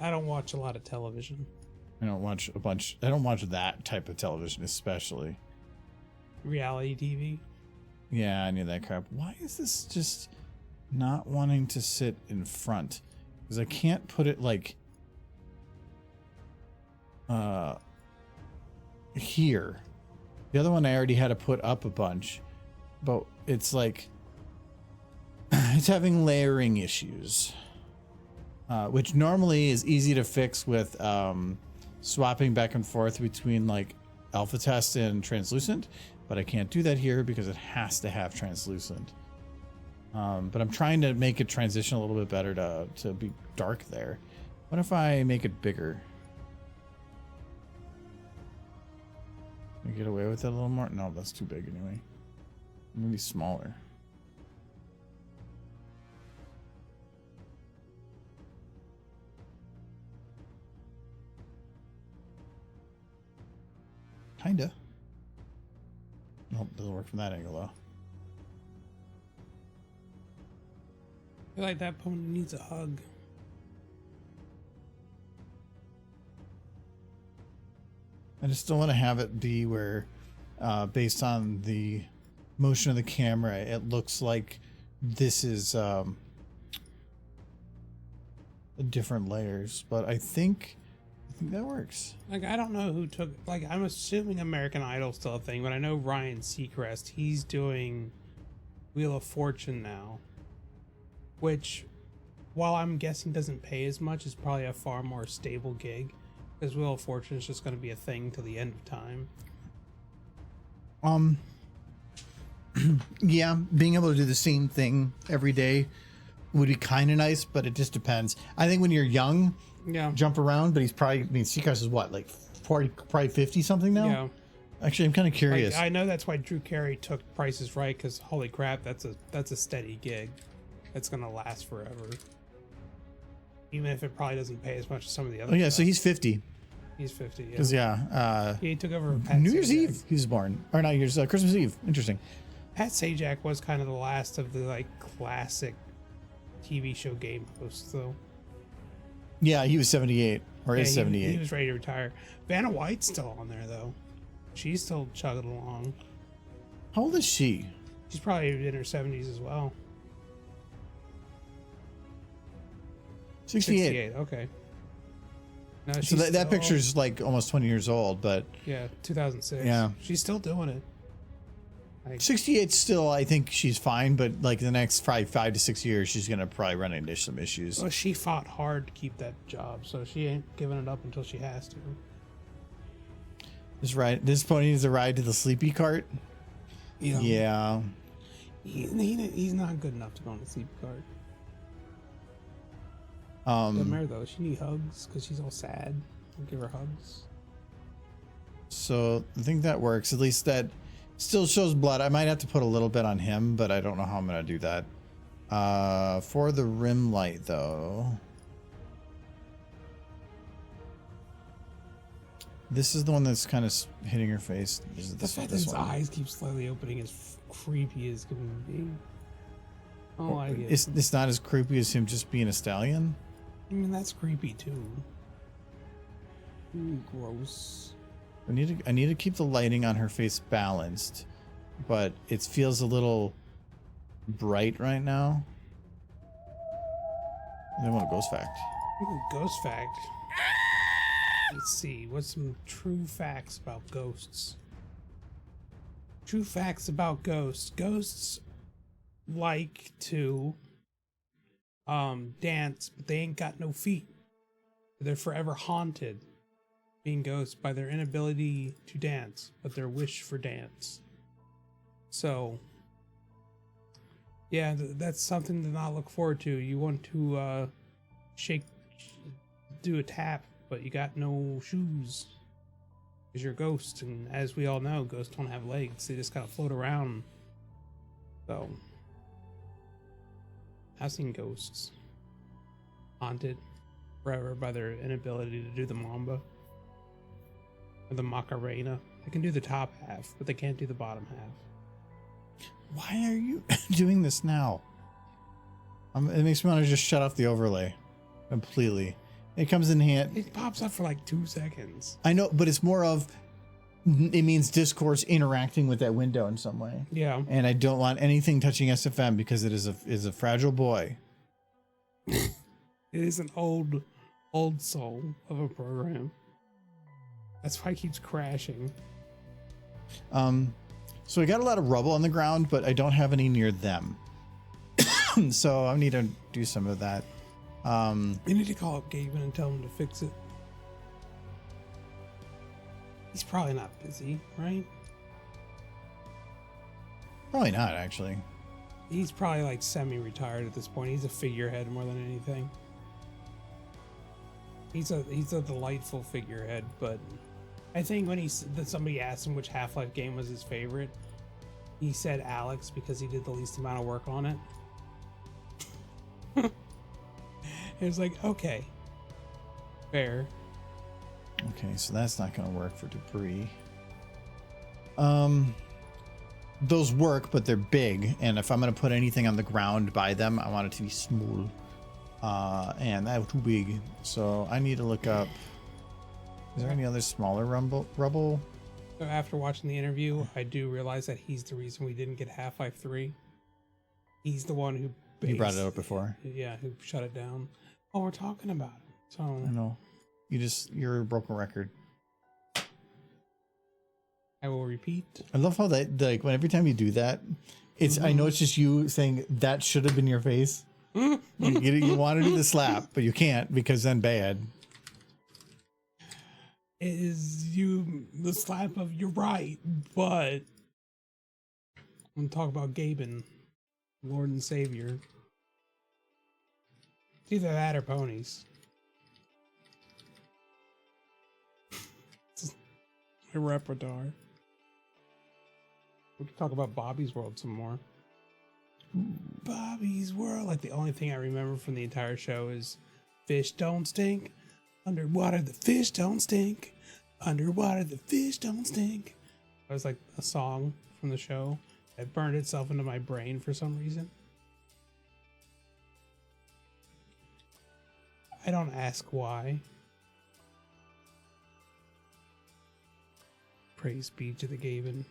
I don't watch a lot of television. I don't watch that type of television, especially. Reality TV. Yeah, I knew that crap. Why is this just not wanting to sit in front? Because I can't put it like here. The other one I already had to put up a bunch, but it's like It's having layering issues, which normally is easy to fix with swapping back and forth between like alpha test and translucent, but I can't do that here because it has to have translucent. But I'm trying to make it transition a little bit better to be dark there. What if I make it bigger? Can I get away with that a little more? No, that's too big anyway. Maybe smaller. Kinda. Nope, doesn't work from that angle though. I feel like that pony needs a hug. I just don't want to have it be where, based on the motion of the camera, it looks like this is different layers. But I think that works. Like, I don't know who took, like, I'm assuming American Idol's still a thing, but I know Ryan Seacrest, he's doing Wheel of Fortune now, which, while I'm guessing doesn't pay as much, is probably a far more stable gig, because Wheel of Fortune is just going to be a thing till the end of time. Yeah, being able to do the same thing every day would be kind of nice, but it just depends. I think when you're young, Yeah. jump around, but he's probably, I mean, Seacrest is what, like 40, probably 50 something now? Yeah. Actually, I'm kind of Like, curious. I know that's why Drew Carey took Price is Right, because holy crap, that's a steady gig. That's going to last forever. Even if it probably doesn't pay as much as some of the other Oh yeah, stuff. so he's 50. He's 50, yeah. Because yeah, He took over Pat New Year's Sajak. Eve he was born, or not New Year's, Christmas Eve. Interesting. Pat Sajak was kind of the last of the like classic TV show game hosts, though. Yeah, he was 78 or Yeah, is 78. He was ready to retire. Vanna White's still on there though. She's still chugging along. How old is she? She's probably in her 70s as well. 68. Okay. No, So she's that still- picture's like almost 20 years old, but Yeah, 2006. Yeah. She's still doing it. 68 still, I think she's fine, but like the next 5 to 6 years, she's gonna probably run into some issues. Well, she fought hard to keep that job, so she ain't giving it up until she has to. This pony needs a ride to the sleepy cart. You know, Yeah. he's not good enough to go on the sleep cart. Doesn't matter though. She need hugs because she's all sad. I'll give her hugs. So I think that works. At least that still shows blood. I might have to put a little bit on him, but I don't know how I'm gonna do that. For the rim light though, this is the one that's kind of hitting her face. This is The fact that this his one. eyes keep slowly opening is creepy as can be. I don't like it. It's not as creepy as him just being a stallion. I mean, that's creepy too. Ooh, gross. I need to keep the lighting on her face balanced, but it feels a little bright right now. I want a ghost fact. Ooh, ghost fact. Let's see. What's some true facts about ghosts? True facts about ghosts. Ghosts like to dance, but they ain't got no feet. They're forever haunted, being ghosts by their inability to dance, but their wish for dance. So, yeah, that's something to not look forward to. You want to do a tap, but you got no shoes. Because you're a ghost, and as we all know, ghosts don't have legs. They just kind of float around. So, I've seen ghosts haunted forever by their inability to do the mamba or the macarena. They can do the top half, but they can't do the bottom half. Why are you doing this now? It makes me want to just shut off the overlay completely. It comes in hand. It pops up for like 2 seconds. I know, but it's more of, it means Discord's interacting with that window in some way. Yeah. And I don't want anything touching SFM because it is a fragile boy. It is an old soul of a program. That's why it keeps crashing. So I got a lot of rubble on the ground, but I don't have any near them. So I need to do some of that. You need to call up Gaben and tell him to fix it. He's probably not busy, right? Probably not, actually. He's probably like semi-retired at this point. He's a figurehead more than anything. He's a delightful figurehead, but I think when somebody asked him which Half-Life game was his favorite, he said Alex because he did the least amount of work on it. It was like, okay, fair. Okay, so that's not going to work for debris. Those work, but they're big, and if I'm going to put anything on the ground by them, I want it to be small. And that's too big, so I need to look up. Is there any other smaller rubble? So after watching the interview, I do realize that he's the reason we didn't get Half-Life 3. He's the one who You brought it up before. Yeah, who shut it down. Oh, we're talking about it. So I know. You're a broken record. I will repeat. I love how that, like, when every time you do that, it's, I know it's just you saying that should have been your face. You want to do the slap, but you can't because then bad. Is you the slap of you're right, but I'm talking about Gaben, Lord and Savior. It's either that or ponies. My repertoire. We can talk about Bobby's World some more. Bobby's World. Like the only thing I remember from the entire show is fish don't stink. Underwater, the fish don't stink. Underwater, the fish don't stink. That was like a song from the show that burned itself into my brain for some reason. I don't ask why. Praise be to the Gaben.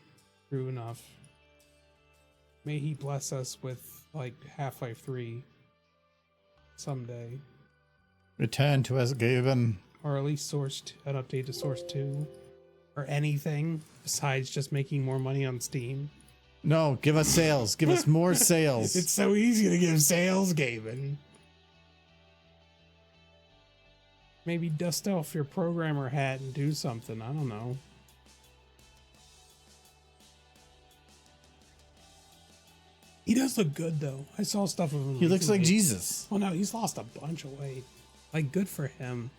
True enough. May he bless us with like Half-Life 3 someday. Return to us, Gaben. Or at least an update to Source 2. Or anything besides just making more money on Steam. No, give us sales. Give us more sales. It's so easy to give sales, Gaben. Maybe dust off your programmer hat and do something. I don't know. He does look good, though. I saw stuff of him. He looks like recently. Jesus. Well, no, he's lost a bunch of weight. Like, good for him.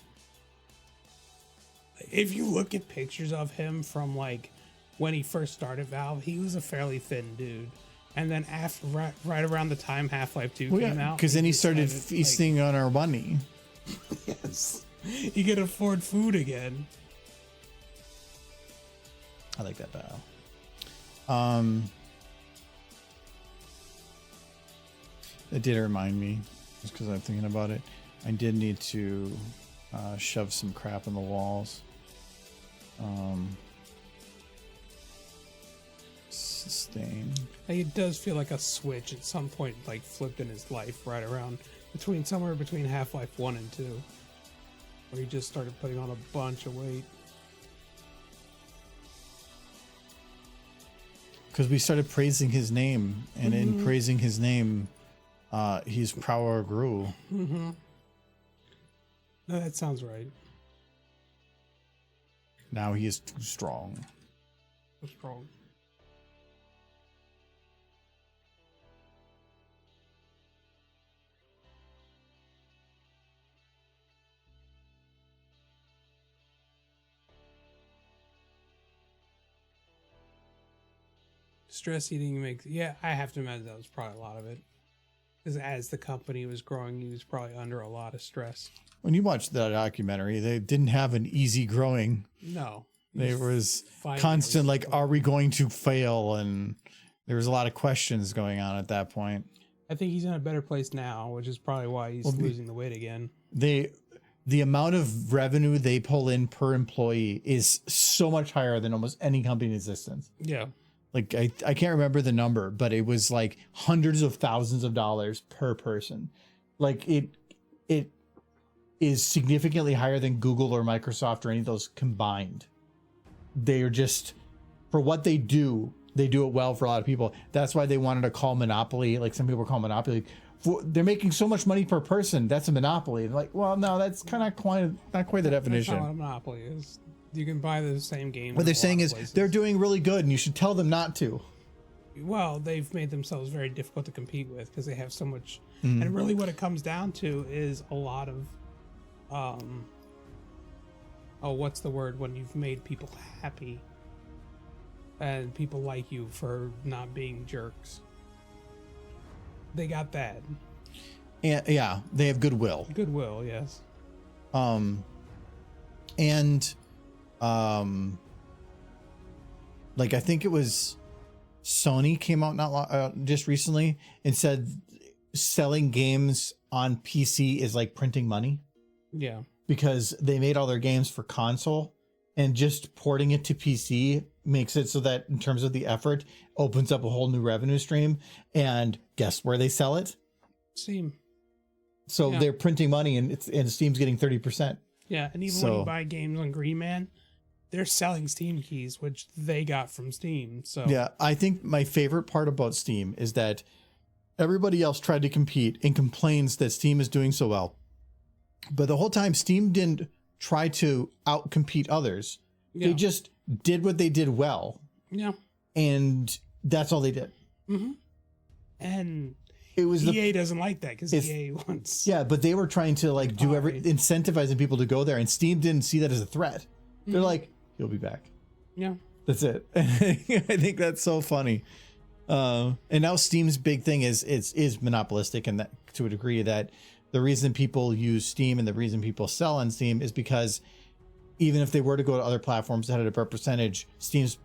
If you look at pictures of him from, like, when he first started Valve, he was a fairly thin dude. And then after, right around the time Half-Life 2 came out. Because then he started feasting on our money. Yes. He could afford food again. I like that battle. It did remind me, just because I'm thinking about it, I did need to shove some crap in the walls. Sustain. It does feel like a switch at some point, like flipped in his life, right around somewhere between Half-Life 1 and 2, where he just started putting on a bunch of weight. Because we started praising his name, and in praising his name, his power grew. Mm-hmm. No, that sounds right. Now he is too strong. So strong. Stress eating makes, yeah, I have to imagine that was probably a lot of it. Because as the company was growing, he was probably under a lot of stress. When you watched that documentary, they didn't have an easy growing. No. There was constant, like, are we going to fail? And there was a lot of questions going on at that point. I think he's in a better place now, which is probably why he's losing the weight again. The amount of revenue they pull in per employee is so much higher than almost any company in existence. Yeah. Like, I can't remember the number, but it was like hundreds of thousands of dollars per person. Like, it is significantly higher than Google or Microsoft or any of those combined. They are just, for what they do it well for a lot of people. That's why they wanted to call Monopoly, like some people call Monopoly, they're making so much money per person. That's a monopoly. Like, well, no, that's kind of not quite the definition. That's not what a monopoly is. You can buy the same game. What they're saying is they're doing really good, and you should tell them not to. Well, they've made themselves very difficult to compete with because they have so much. And really, what it comes down to is a lot of, what's the word when you've made people happy, and people like you for not being jerks. They got that. And yeah, they have goodwill. Goodwill, yes. Like I think it was Sony came out just recently and said selling games on PC is like printing money. Yeah. Because they made all their games for console, and just porting it to PC makes it so that in terms of the effort opens up a whole new revenue stream. And guess where they sell it? Steam. So they're printing money, and Steam's getting 30%. Yeah, and even when you buy games on Green Man, they're selling Steam keys, which they got from Steam. So yeah, I think my favorite part about Steam is that everybody else tried to compete and complains that Steam is doing so well. But the whole time, Steam didn't try to outcompete others. Yeah. They just did what they did well. Yeah. And that's all they did. Mm-hmm. And it was EA doesn't like that because EA wants... Yeah, but they were trying to like do incentivizing people to go there, and Steam didn't see that as a threat. They're like, he'll be back. Yeah. That's it. I think that's so funny. And now Steam's big thing is monopolistic, and that to a degree that the reason people use Steam and the reason people sell on Steam is because even if they were to go to other platforms that had a better percentage, Steam's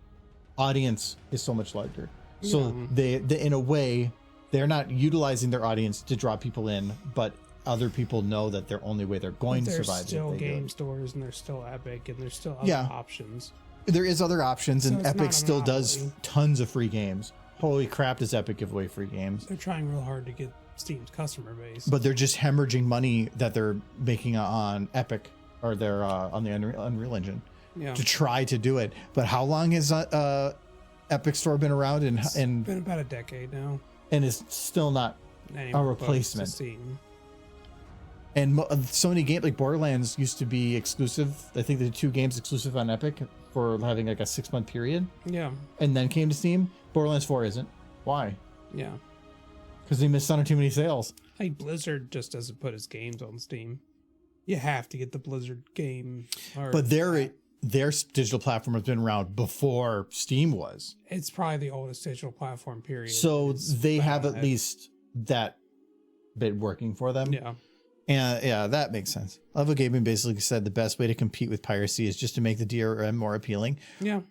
audience is so much larger. So they in a way, they're not utilizing their audience to draw people in, but other people know that their only way they're going to survive. There's still game stores, and there's still Epic, and there's still other options. There is other options, and Epic still does tons of free games. Holy crap, does Epic give away free games? They're trying real hard to get Steam's customer base. But they're just hemorrhaging money that they're making on Epic, or they're on the Unreal Engine to try to do it. But how long has Epic Store been around? It's been about a decade now. And it's still not a replacement. And so many games like Borderlands used to be exclusive. I think the 2 games exclusive on Epic for having like a 6-month period. Yeah. And then came to Steam. Borderlands 4 isn't. Why? Yeah. Because they missed out on too many sales. Like Blizzard just doesn't put his games on Steam. You have to get the Blizzard game. But their digital platform has been around before Steam was. It's probably the oldest digital platform, period. So they have at least that bit working for them. Yeah. And yeah, that makes sense. Level Gaming basically said the best way to compete with piracy is just to make the DRM more appealing. Yeah.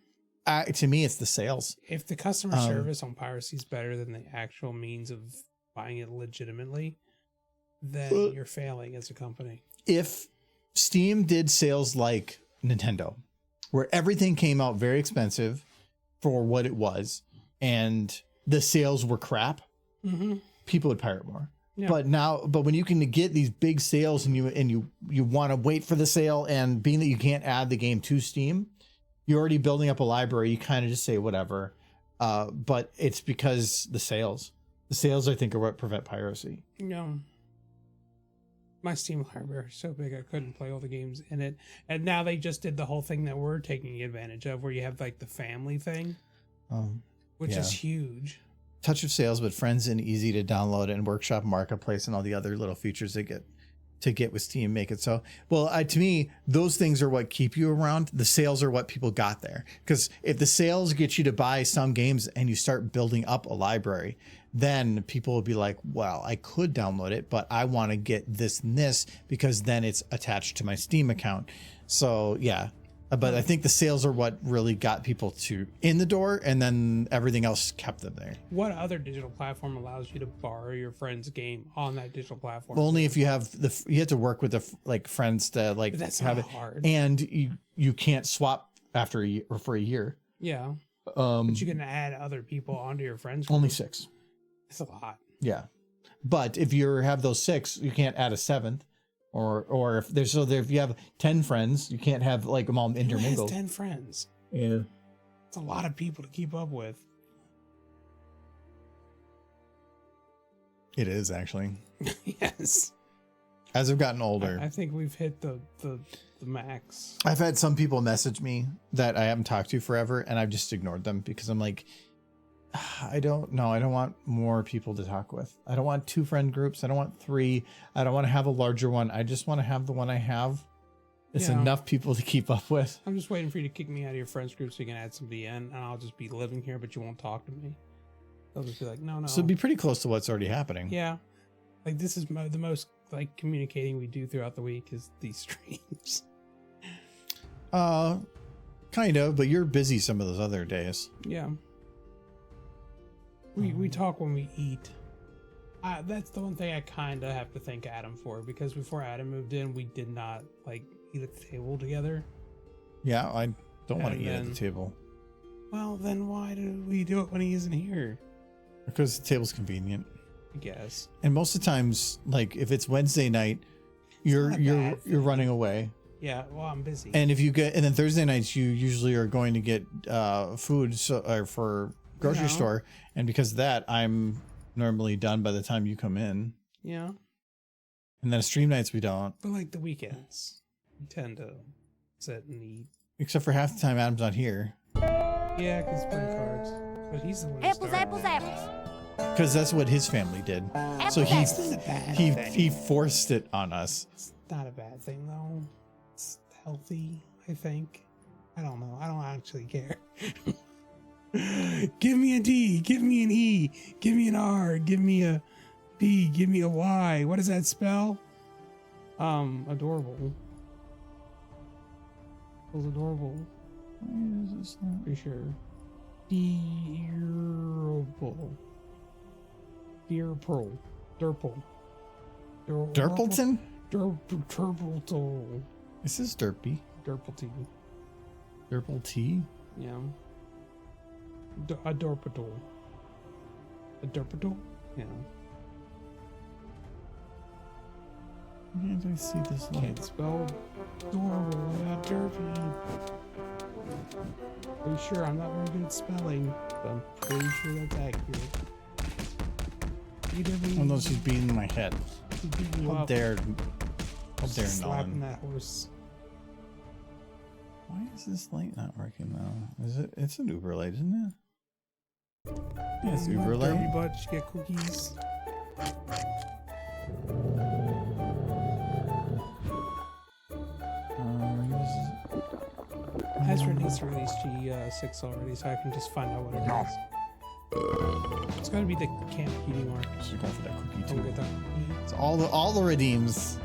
To me, it's the sales. If the customer service on piracy is better than the actual means of buying it legitimately, then you're failing as a company. If Steam did sales like Nintendo, where everything came out very expensive for what it was, and the sales were crap, people would pirate more. Yeah. But when you can get these big sales and you want to wait for the sale, and being that you can't add the game to Steam, you're already building up a library. You kind of just say whatever. But it's because the sales I think are what prevent piracy. No. My Steam library is so big I couldn't play all the games in it. And now they just did the whole thing that we're taking advantage of, where you have like the family thing, which is huge. Touch of sales, but friends and easy to download, and Workshop Marketplace and all the other little features they get with Steam make it so. Well, to me, those things are what keep you around. The sales are what people got there. Because if the sales get you to buy some games and you start building up a library, then people will be like, well, I could download it, but I want to get this and this because then it's attached to my Steam account. So yeah. But I think the sales are what really got people in the door, and then everything else kept them there. What other digital platform allows you to borrow your friend's game on that digital platform? Only if you have you have to work with friends to but that's have not it, hard. and you can't swap after a year or for a year. Yeah. But you can add other people onto your friends group. Only 6. It's a lot. Yeah, but if you have those 6, you can't add a 7th. Or if you have 10 friends, you can't have like them all intermingled. Who has 10 friends? Yeah, it's a lot of people to keep up with. It is actually. Yes. As I've gotten older. I think we've hit the max. I've had some people message me that I haven't talked to forever, and I've just ignored them because I'm like, I don't know. I don't want more people to talk with. I don't want 2 friend groups. I don't want 3. I don't want to have a larger one. I just want to have the one I have. It's enough people to keep up with. I'm just waiting for you to kick me out of your friends group so you can add somebody in, and I'll just be living here, but you won't talk to me. They'll just be like, no. So it'd be pretty close to what's already happening. Yeah. Like, this is the most, like, communicating we do throughout the week is these streams. Kind of, but you're busy some of those other days. Yeah. We talk when we eat. That's the one thing I kind of have to thank Adam for, because before Adam moved in, we did not, like, eat at the table together. Yeah, I don't want to eat at the table. Well, then why do we do it when he isn't here? Because the table's convenient. I guess. And most of the times, like if it's Wednesday night, you're running away. Yeah, well, I'm busy. And if you get, and then Thursday nights, you usually are going to get food for grocery store, and because of that, I'm normally done by the time you come in. Yeah. And then stream nights we don't. But like the weekends, we tend to sit and eat. Except for half the time Adam's not here. Yeah, because playing cards. But he's the one. Apples. Because that's what his family did. So he forced it on us. It's not a bad thing though. It's healthy, I think. I don't know. I don't actually care. Give me a D. Give me an E. Give me an R. Give me a B. Give me a Y. What does that spell? Adorable. It was adorable. Why is this not? Pretty sure. Durable. Dear Pearl. Durple. Durpleton? Durpleton. This is Derpy. Durpleton. Durple T? Yeah. A Dorpador. A Dorpador? Yeah. Can't I see this light? Can't spell adorable without derpy. Pretty sure I'm not very good at spelling, but I'm pretty sure that's accurate. Oh no, she's beating my head. How dare slapping Nolan. that horse. Why is this light not working now? Is it? It's an Uber light, isn't it? Yeah, it's Uber light. Dirty butch, get cookies. Ezra needs to release G6 already, so I can just find out what it is. It's gotta be the camp cutie mark. Should go for that cookie Don't too. get that cookie. It's all the redeems.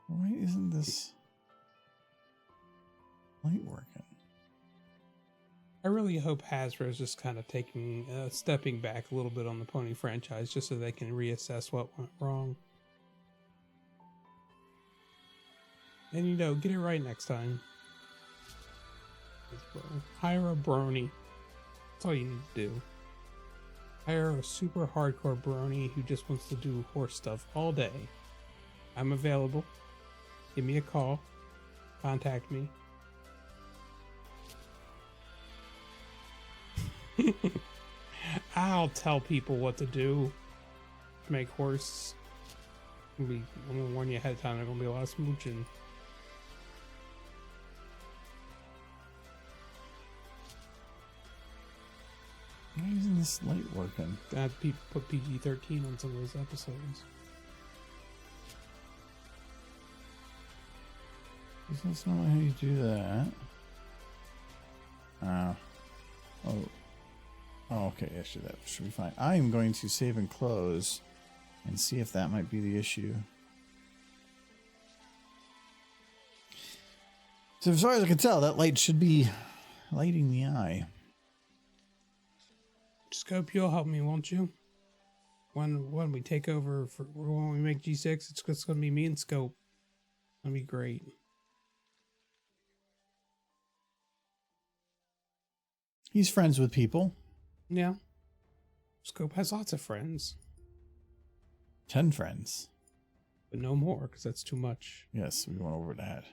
Why isn't this light working? I really hope Hasbro's just kind of taking, stepping back a little bit on the Pony franchise just so they can reassess what went wrong. And, you know, get it right next time. Hire a brony. That's all you need to do. Hire a super hardcore brony who just wants to do horse stuff all day. I'm available. Give me a call. Contact me. I'll tell people what to do to make horse. I'm gonna warn you ahead of time. There's gonna be a lot of smooching. Why isn't this light working? I have to put PG-13 on some of those episodes. That's not how you do that. Oh, okay. Actually, that should be fine. I am going to save and close and see if that might be the issue. So as far as I can tell, that light should be lighting the eye. Scope, you'll help me, won't you? When we take over, when we make G6, it's just going to be me and Scope. That'll be great. He's friends with people. Yeah. Scope has lots of friends. 10 friends. But no more, because that's too much. Yes, we went over that.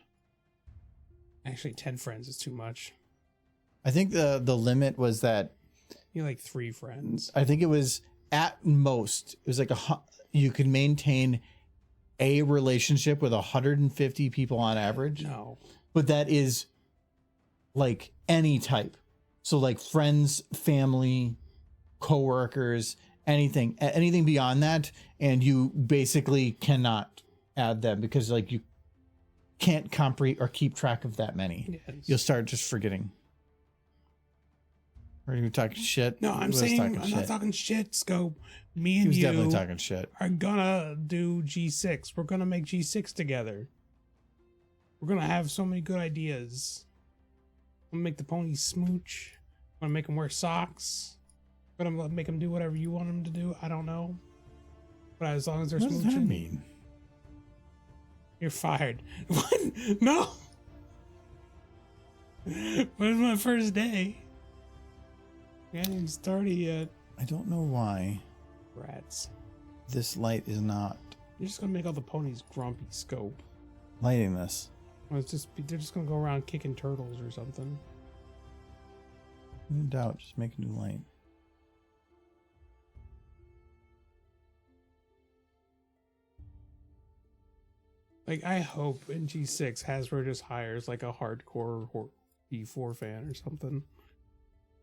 Actually, 10 friends is too much. I think the limit was that You like 3 friends. I think it was at most it was like you could maintain a relationship with 150 people on average. No. But that is like any type. So like friends, family, coworkers, anything beyond that, and you basically cannot add them because like you can't comprehend or keep track of that many. Yes. You'll start just forgetting. Are you talking shit? No, I'm saying I'm not talking shit, Scope. Me and He was you definitely talking shit. are gonna do G6. We're gonna make G6 together. We're gonna have so many good ideas. I'm gonna make the ponies smooch. I'm gonna make them wear socks. I'm gonna make them do whatever you want them to do. I don't know. But as long as they're What does that smooching, mean? you're fired. What? No. When's my first day? I ain't started yet. I don't know why Rats. this light is not You're just gonna make all the ponies grumpy, Scope. lighting this. Well, they're just gonna go around kicking turtles or something. No doubt, just make a new light. Like, I hope in G6 Hasbro just hires like a hardcore B4 fan or something.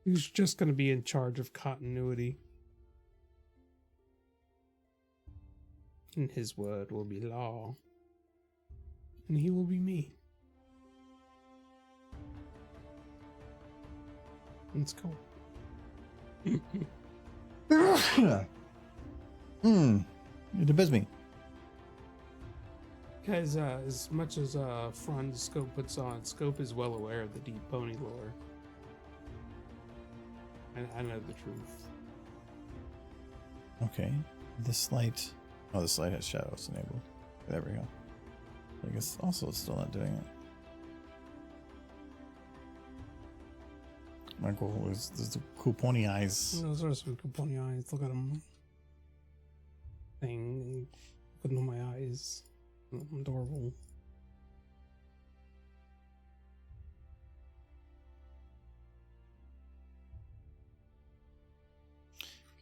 Who's just gonna be in charge of continuity. And his word will be law. And he will be me. Let's go. It does me. Guys, as much as Franz Scope puts on, Scope is well aware of the deep pony lore. And I know the truth. Okay, this light. Oh, this light has shadows enabled. There we go. I guess also it's still not doing it. My goal is the cool pony eyes. Those are some good pony eyes. Look at them. Thing. Putting on my eyes. Adorable.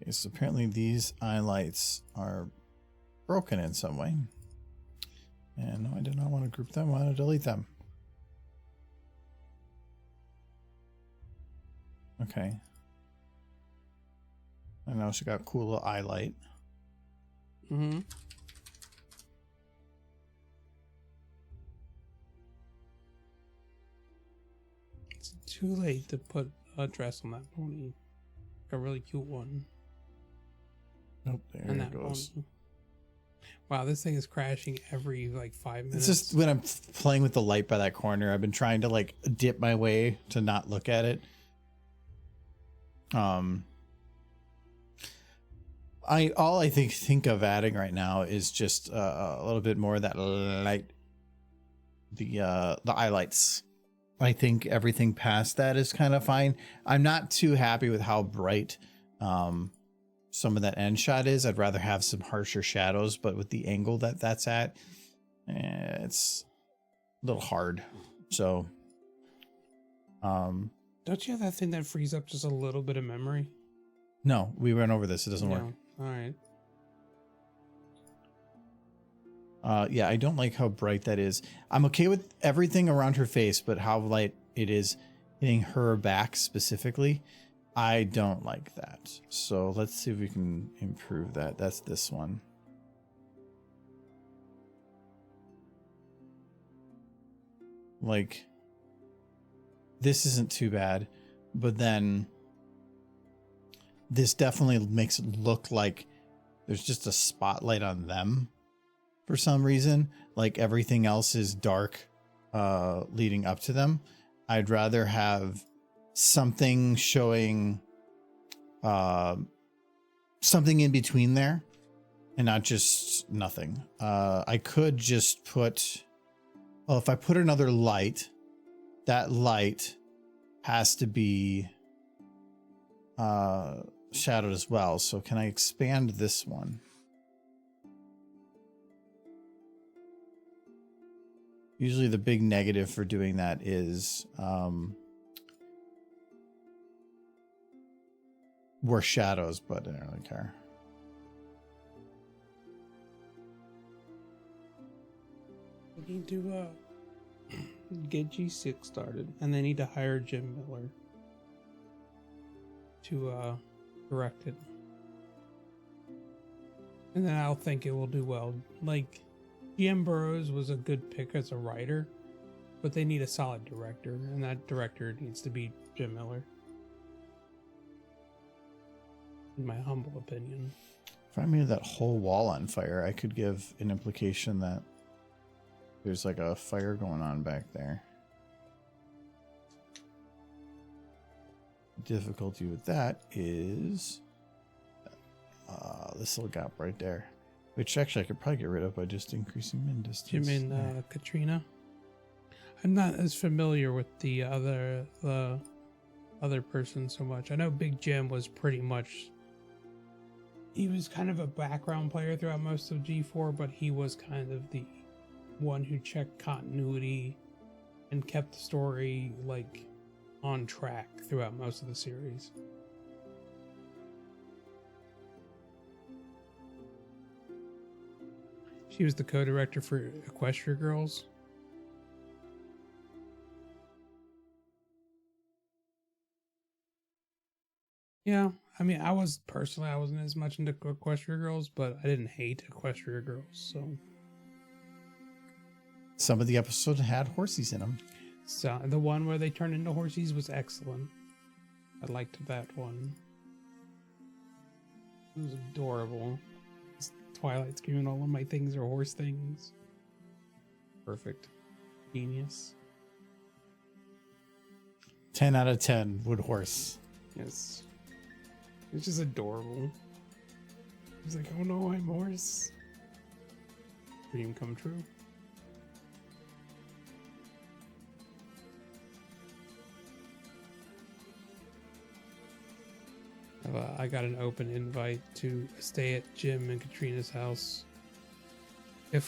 Okay, so apparently these eye lights are broken in some way. And no, I did not want to group them. I want to delete them. Okay. I know she got a cool little eye light. Mm-hmm. It's too late to put a dress on that pony. A really cute one. Nope, there And it that goes. pony. Wow, this thing is crashing every like 5 minutes. It's just when I'm playing with the light by that corner, I've been trying to like dip my way to not look at it. I think of adding right now is just a little bit more of that light, the eye lights. I think everything past that is kind of fine. I'm not too happy with how bright some of that end shot is. I'd rather have some harsher shadows, but with the angle that that's at, it's a little hard. So, Don't you have that thing that frees up just a little bit of memory? no, we went over this. It doesn't work. All right. Yeah, I don't like how bright that is. I'm okay with everything around her face, but how light it is hitting her back specifically, I don't like that. So let's see if we can improve that. That's this one. Like, this isn't too bad, but then this definitely makes it look like there's just a spotlight on them for some reason. Like everything else is dark leading up to them. I'd rather have something showing something in between there and not just nothing. I could just put, well, if I put another light, that light has to be shadowed as well. So can I expand this one? Usually the big negative for doing that is We're shadows, but I don't really care. We need to get G6 started, and they need to hire Jim Miller to direct it. And then I'll think it will do well. Like, GM Burrows was a good pick as a writer, but they need a solid director, and that director needs to be Jim Miller. In my humble opinion. If I made that whole wall on fire, I could give an implication that there's like a fire going on back there. Difficulty with that is this little gap right there, which actually I could probably get rid of by just increasing min distance. You mean Katrina? I'm not as familiar with the other person so much. I know Big Jim was pretty much, he was kind of a background player throughout most of G4, but he was kind of the one who checked continuity and kept the story like on track throughout most of the series. She was the co-director for Equestria Girls. Yeah, I mean, I wasn't as much into Equestria Girls, but I didn't hate Equestria Girls, so. Some of the episodes had horsies in them. So the one where they turned into horsies was excellent. I liked that one. It was adorable. It's Twilight screaming, all of my things are horse things. Perfect. Genius. 10 out of 10 wood horse. Yes. It's just adorable. He's like, oh no, I'm a horse. Dream come true. I got an open invite to stay at Jim and Katrina's house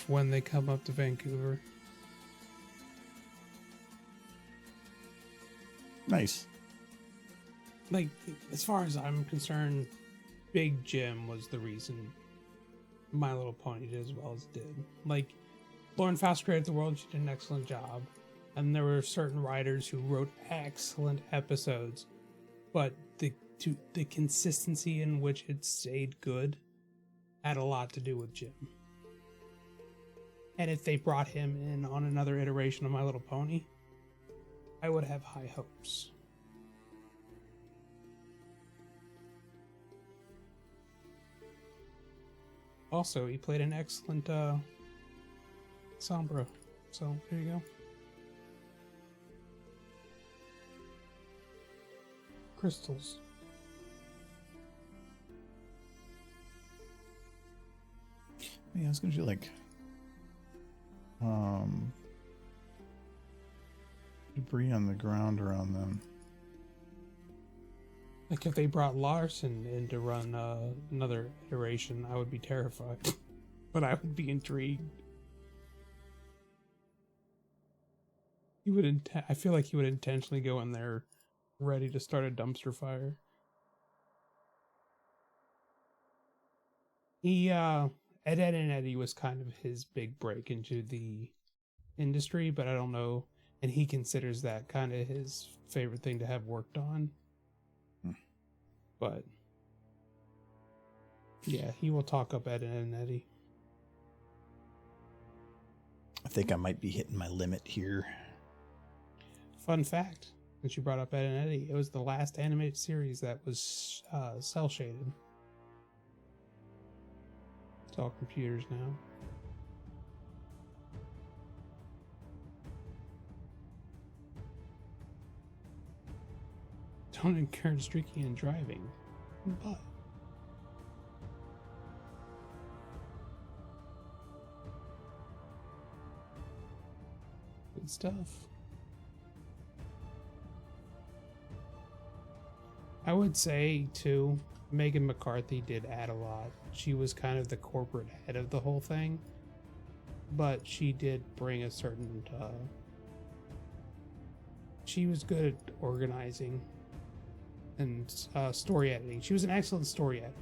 when they come up to Vancouver. Nice. Like, as far as I'm concerned, Big Jim was the reason My Little Pony did as well as it did. Like, Lauren Faust created the world, she did an excellent job. And there were certain writers who wrote excellent episodes, but the consistency in which it stayed good had a lot to do with Jim. And if they brought him in on another iteration of My Little Pony, I would have high hopes. Also, he played an excellent Sombra, so there you go. Crystals. Yeah, I was gonna do like debris on the ground around them. Like if they brought Larson in to run another iteration, I would be terrified. But I would be intrigued. He would. I feel like he would intentionally go in there ready to start a dumpster fire. He Ed, Ed and Eddie was kind of his big break into the industry, but I don't know, and he considers that kind of his favorite thing to have worked on. But yeah, he will talk up Ed and Eddie. I think I might be hitting my limit here. Fun fact, since you brought up Ed and Eddie, it was the last animated series that was cell shaded. It's all computers now. Don't encourage drinking and driving, but good stuff. I would say too, Megan McCarthy did add a lot. She was kind of the corporate head of the whole thing, but she did bring a certain she was good at organizing and story editing. She was an excellent story editor.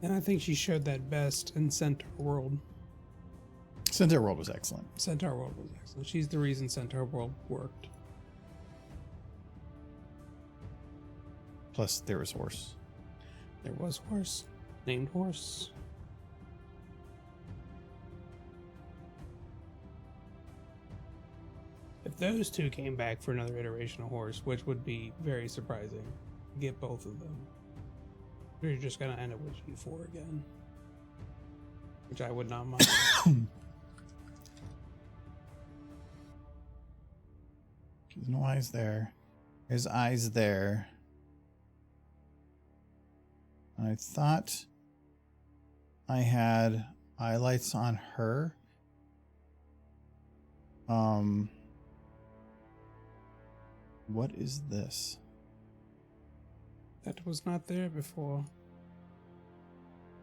And I think she showed that best in Centaur World. Centaur World was excellent. Centaur World was excellent. She's the reason Centaur World worked. Plus, there was Horse. There was Horse. Named Horse. If those two came back for another iteration of Horse, which would be very surprising, get both of them. You're just gonna end up with G4 again. Which I would not mind. There's no eyes there. There's eyes there. I thought I had highlights on her. What is this? That was not there before.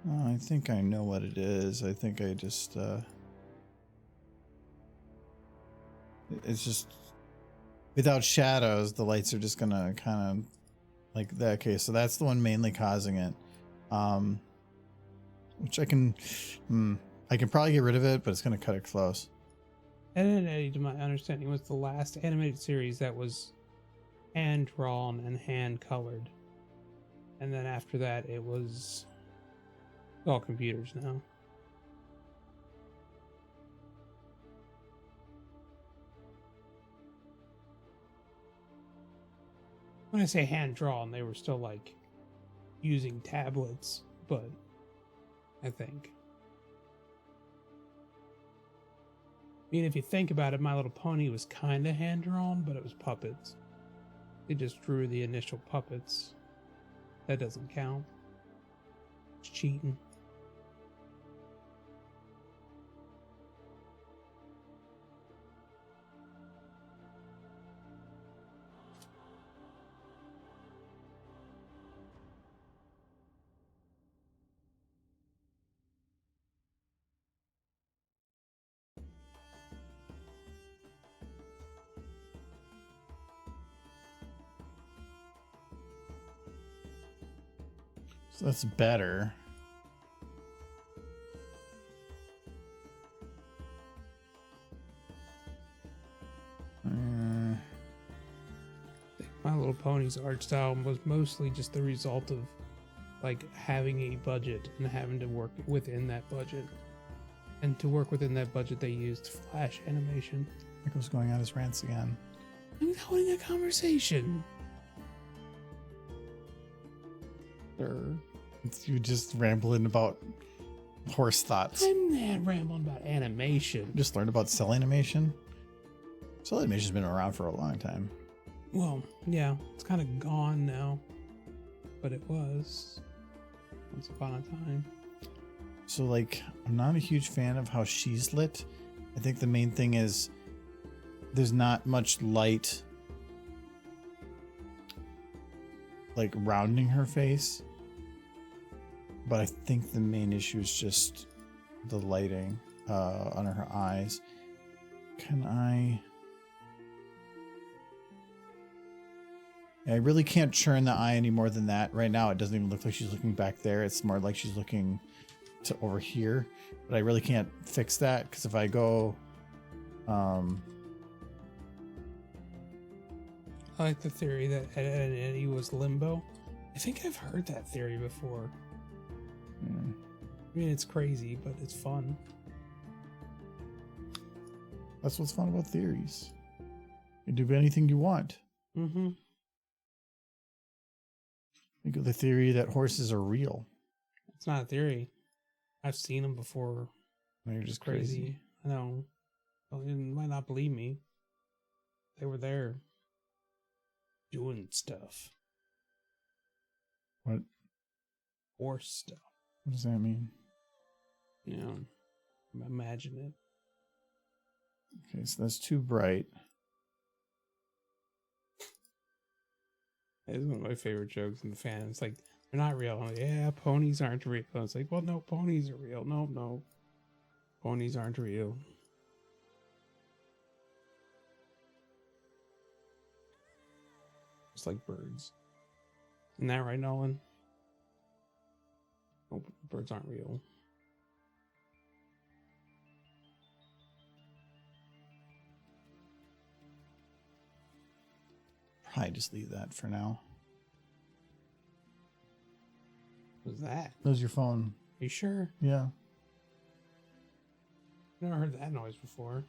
Oh, I think I know what it is. I think I just it's just without shadows, the lights are just gonna kind of like that. Okay, so that's the one mainly causing it. Which I can probably get rid of it, but it's gonna cut it close. Animating, to my understanding, was the last animated series that was hand drawn and hand colored. And then after that, it was all computers now. When I say hand drawn, they were still like using tablets, but I think. I mean, if you think about it, My Little Pony was kind of hand drawn, but it was puppets. They just drew the initial puppets. That doesn't count. It's cheating. So that's better. My Little Pony's art style was mostly just the result of like having a budget and having to work within that budget. And to work within that budget, they used flash animation. Nicholas going on his rants again. I'm holding a conversation. You just rambling about horse thoughts. I'm not rambling about animation. Just learned about cell animation. Cell animation's been around for a long time. Well, yeah, it's kind of gone now, but it was once upon a time. So, like, I'm not a huge fan of how she's lit. I think the main thing is there's not much light, like, rounding her face. But I think the main issue is just the lighting under her eyes. Can I really can't churn the eye any more than that. Right now, it doesn't even look like she's looking back there. It's more like she's looking to over here. But I really can't fix that because if I go... I like the theory that Ed and Eddie was limbo. I think I've heard that theory before. I mean, it's crazy, but it's fun. That's what's fun about theories. You can do anything you want. Mm-hmm. Think of the theory that horses are real. It's not a theory. I've seen them before. No, you're just crazy. I know. Well, you might not believe me. They were there doing stuff. What? Horse stuff. What does that mean? Yeah. Imagine it. Okay, so that's too bright. It's one of my favorite jokes in the fan. It's like, they're not real. I'm like, yeah, ponies aren't real. It's like, well, no, ponies are real. No. Ponies aren't real. Just like birds. Isn't that right, Nolan? Oh, birds aren't real. Probably just leave that for now. What's that? That was your phone. Are you sure? Yeah. Never heard that noise before.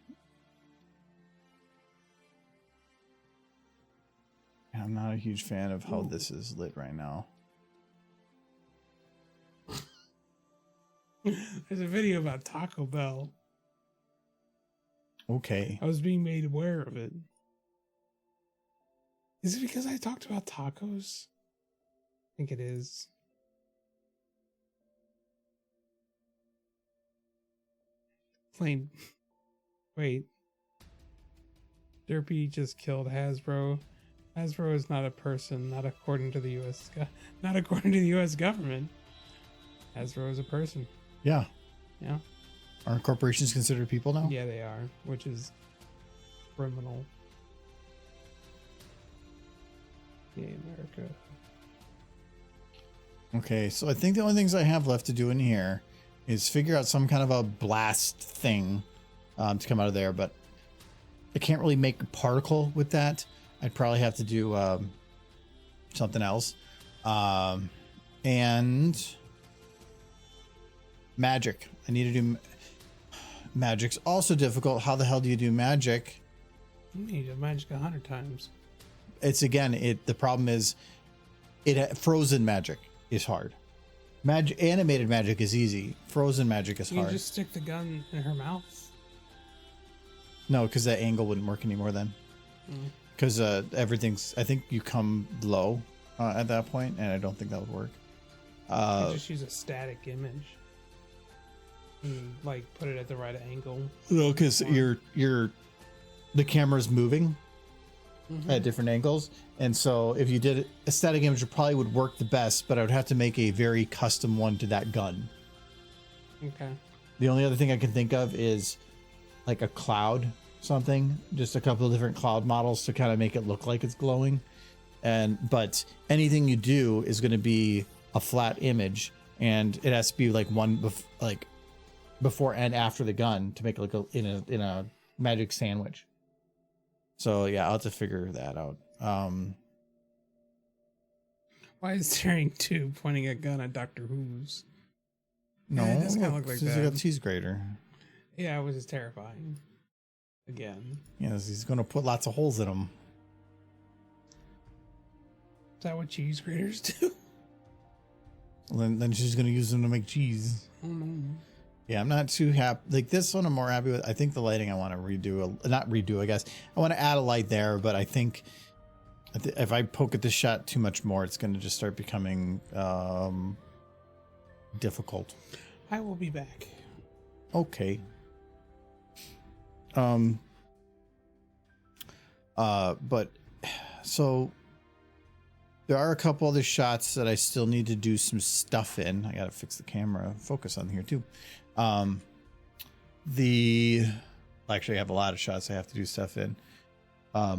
I'm not a huge fan of how this is lit right now. There's a video about Taco Bell. Okay. I was being made aware of it. Is it because I talked about tacos? I think it is. Plain. Wait. Derpy just killed Hasbro. Hasbro is not a person, not according to the not according to the U.S. government. Hasbro is a person. Yeah. Yeah. Aren't corporations considered people now? Yeah, they are, which is criminal. Yay, America. Okay, so I think the only things I have left to do in here is figure out some kind of a blast thing to come out of there, but I can't really make a particle with that. I'd probably have to do something else. And magic. I need to do magic's also difficult. How the hell do you do magic? You need to magic 100 times. It's again, the problem is frozen magic is hard. Animated magic is easy. Frozen magic is You hard. just stick the gun in her mouth. No, because that angle wouldn't work anymore then. Because everything's, I think you come low at that point, and I don't think that would work. You just use a static image. And, like, put it at the right angle. No, because the camera's moving at different angles, and so if you did a static image, it probably would work the best, but I would have to make a very custom one to that gun. Okay. The only other thing I can think of is like a cloud, something, just a couple of different cloud models to kind of make it look like it's glowing. But anything you do is going to be a flat image, and it has to be like before and after the gun to make it look in a magic sandwich. So yeah, I'll have to figure that out. Why is Daring 2 pointing a gun at Doctor Who's? No, Yeah, it does kinda look like he's that. got the cheese grater. Yeah, it was just terrifying. Again. Yes, he's going to put lots of holes in them. Is that what cheese graters do? Then she's going to use them to make cheese. Oh no. Yeah, I'm not too happy. Like this one, I'm more happy with. I think the lighting I want to redo. Not redo, I guess. I want to add a light there, but I think if I poke at this shot too much more, it's going to just start becoming difficult. I will be back. Okay. But so there are a couple other shots that I still need to do some stuff in. I gotta fix the camera focus on here too. Actually, I have a lot of shots I have to do stuff in. A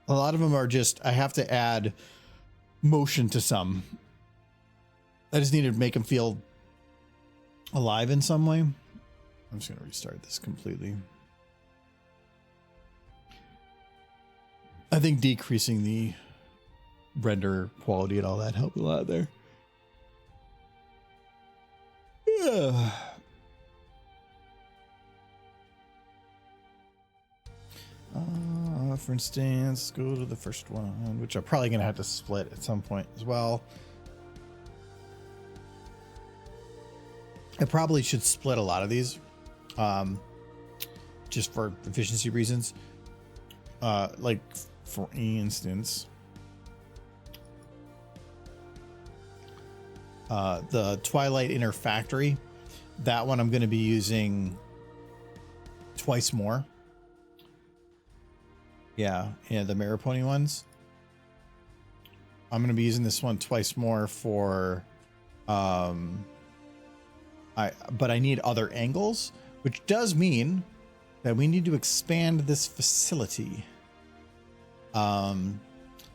lot of them are just, I have to add motion to some. I just need to make them feel alive in some way. I'm just going to restart this completely. I think decreasing the render quality and all that helped a lot there. Yeah. For instance, go to the first one, which I'm probably going to have to split at some point as well. I probably should split a lot of these, just for efficiency reasons. Like, for instance, the Twilight Inner Factory, that one I'm going to be using twice more. Yeah, the Maripony ones. I'm going to be using this one twice more for, but I need other angles, which does mean that we need to expand this facility.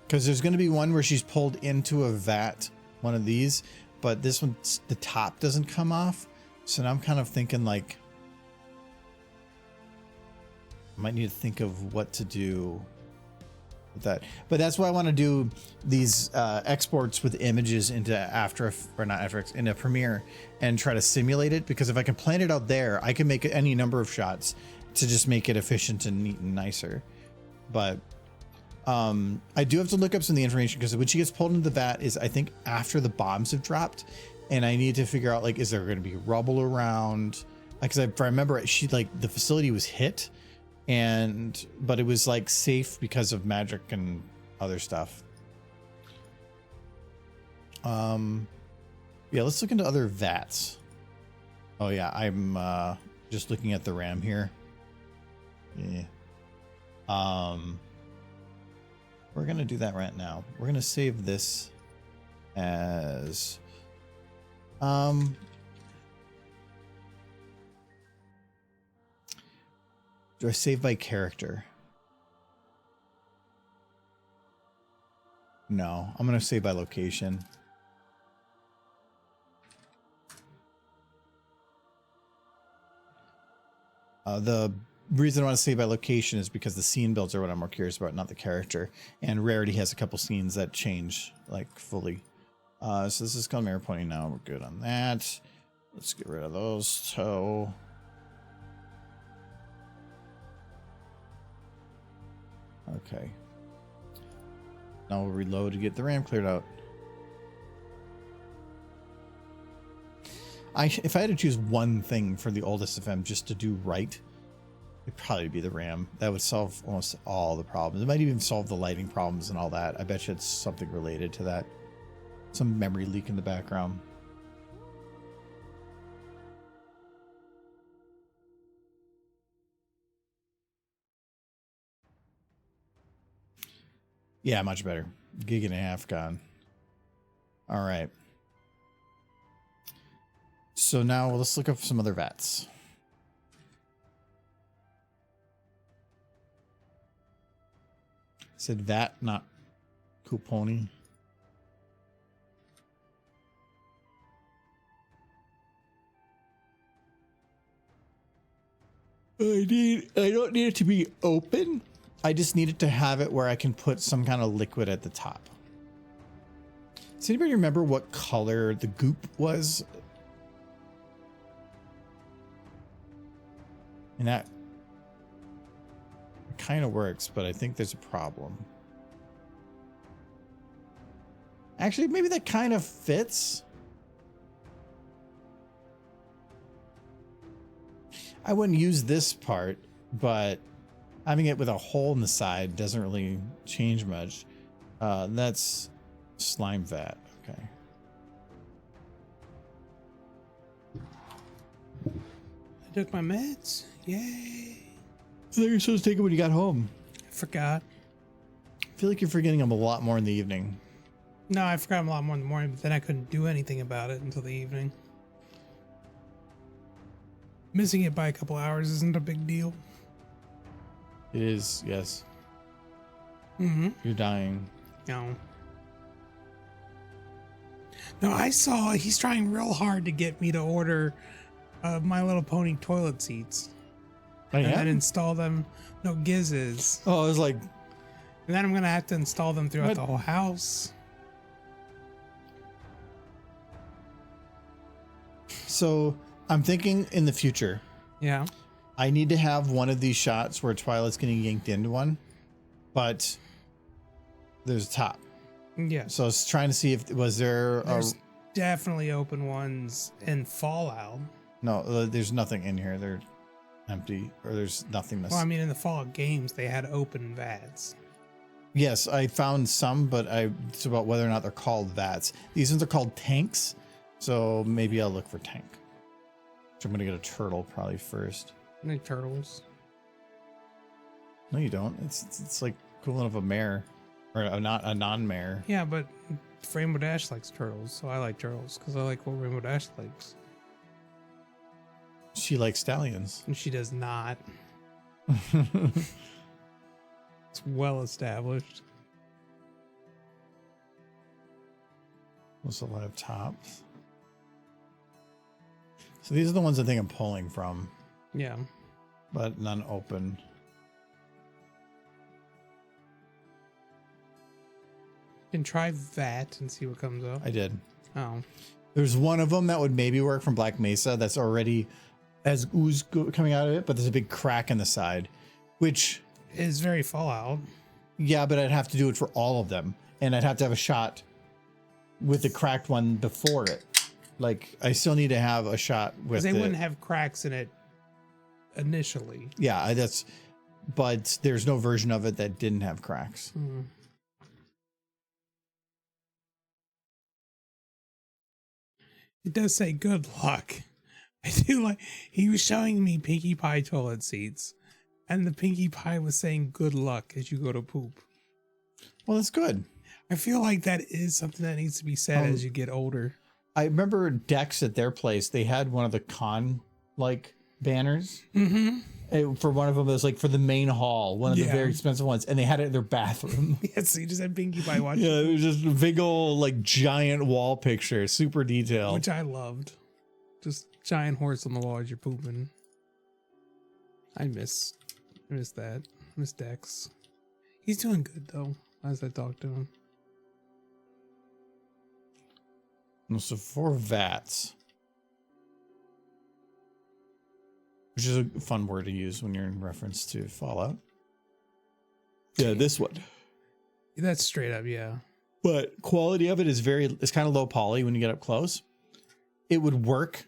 Because there's going to be one where she's pulled into a vat, one of these, but this one, the top doesn't come off. So now I'm kind of thinking like, I might need to think of what to do with that. But that's why I want to do these exports with images into into Premiere and try to simulate it. Because if I can plan it out there, I can make any number of shots to just make it efficient and neat and nicer. But I do have to look up some of the information because when she gets pulled into the vat is I think after the bombs have dropped, and I need to figure out like, is there going to be rubble around? Because if I remember, she like the facility was hit, but it was like safe because of magic and other stuff. Yeah, let's look into other vats. Oh yeah, I'm just looking at the RAM here. Yeah. We're going to do that right now. We're going to save this as do I save by character? No, I'm going to save by location. The reason I want to save by location is because the scene builds are what I'm more curious about, not the character. And Rarity has a couple scenes that change like fully. So this is called mirror pointing now. We're good on that. Let's get rid of those. So okay. Now we'll reload to get the RAM cleared out. If I had to choose one thing for the oldest FM just to do right, it'd probably be the RAM. That would solve almost all the problems. It might even solve the lighting problems and all that. I bet you it's something related to that. Some memory leak in the background. Yeah, much better. Gig and a half gone. All right. So now let's look up some other vats. Said vat, not couponi. I don't need it to be open. I just need it to have it where I can put some kind of liquid at the top. Does anybody remember what color the goop was? And that kind of works, but I think there's a problem. Actually, maybe that kind of fits. I wouldn't use this part, but having it with a hole in the side doesn't really change much. That's slime vat. Okay. I took my meds. Yay. I thought you were supposed to take it when you got home. I forgot. I feel like you're forgetting them a lot more in the evening. No, I forgot a lot more in the morning, but then I couldn't do anything about it until the evening. Missing it by a couple hours isn't a big deal. It is, yes. Mm-hmm. You're dying. No. No, I saw he's trying real hard to get me to order My Little Pony toilet seats. And install them. No, Giz is. Oh, I was like... And then I'm going to have to install them throughout the whole house. So, I'm thinking in the future. Yeah. I need to have one of these shots where Twilight's getting yanked into one. But there's a top. Yeah. So I was trying to see if There's definitely open ones in Fallout. No, there's nothing in here. They're empty, or there's nothing. Well, I mean, in the Fallout games, they had open vats. Yes, I found some, but it's about whether or not they're called vats. These ones are called tanks, so maybe I'll look for tank. So I'm gonna get a turtle probably first. Any turtles? No, you don't. It's like equivalent of a mare, or a non-mare. Yeah, but Rainbow Dash likes turtles, so I like turtles because I like what Rainbow Dash likes. She likes stallions. And she does not. It's well established. Those will have tops. So these are the ones I think I'm pulling from, Yeah. but none open. You can try that and see what comes up. I did. Oh. There's one of them that would maybe work from Black Mesa that's already has ooze coming out of it, but there's a big crack in the side, which Is very Fallout. yeah, but I'd have to do it for all of them, and I'd have to have a shot with the cracked one before it. Like I still need to have a shot with. Because they wouldn't have cracks in it initially. Yeah, that's. But there's no version of it that didn't have cracks. It does say good luck. I do like, he was showing me Pinkie Pie toilet seats, and the Pinkie Pie was saying good luck as you go to poop. Well, that's good. I feel like that is something that needs to be said as you get older. I remember Dex at their place. They had one of the con like banners. For one of them, it was like for the main hall, one of the very expensive ones, and they had it in their bathroom. Yes, so you just had Pinkie Pie watching. Yeah, it was just a big old like giant wall picture, super detailed. Which I loved. Just giant horse on the wall as you're pooping. I miss that. I miss Dex. He's doing good though, as I talk to him. So 4 vats, which is a fun word to use when you're in reference to Fallout. Yeah, this one. That's straight up, yeah. But quality of it is it's kind of low poly when you get up close. It would work,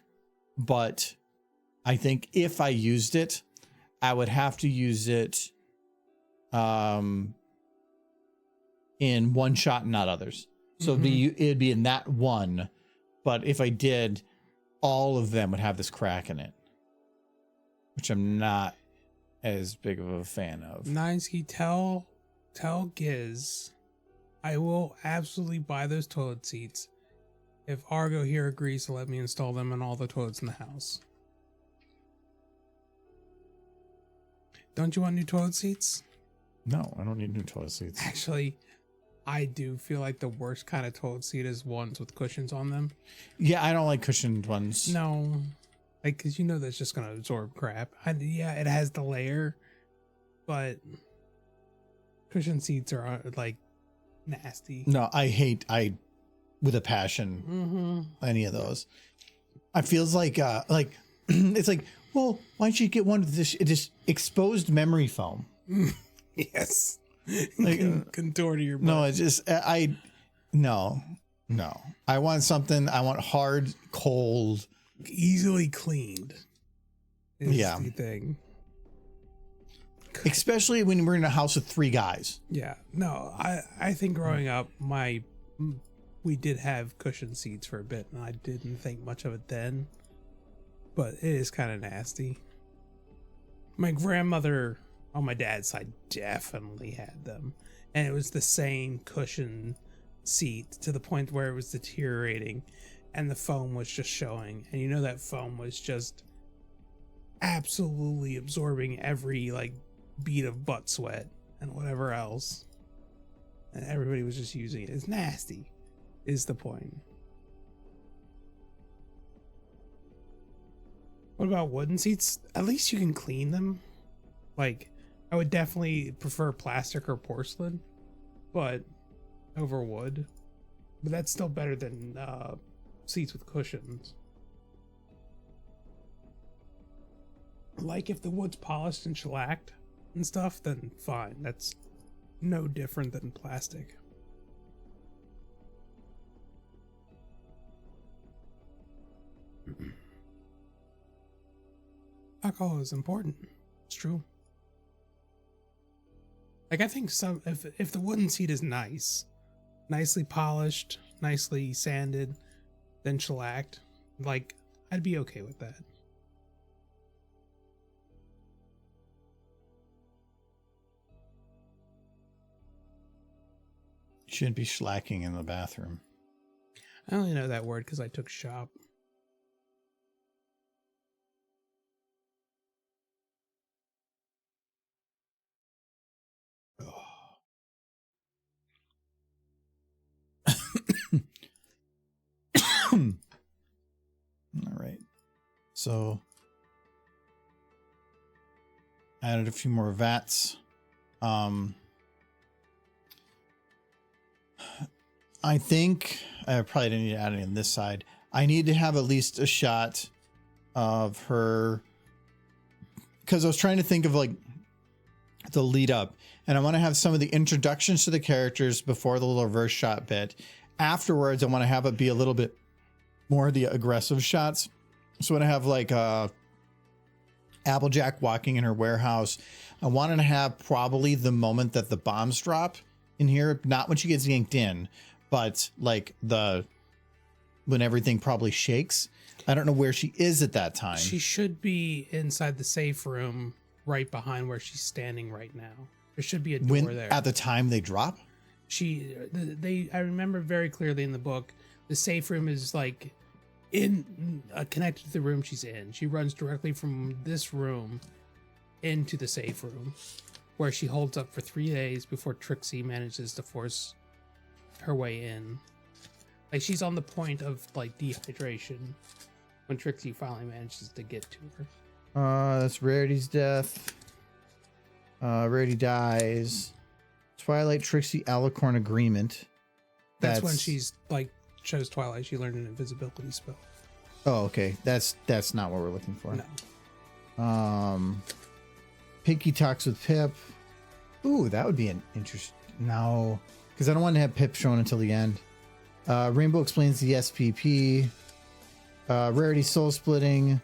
but I think if I used it, I would have to use it in one shot and not others. So it'd be in that one, but if I did, all of them would have this crack in it, which I'm not as big of a fan of. Ninesky, tell Giz I will absolutely buy those toilet seats if Argo here agrees to let me install them in all the toilets in the house. Don't you want new toilet seats? No, I don't need new toilet seats. Actually, I do feel like the worst kind of toilet seat is ones with cushions on them. Yeah, I don't like cushioned ones. No, like, because you know that's just going to absorb crap. Yeah, it has the layer, but cushion seats are like nasty. No, I with a passion any of those. I feels like it's like, well, why don't you get one with this? It just exposed memory foam. Yes. Like, Contour to your butt. no, it's just no. I want something. I want hard, cold, easily cleaned. Is Yeah. the thing. especially when we're in a house with 3 guys. Yeah. No, I think growing up, we did have cushion seats for a bit, and I didn't think much of it then. But it is kind of nasty. My grandmother on my dad's side definitely had them, and it was the same cushion seat to the point where it was deteriorating and the foam was just showing, and you know that foam was just absolutely absorbing every like bead of butt sweat and whatever else, and everybody was just using it. It's nasty is the point. What about wooden seats? At least you can clean them. Like, I would definitely prefer plastic or porcelain, but over wood. But that's still better than seats with cushions. Like, if the wood's polished and shellacked and stuff, then fine. That's no different than plastic. Alcohol is important. It's true. Like, I think if the wooden seat is nicely polished, nicely sanded, then shellacked, like, I'd be okay with that. You shouldn't be slacking in the bathroom. I only know that word because I took shop. right. So added a few more vats. I think I probably didn't need to add any on this side. I need to have at least a shot of her, because I was trying to think of like the lead up, and I want to have some of the introductions to the characters before the little reverse shot bit. Afterwards, I want to have it be a little bit more of the aggressive shots. So when I have like Applejack walking in her warehouse, I wanted to have probably the moment that the bombs drop in here, not when she gets yanked in, but like when everything probably shakes. I don't know where she is at that time. She should be inside the safe room right behind where she's standing right now. There should be a door there. At the time they drop? I remember very clearly in the book, the safe room is like connected to the room she's in. She runs directly from this room into the safe room, where she holds up for 3 days before Trixie manages to force her way in. Like, she's on the point of like dehydration when Trixie finally manages to get to her. That's Rarity's death. Rarity dies. Twilight, Trixie, Alicorn agreement. That's when she's like chose Twilight. She learned an invisibility spell. Oh, okay. That's not what we're looking for. No. Pinky talks with Pip. Ooh, that would be an interest. No, because I don't want to have Pip shown until the end. Rainbow explains the SPP. Rarity soul splitting.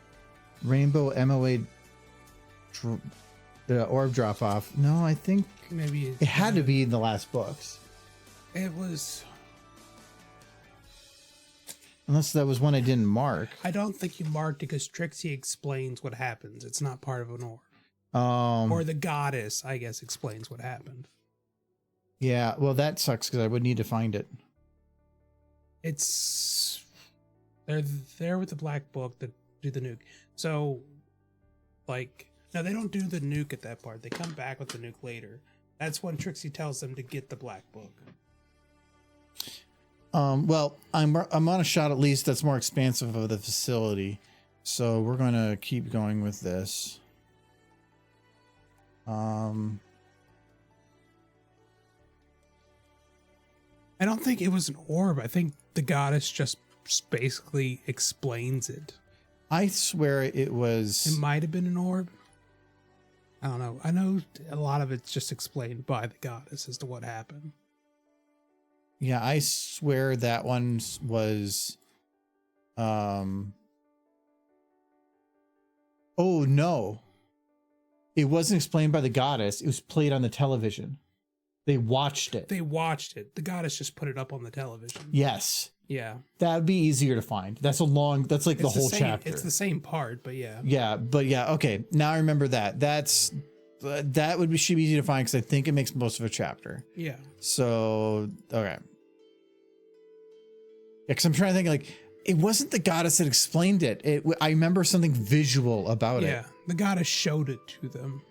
Rainbow MOA. The orb drop off. No, I think Maybe it had to be in the last books. It was. Unless that was one I didn't mark. I don't think you marked it because Trixie explains what happens. It's not part of an orb. Or the goddess, I guess, explains what happened. Yeah, well, that sucks because I would need to find it. They're there with the black book that do the nuke. So, like, no, they don't do the nuke at that part. They come back with the nuke later. That's when Trixie tells them to get the black book. Well, I'm on a shot at least that's more expansive of the facility, so we're gonna keep going with this. I don't think it was an orb. I think the goddess just basically explains it. I swear it was. It might have been an orb. I don't know. I know a lot of it's just explained by the goddess as to what happened. Yeah, I swear that one was. Oh no. It wasn't explained by the goddess. It was played on the television. They watched it. They watched it. The goddess just put it up on the television. Yes. Yeah. That would be easier to find. That's like the whole chapter. It's the same part, but yeah. Yeah, but yeah, okay. Now I remember that. Should be easy to find because I think it makes most of a chapter. Yeah. So, okay. Yeah, because I'm trying to think, like, it wasn't the goddess that explained it. I remember something visual about it. Yeah, the goddess showed it to them.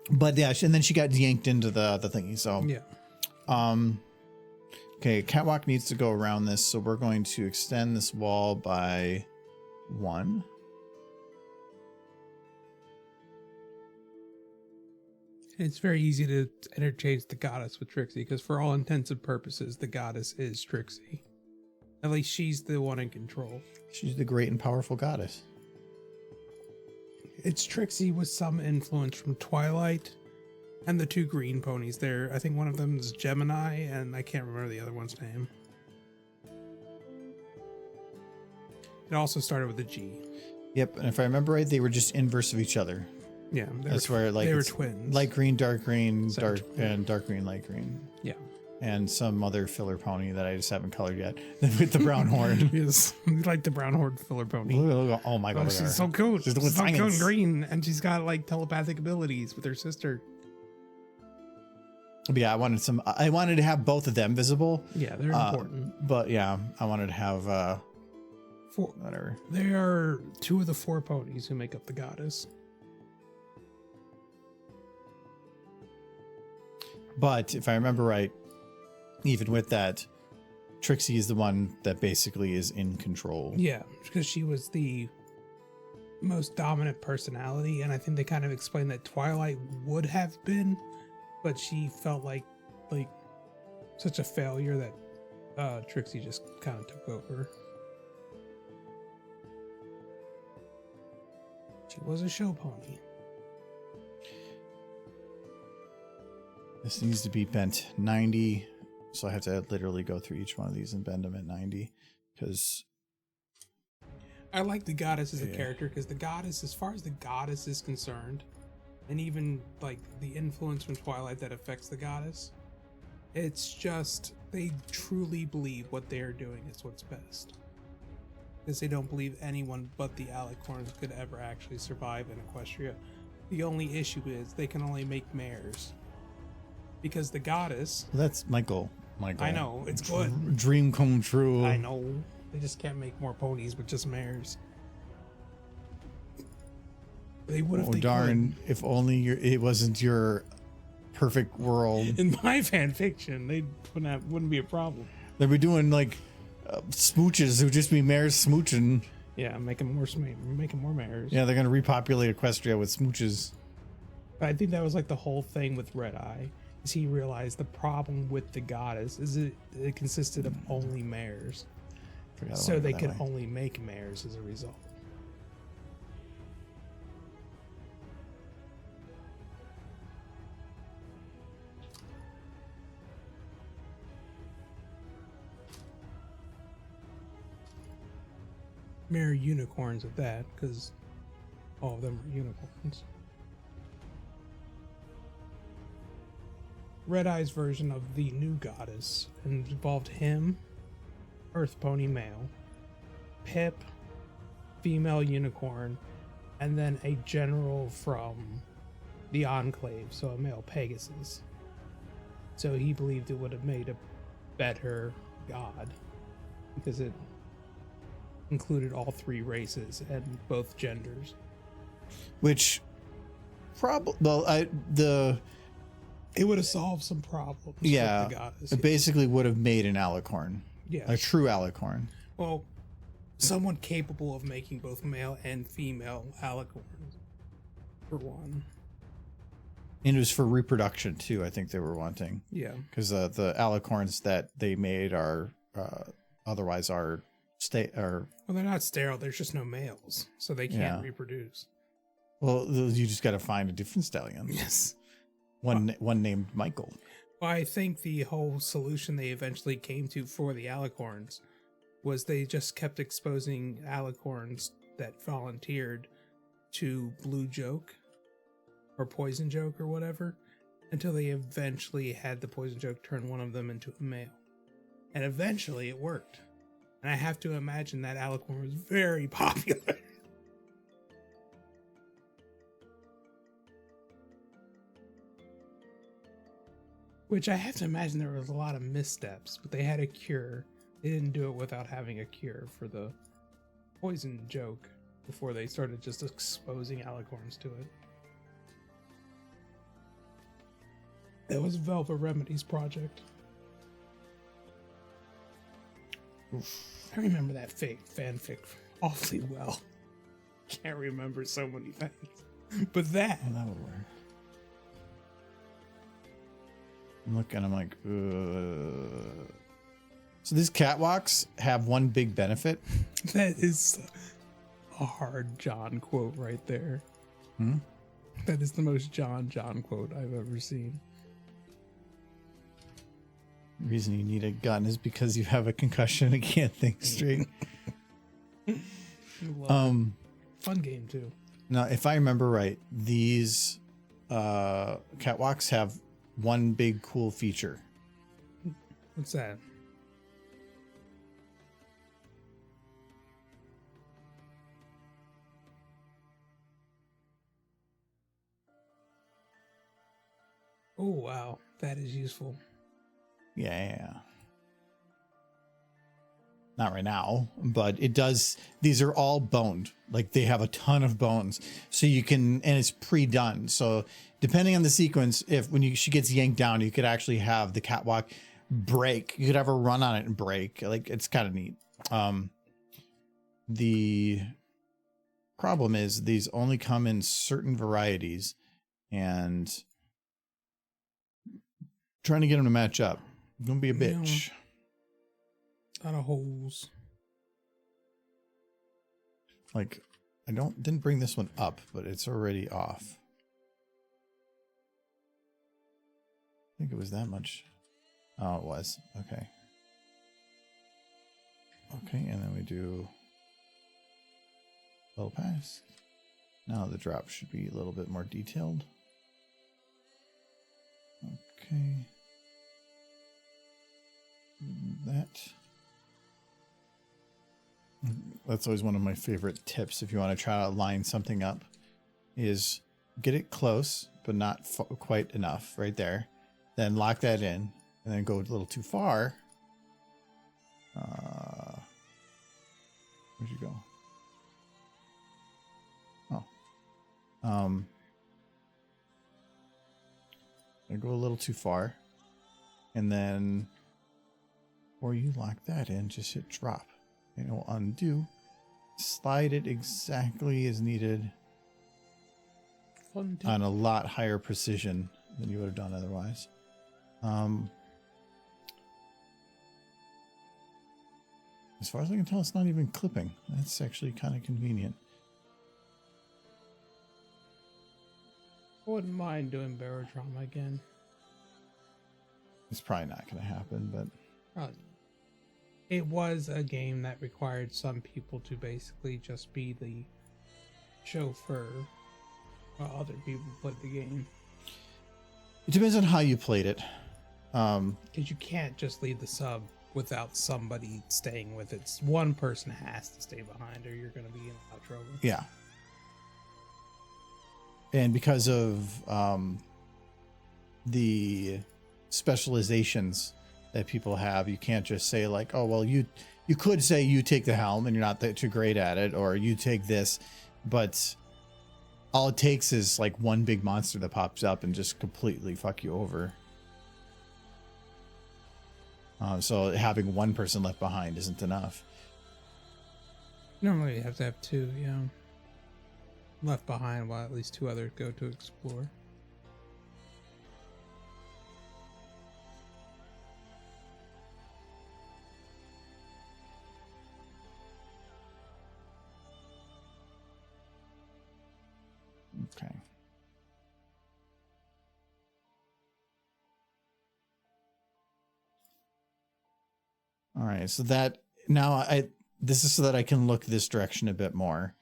But yeah, and then she got yanked into the thingy. So yeah. Okay, catwalk needs to go around this, so we're going to extend this wall by 1. It's very easy to interchange the goddess with Trixie because for all intents and purposes, the goddess is Trixie. At least she's the one in control. She's the great and powerful goddess. It's Trixie with some influence from Twilight and the 2 green ponies there. I think one of them is Gemini, and I can't remember the other one's name. It also started with a G. Yep, and if I remember right, they were just inverse of each other. Yeah, that's where like they were twins. Light green, dark green, and dark green, light green. Yeah. And some other filler pony that I just haven't colored yet with the brown horn. Yes, we like the brown horn filler pony. Oh my god, she's so cool. She's so cool and green, and she's got like telepathic abilities with her sister. But yeah, I wanted to have both of them visible. Yeah, they're important. But yeah, I wanted to have whatever. They are 2 of the 4 ponies who make up the goddess. But if I remember right, even with that, Trixie is the one that basically is in control. Yeah, because she was the most dominant personality, and I think they kind of explained that Twilight would have been, but she felt like such a failure that Trixie just kind of took over. She was a show pony. This needs to be bent 90. So I have to literally go through each one of these and bend them at 90 because I like the goddess as a character because the goddess, as far as the goddess is concerned, and even like the influence from Twilight that affects the goddess, it's just they truly believe what they are doing is what's best. Because they don't believe anyone but the Alicorns could ever actually survive in Equestria. The only issue is they can only make mares. Because the goddess... Well, that's Michael. I know, it's good. Dream come true. I know. They just can't make more ponies with just mares. They would if they darn, could. if only it wasn't your perfect world. In my fan fiction, they wouldn't be a problem. They'd be doing like smooches. It would just be mares smooching. Yeah, making more mares. Yeah, they're going to repopulate Equestria with smooches. But I think that was like the whole thing with Red Eye. Is he realized the problem with the goddess is it consisted of only mares. So they could only make mares as a result. Mare unicorns at that, because all of them are unicorns. Red Eye's version of the new goddess involved him, Earth Pony male, Pip, female unicorn, and then a general from the Enclave, so a male Pegasus. So he believed it would have made a better god because it included all three races and both genders. Which probably it would have solved some problems. Yeah, with the goddess. it basically would have made an alicorn. Yeah, a true alicorn. Well, someone capable of making both male and female alicorns, for one. And it was for reproduction too. I think they were wanting. Yeah, because the alicorns that they made are otherwise are well, they're not sterile. There's just no males, so they can't reproduce. Well, you just got to find a different stallion. Yes. One named Michael. Well, I think the whole solution they eventually came to for the alicorns was they just kept exposing alicorns that volunteered to Blue Joke or Poison Joke or whatever until they eventually had the Poison Joke turn one of them into a male. And eventually it worked. And I have to imagine that alicorn was very popular. Which I have to imagine there was a lot of missteps, but they had a cure. They didn't do it without having a cure for the poison joke before they started just exposing alicorns to it. That was Velvet Remedy's project. I remember that fanfic awfully well. Can't remember so many things. But that... Well, that would work. I'm looking, I'm like, So these catwalks have one big benefit. That is a hard John quote right there. That is the most John quote I've ever seen. The reason you need a gun is because you have a concussion and can't think straight. Fun game too. Now, if I remember right, these catwalks have one big cool feature. What's that? Oh wow, that is useful. Yeah. Not right now, but it does. These are all boned. Like they have a ton of bones. So you can, and it's pre-done. So depending on the sequence, if she gets yanked down, you could actually have the catwalk break. You could have a run on it and break. Like, it's kind of neat. The problem is these only come in certain varieties, and trying to get them to match up is gonna be a bitch. A lot of holes. Like, I didn't bring this one up, but it's already off. I think it was that much. Oh, it was. Okay. Okay, and then we do little pass. Now the drop should be a little bit more detailed. Okay. That's always one of my favorite tips if you want to try to line something up, is get it close, but not quite enough right there. Then lock that in, and then go a little too far. Where'd you go? Oh. I go a little too far. And then, or you lock that in, just hit drop. And it will undo. Slide it exactly as needed. Fun On a lot higher precision than you would have done otherwise. As far as I can tell, it's not even clipping. That's actually kind of convenient. I wouldn't mind doing barotrauma again. It's probably not going to happen, but Probably. It was a game that required some people to basically just be the chauffeur while other people played the game. it depends on how you played it. Because you can't just leave the sub without somebody staying with it. One person has to stay behind or you're going to be in a lot of trouble. Yeah. And because of the specializations that people have, you can't just say like, oh, well, you could say you take the helm and you're not too great at it, or you take this, but all it takes is like one big monster that pops up and just completely fuck you over. So having one person left behind isn't enough. Normally you have to have two, yeah. Left behind while at least two others go to explore. Okay. All right, so that now this is so that I can look this direction a bit more.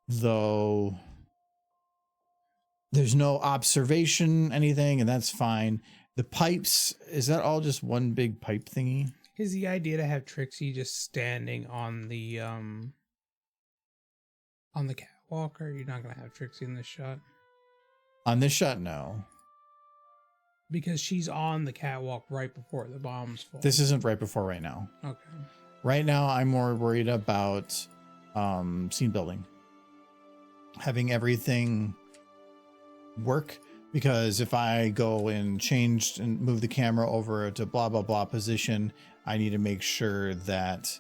Though there's no observation, anything, and that's fine. The pipes, is that all just one big pipe thingy? Is the idea to have Trixie just standing on the catwalk, or you're not gonna have Trixie in this shot? On this shot, no. Because she's on the catwalk right before the bombs fall. This isn't right before right now. Okay. Right now, I'm more worried about scene building. Having everything work, because if I go and change and move the camera over to blah, blah, blah position, I need to make sure that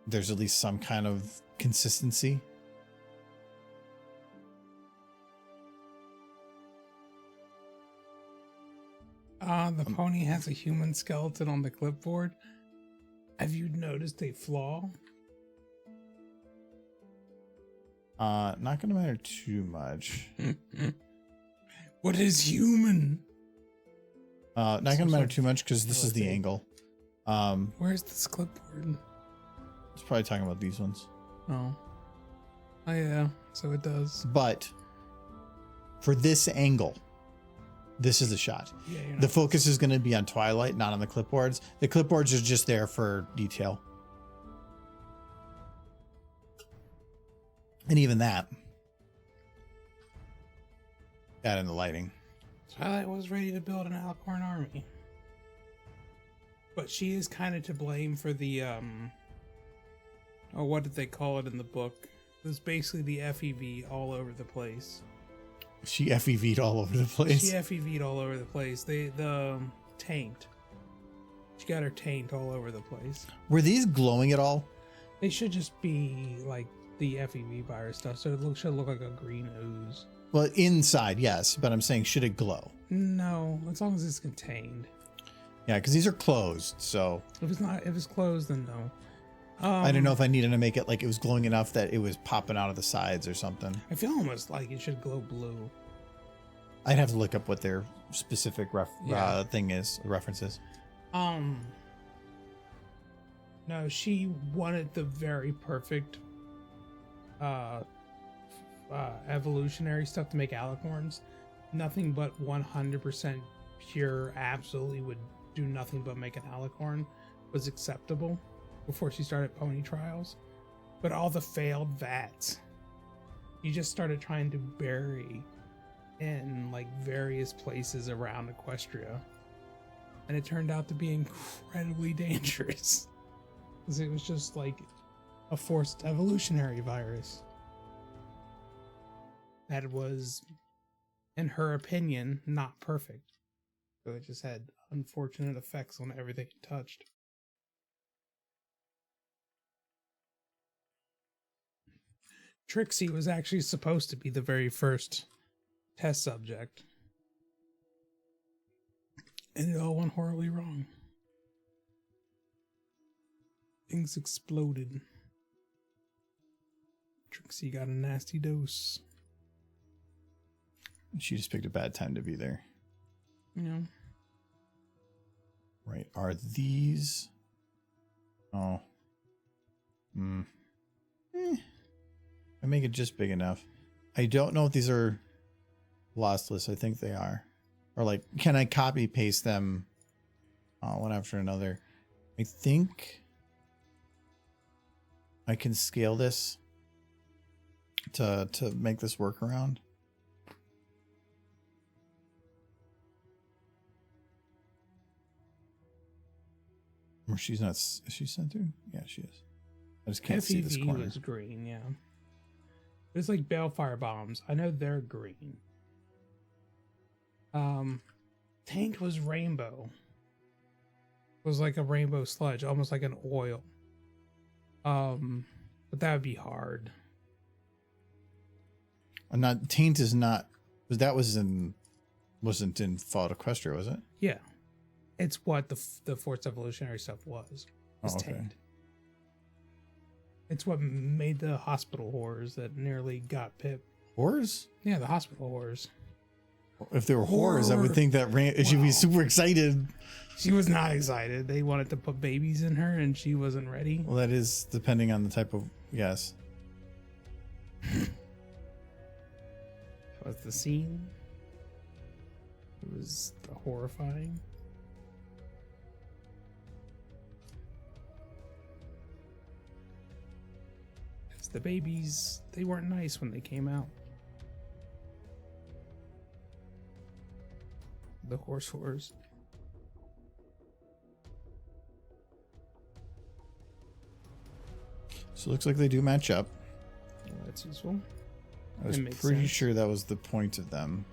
there's at least some kind of consistency. The pony has a human skeleton on the clipboard. Have you noticed a flaw? Not gonna matter too much. What is human? Not gonna matter too much because this is the angle. Where's this clipboard? It's probably talking about these ones. Oh yeah, so it does. But for this angle, this is the shot. Yeah, The focus is going to be on Twilight, not on the clipboards. The clipboards are just there for detail. And even that, add in the lighting. Twilight was ready to build an Alicorn army. But she is kind of to blame for the, what did they call it in the book? It was basically the FEV all over the place. She FEV'd all over the place. She FEV'd all over the place. The taint. She got her taint all over the place. Were these glowing at all? They should just be like the FEV virus stuff, so it should look like a green ooze. Well, inside, yes, but I'm saying, should it glow? No, as long as it's contained. Yeah, because these are closed, so If it's closed, then no. I don't know if I needed to make it like it was glowing enough that it was popping out of the sides or something. I feel almost like it should glow blue. I'd have to look up what their specific Yeah. thing is, reference is. No, she wanted the very perfect evolutionary stuff to make alicorns. Nothing but 100% pure absolutely would do nothing but make an alicorn was acceptable before she started pony trials. But all the failed vats, you just started trying to bury in like various places around Equestria, and it turned out to be incredibly dangerous because it was just like a forced evolutionary virus that was, in her opinion, not perfect. So it just had unfortunate effects on everything it touched. Trixie was actually supposed to be the very first test subject, and it all went horribly wrong. Things exploded. Trixie got a nasty dose. She just picked a bad time to be there. Yeah. Right. Are these... Oh. I make it just big enough. I don't know if these are lossless. I think they are. Or like, can I copy paste them one after another? I think I can scale this to make this work around. Or she's not, is she sent through? Yeah, she is. I just can't see this FEV corner. was green, yeah. It's like Balefire bombs. I know they're green. Taint was rainbow. It was like a rainbow sludge, almost like an oil. But that would be hard. I'm not, taint is not, because that wasn't in Fallout Equestria, was it? Yeah. It's what the forced evolutionary stuff was. Oh, okay. Taint. It's what made the hospital horrors that nearly got Pip. Horrors? Yeah, the hospital horrors. If they were horrors, I would Horror. think that it should be Wow. super excited. She was not excited. They wanted to put babies in her and she wasn't ready. Well, that is depending on the type of, yes. Was the scene. It was horrifying. Because the babies, they weren't nice when they came out. The horrors. So it looks like they do match up. Well, that's useful. I was That makes pretty sense. sure that was the point of them.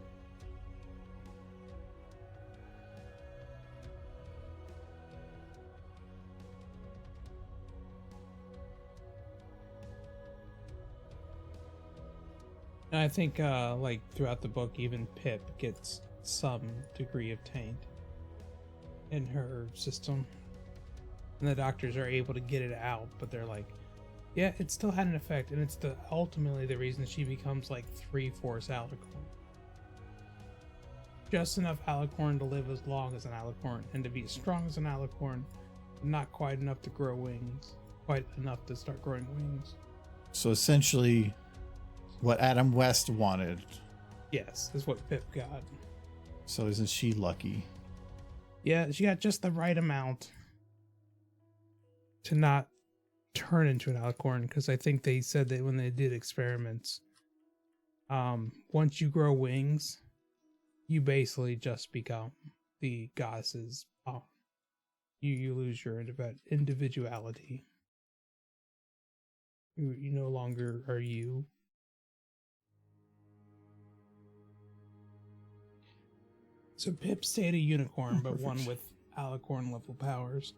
And I think, like, throughout the book, even Pip gets some degree of taint in her system. And the doctors are able to get it out, but they're like, yeah, it still had an effect, and it's ultimately the reason she becomes like 3/4 alicorn. Just enough alicorn to live as long as an alicorn, and to be as strong as an alicorn, not quite enough to grow wings, quite enough to start growing wings. So essentially, what Adam West wanted. Yes, is what Pip got. So isn't she lucky? Yeah, she got just the right amount to not turn into an alicorn, because I think they said that when they did experiments, once you grow wings, you basically just become the goddess's pawn. You lose your individuality. You no longer are you. So Pip stayed a unicorn, but one with alicorn level powers.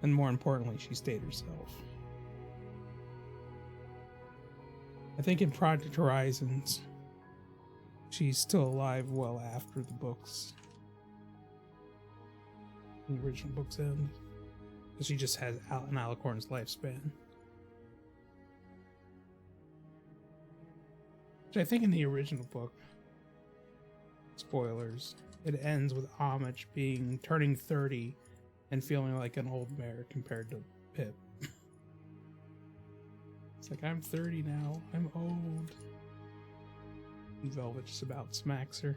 And more importantly, she stayed herself. I think in Project Horizons, she's still alive well after the books. The original books end. Because she just has an alicorn's lifespan. Which I think in the original book, spoilers, it ends with Homage turning 30 and feeling like an old mare compared to Pip. It's like, I'm 30 now. I'm old. And Velvet just about smacks her.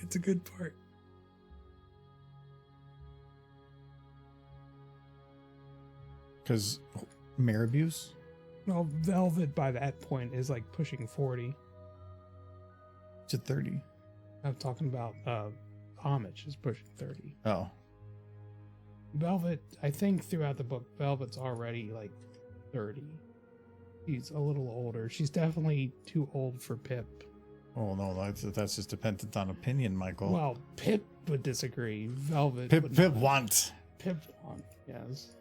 It's a good part. Because mare abuse? Well, Velvet by that point is like pushing 40. To 30. I'm talking about Homage is pushing 30. Oh. Velvet, I think throughout the book, Velvet's already like 30. She's a little older. She's definitely too old for Pip. Oh, no, that's just dependent on opinion, Michael. Well, Pip would disagree. Velvet Pip, would Pip not. want. Pip want, yes.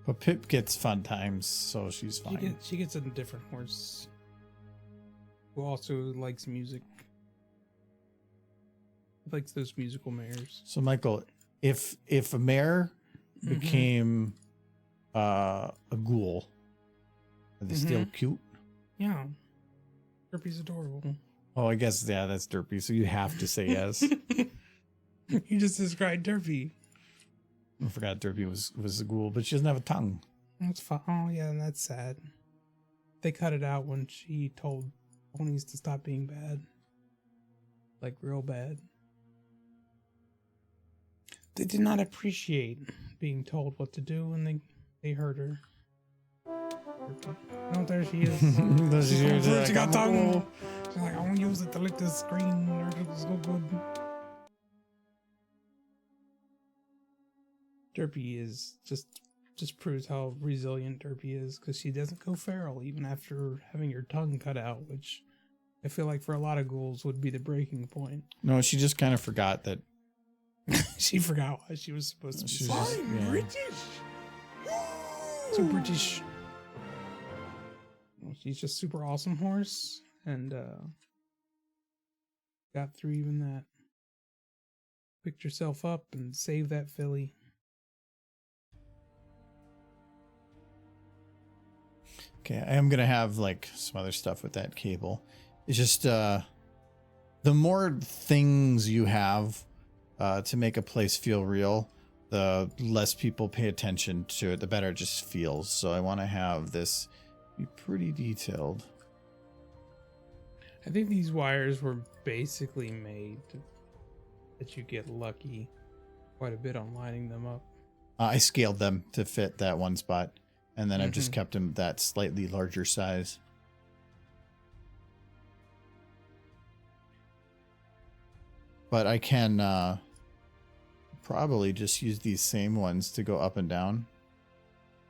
But Pip gets fun times, so she's fine. She gets a different horse who also likes music. Likes those musical mares. So, Michael, if a mare became a ghoul, are they still cute? Yeah. Derpy's adorable. Oh, I guess, yeah, that's Derpy, so you have to say yes. You just described Derpy. I forgot Derpy was a ghoul, but she doesn't have a tongue. That's fine. Oh, yeah, that's sad. They cut it out when she told ponies to stop being bad. Like, real bad. They did not appreciate being told what to do, and they hurt her. Oh, there she is. She got tongue. She's like, I want to use it to lick this screen. It's so good. Derpy is just proves how resilient Derpy is, because she doesn't go feral even after having her tongue cut out, which I feel like for a lot of ghouls would be the breaking point. No, she just kind of forgot that. She forgot why she was supposed to be. She was just- I'm yeah. British. So British. Well, she's just super awesome horse, and got through even that. Picked herself up and saved that filly. Okay, I am gonna have like some other stuff with that cable. It's just the more things you have to make a place feel real, the less people pay attention to it, the better it just feels. So I want to have this be pretty detailed. I think these wires were basically made that you get lucky quite a bit on lining them up. I scaled them to fit that one spot, and then I've just kept them that slightly larger size. But I can probably just use these same ones to go up and down.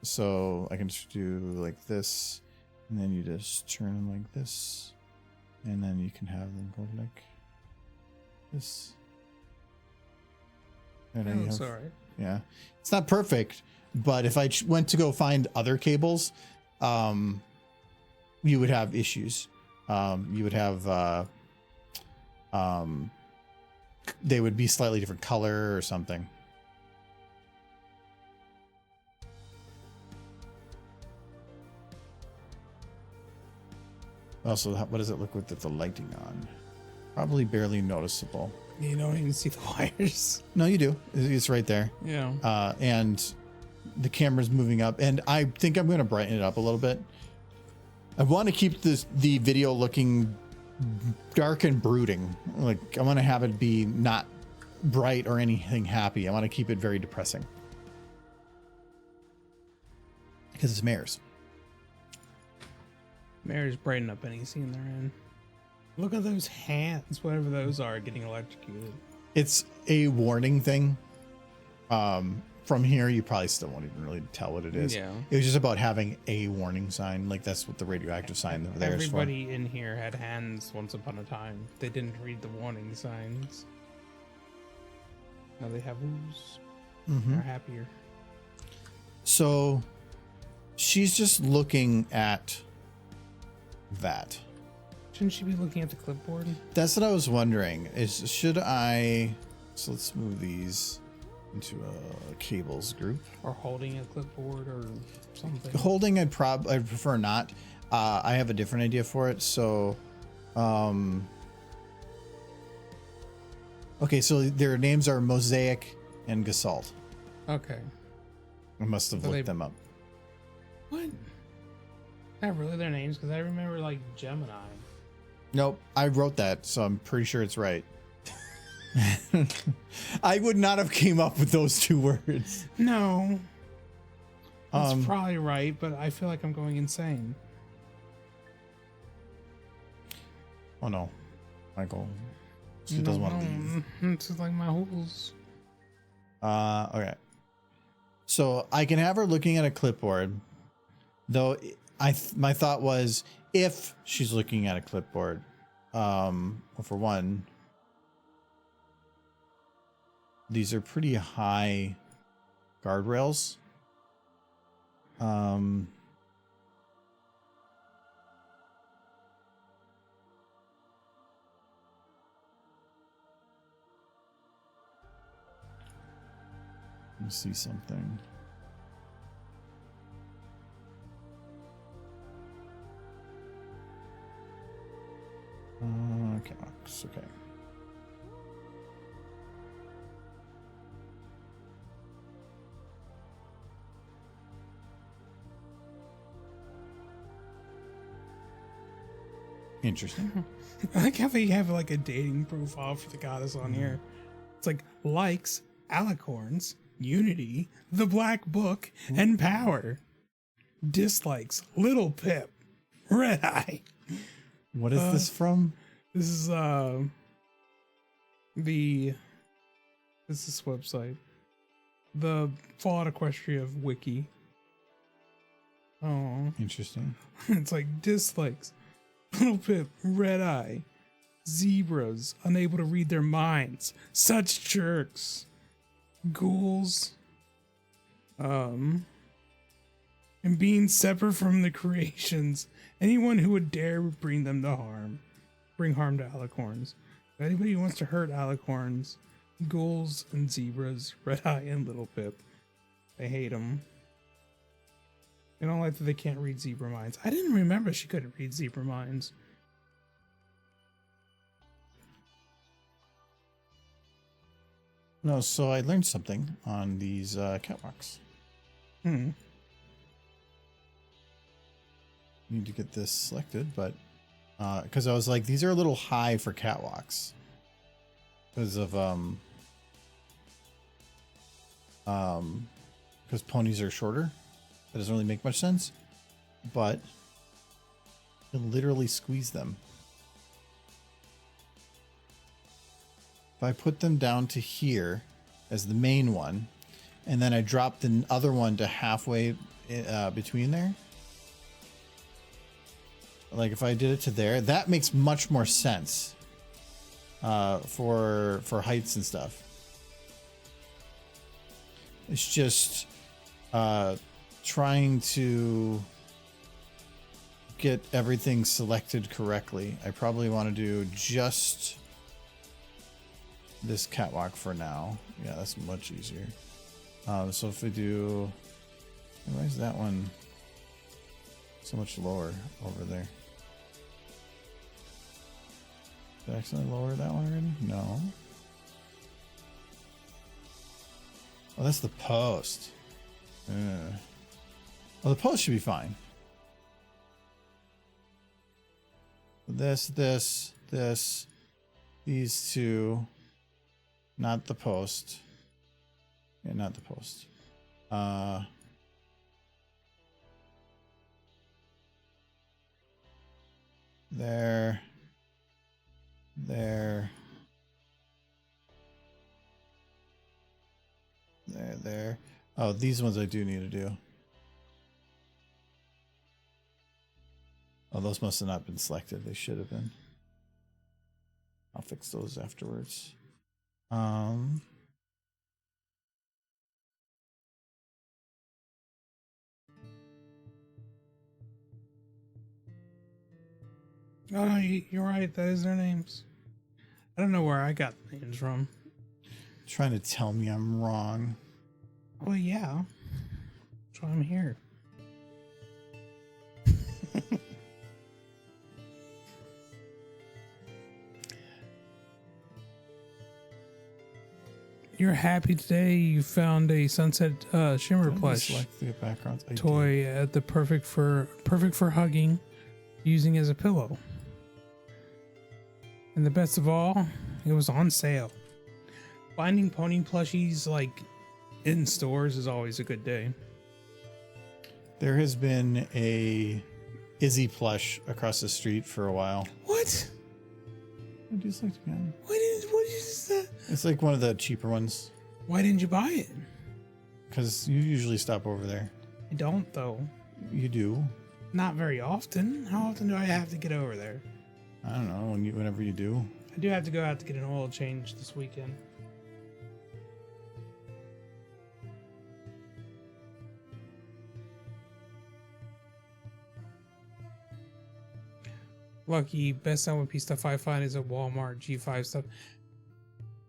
So I can just do like this, and then you just turn them like this, and then you can have them go like this. And then you That's have- all right. yeah, it's not perfect, but if I went to go find other cables, you would have issues. You would have, they would be slightly different color or something. Also, what does it look with the lighting on? Probably barely noticeable. You don't even see the wires. No, you do. It's right there. Yeah. And the camera's moving up, and I think I'm going to brighten it up a little bit. I want to keep the video looking dark and brooding. Like, I want to have it be not bright or anything happy. I want to keep it very depressing. Because it's mares. Mary's brighten up any scene they're in. Look at those hands, whatever those are, getting electrocuted. It's a warning thing for from here, you probably still won't even really tell what it is. Yeah. It was just about having a warning sign. Like that's what the radioactive sign over there is for. Everybody in here had hands once upon a time. They didn't read the warning signs. Now they have hooves. Mm-hmm. They're happier. So she's just looking at that. Shouldn't she be looking at the clipboard? That's what I was wondering. Should I? So let's move these into a cables group. Or holding a clipboard or something? Holding, I'd prefer not. I have a different idea for it. So, okay, so their names are Mosaic and Gestalt. Okay. I must have So looked them up. What? Not really their names, because I remember like Gemini. Nope, I wrote that, so I'm pretty sure it's right. I would not have came up with those two words. No. That's probably right, but I feel like I'm going insane. Oh no, Michael. She doesn't want to leave. It's just like my holes. Okay. So I can have her looking at a clipboard, though. My thought was if she's looking at a clipboard, well, for one, these are pretty high guardrails. Let me see something. Okay, okay. Interesting. I like how they have like a dating profile for the goddess on here. It's like likes, alicorns, unity, the black book, and power. Dislikes, little pip, red eye. What is this from? This is this website. The Fallout Equestria wiki. Oh. Interesting. It's like dislikes. Little Pip, red eye. Zebras, unable to read their minds. Such jerks. Ghouls. And being separate from the creations. Anyone who would dare bring them to harm. Bring harm to alicorns. Anybody who wants to hurt alicorns. Ghouls and zebras. Red eye and Little Pip. They hate them. They don't like that they can't read zebra minds. I didn't remember she couldn't read zebra minds. No, so I learned something on these catwalks. Need to get this selected, but because I was like, these are a little high for catwalks because of because ponies are shorter. That doesn't really make much sense, but you literally squeeze them. If I put them down to here as the main one, and then I drop the other one to halfway between there, like if I did it to there, that makes much more sense for heights and stuff. It's just trying to get everything selected correctly. I probably want to do just this catwalk for now. Yeah, that's much easier. So if we do, why is that one so much lower over there? Did I accidentally lower that one already? No. Oh, that's the post. Well, the post should be fine. This, these two, not the post. Yeah, not the post. There. Oh, these ones I do need to do. Oh, those must have not been selected. They should have been. I'll fix those afterwards. Oh, no, you're right. That is their names. I don't know where I got the names from. Trying to tell me I'm wrong. Well, yeah. That's why I'm here. You're happy today. You found a Sunset Shimmer plush Select the backgrounds. I toy at the perfect for hugging, using as a pillow. And the best of all, it was on sale. Finding pony plushies like in stores is always a good day. There has been a Izzy plush across the street for a while. What? I just like again. What is that? It's like one of the cheaper ones Why didn't you buy it? because you usually stop over there. I don't though. You do. Not very often. How often do I have to get over there? I don't know whenever you do. I do have to go out to get an oil change this weekend. Lucky, best MLP stuff I find is at Walmart, G5 stuff.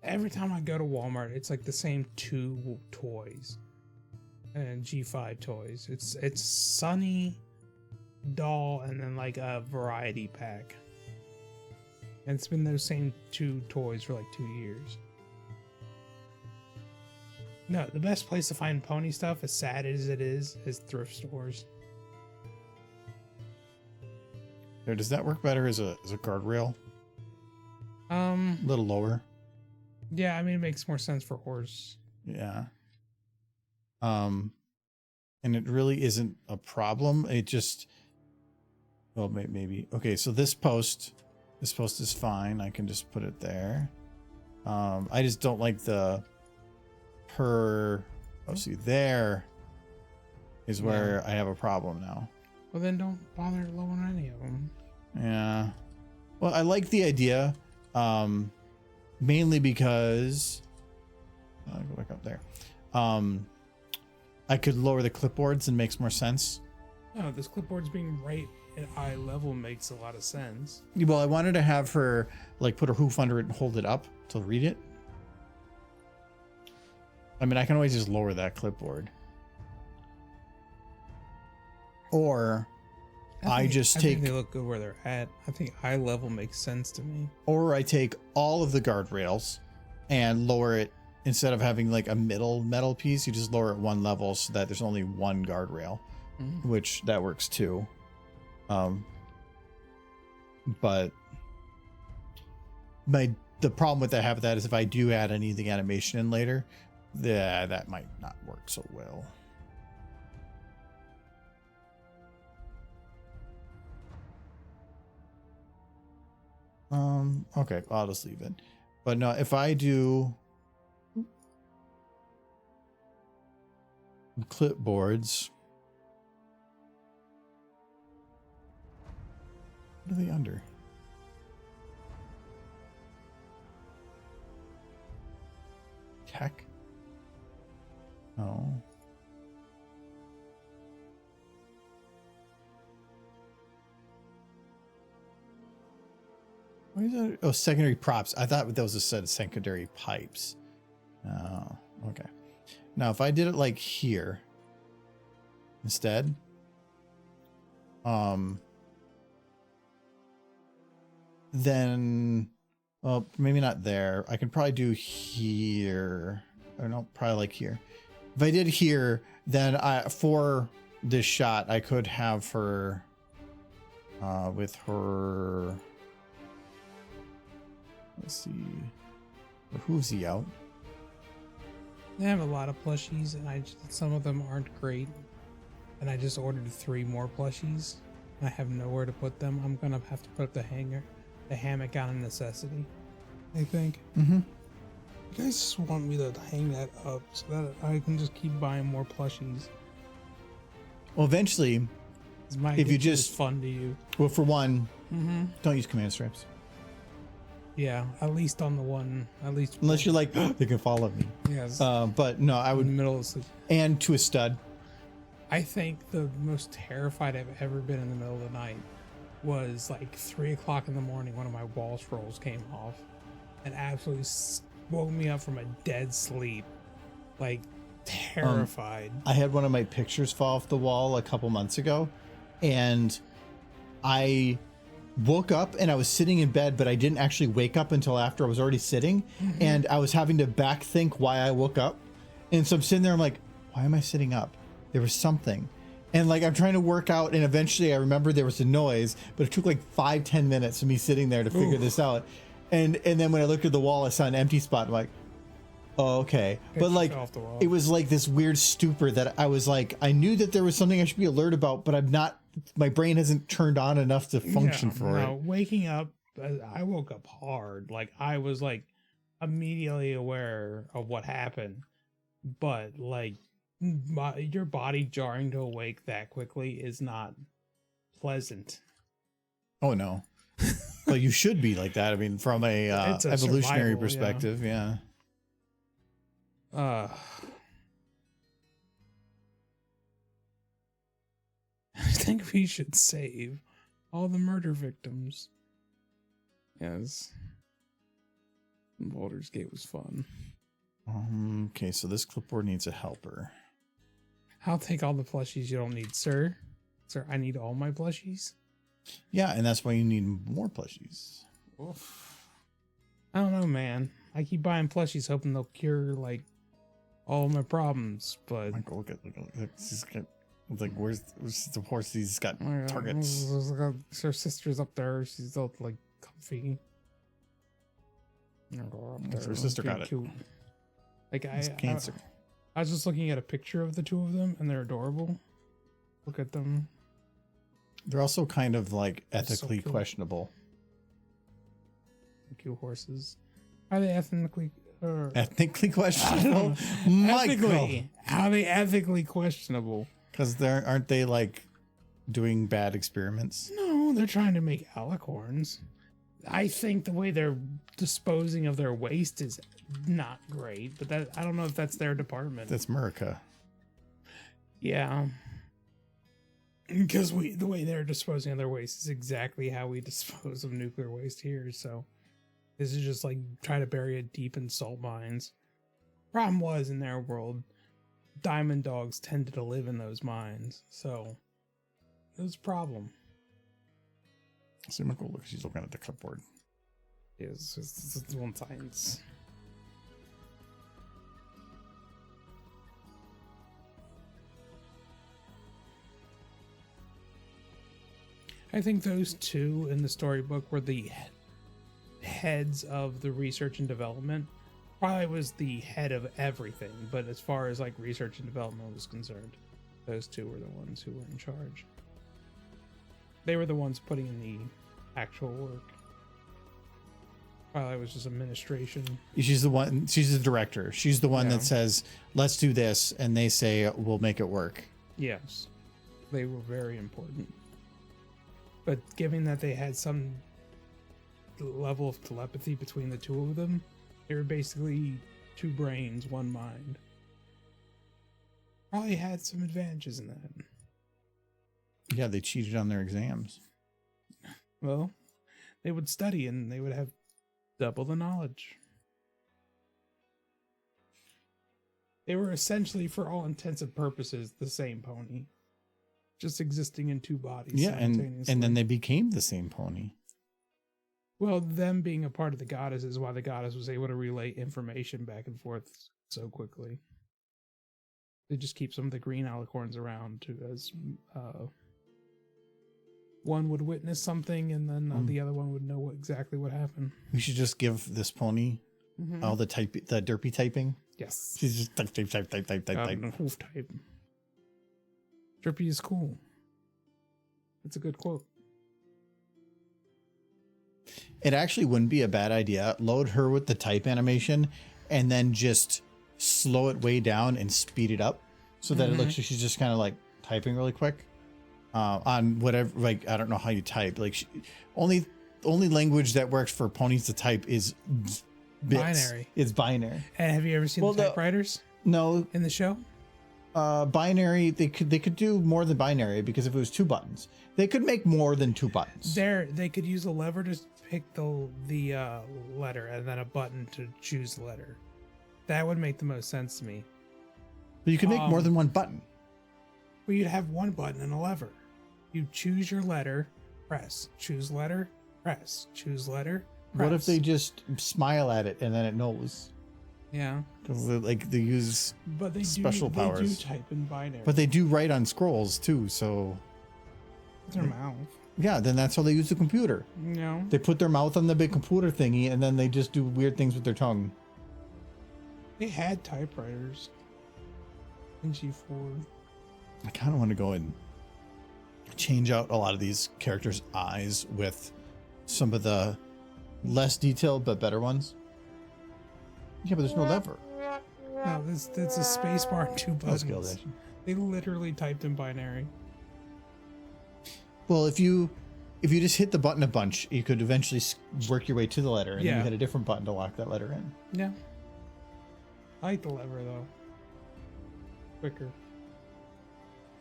Every time I go to Walmart, it's like the same two toys. And G5 toys. It's Sunny, Doll, and then like a variety pack. And it's been those same two toys for like 2 years. No, the best place to find pony stuff, as sad as it is thrift stores. There, does that work better as a guardrail? A little lower. Yeah, I mean, it makes more sense for horse. Yeah. And it really isn't a problem. It just, well, maybe. Okay, so this post is fine. I can just put it there. I just don't like the per. Oh, see, there is where I have a problem now. Well, then don't bother lowering any of them. Yeah. Well, I like the idea, mainly because I'll go back up there. I could lower the clipboards and makes more sense. No, this clipboard's being right at eye level makes a lot of sense. Well, I wanted to have her like put her hoof under it and hold it up to read it. I mean, I can always just lower that clipboard. Or I think they look good where they're at. I think eye level makes sense to me. Or I take all of the guardrails and lower it. Instead of having like a middle metal piece, you just lower it one level so that there's only one guardrail, which that works too. But the problem with that is if I do add anything animation in later, that might not work so well. Okay, I'll just leave it. But no, if I do clipboards, what are they under? Tech? No. What is that? Oh, secondary props. I thought that was a set of secondary pipes. Oh, okay. Now, if I did it like here instead, then, well, maybe not there. I can probably do here. Or no, probably like here. If I did here, then for this shot, I could have her with her. Let's see. Her hoovesy out. They have a lot of plushies, and some of them aren't great. And I just ordered 3 more plushies. I have nowhere to put them. I'm gonna have to put up the hammock out of necessity, I think. You guys just want me to hang that up so that I can just keep buying more plushies. Well, eventually, This might if get you just fun to you. well, for one, Mm-hmm. don't use command strips Yeah, at least on the one. At least unless you're like they can follow me. yes. But no, I in the would middle of sleep. and to a stud. I think the most terrified I've ever been in the middle of the night was like 3 o'clock in the morning. One of my wall scrolls came off and absolutely woke me up from a dead sleep. Like terrified. I had one of my pictures fall off the wall a couple months ago, and I woke up and I was sitting in bed, but I didn't actually wake up until after I was already sitting, and I was having to back think why I woke up. And so I'm sitting there, I'm like, why am I sitting up? There was something. And like I'm trying to work out, and eventually I remember there was a noise, but it took like 5-10 minutes of me sitting there to figure this out. And then when I looked at the wall, I saw an empty spot. I'm like, oh, okay. But like off the wall. it was like this weird stupor that I was like, I knew that there was something I should be alert about, but I'm not, my brain hasn't turned on enough to function for it. Waking up, I woke up hard. Like I was like immediately aware of what happened, but like your body jarring to awake that quickly is not pleasant. Oh no. Well, you should be like that. I mean, from a It's a evolutionary survival, perspective, yeah. I think we should save all the murder victims. Yes. Baldur's Gate was fun. Okay, so this clipboard needs a helper. I'll take all the plushies you don't need, sir. Sir, I need all my plushies. Yeah, and that's why you need more plushies. Oof. I don't know, man. I keep buying plushies hoping they'll cure, like, all my problems, but... Michael, look. She's got, like, where's the horse? He's got targets. Her sister's up there. She's all, like, comfy. I'll go up there. Her sister got it. Cute. Like, It's cancer. I was just looking at a picture of the two of them, and they're adorable. Look at them. They're also kind of like so ethically cute. questionable. Cute horses. Are they ethnically Ethnically questionable, Michael? ethically? How are they ethically questionable? Because aren't they like doing bad experiments? No, they're trying to make alicorns. I think the way they're disposing of their waste is not great, but that I don't know if that's their department. That's America. Yeah. Because the way they're disposing of their waste is exactly how we dispose of nuclear waste here. So this is just like try to bury it deep in salt mines. Problem was, in their world, diamond dogs tended to live in those mines. So it was a problem. See, Michael, look, she's looking at the clipboard. It's one science. I think those two in the storybook were the heads of the research and development. Probably was the head of everything, but as far as like research and development was concerned, those two were the ones who were in charge. They were the ones putting in the actual work. Probably was just administration. She's the one. She's the director. She's the one Yeah. that says, "Let's do this," and they say, "We'll make it work." Yes, they were very important. But given that they had some level of telepathy between the two of them, they were basically two brains, one mind. Probably had some advantages in that. Yeah, they cheated on their exams. Well, they would study and they would have double the knowledge. They were essentially, for all intents and purposes, the same pony. Just existing in two bodies Yeah, simultaneously. and then they became the same pony. Well, them being a part of the goddess is why the goddess was able to relay information back and forth so quickly. They just keep some of the green alicorns around to as one would witness something and then the other one would know exactly what happened. We should just give this pony all the derpy typing. Yes. She's just type. Hoof type. Drippy is cool. It's a good quote. It actually wouldn't be a bad idea. Load her with the type animation and then just slow it way down and speed it up so that it looks like she's just kind of like typing really quick on whatever, like, I don't know how you type. Like only language that works for ponies to type is bits. Binary. It's binary. And have you ever seen the typewriters No. in the show? Binary, they could do more than binary, because if it was 2 buttons, they could make more than 2 buttons. They could use a lever to pick the letter and then a button to choose the letter. That would make the most sense to me. But you could make more than 1 button. Well, you'd have 1 button and a lever. You choose your letter, press. Choose letter, press. Choose letter, press. What if they just smile at it and then it knows? Yeah. Like they use special powers. They do type in binary. But they do write on scrolls too, so. With their mouth. Yeah, then that's how they use the computer. No. They put their mouth on the big computer thingy and then they just do weird things with their tongue. They had typewriters in G4. I kind of want to go and change out a lot of these characters' eyes with some of the less detailed but better ones. Yeah, but there's no lever. No, that's a space bar and 2 buttons. Skill addition. They literally typed in binary. Well, if you just hit the button a bunch, you could eventually work your way to the letter, and then you hit a different button to lock that letter in. Yeah. I like the lever though. Quicker.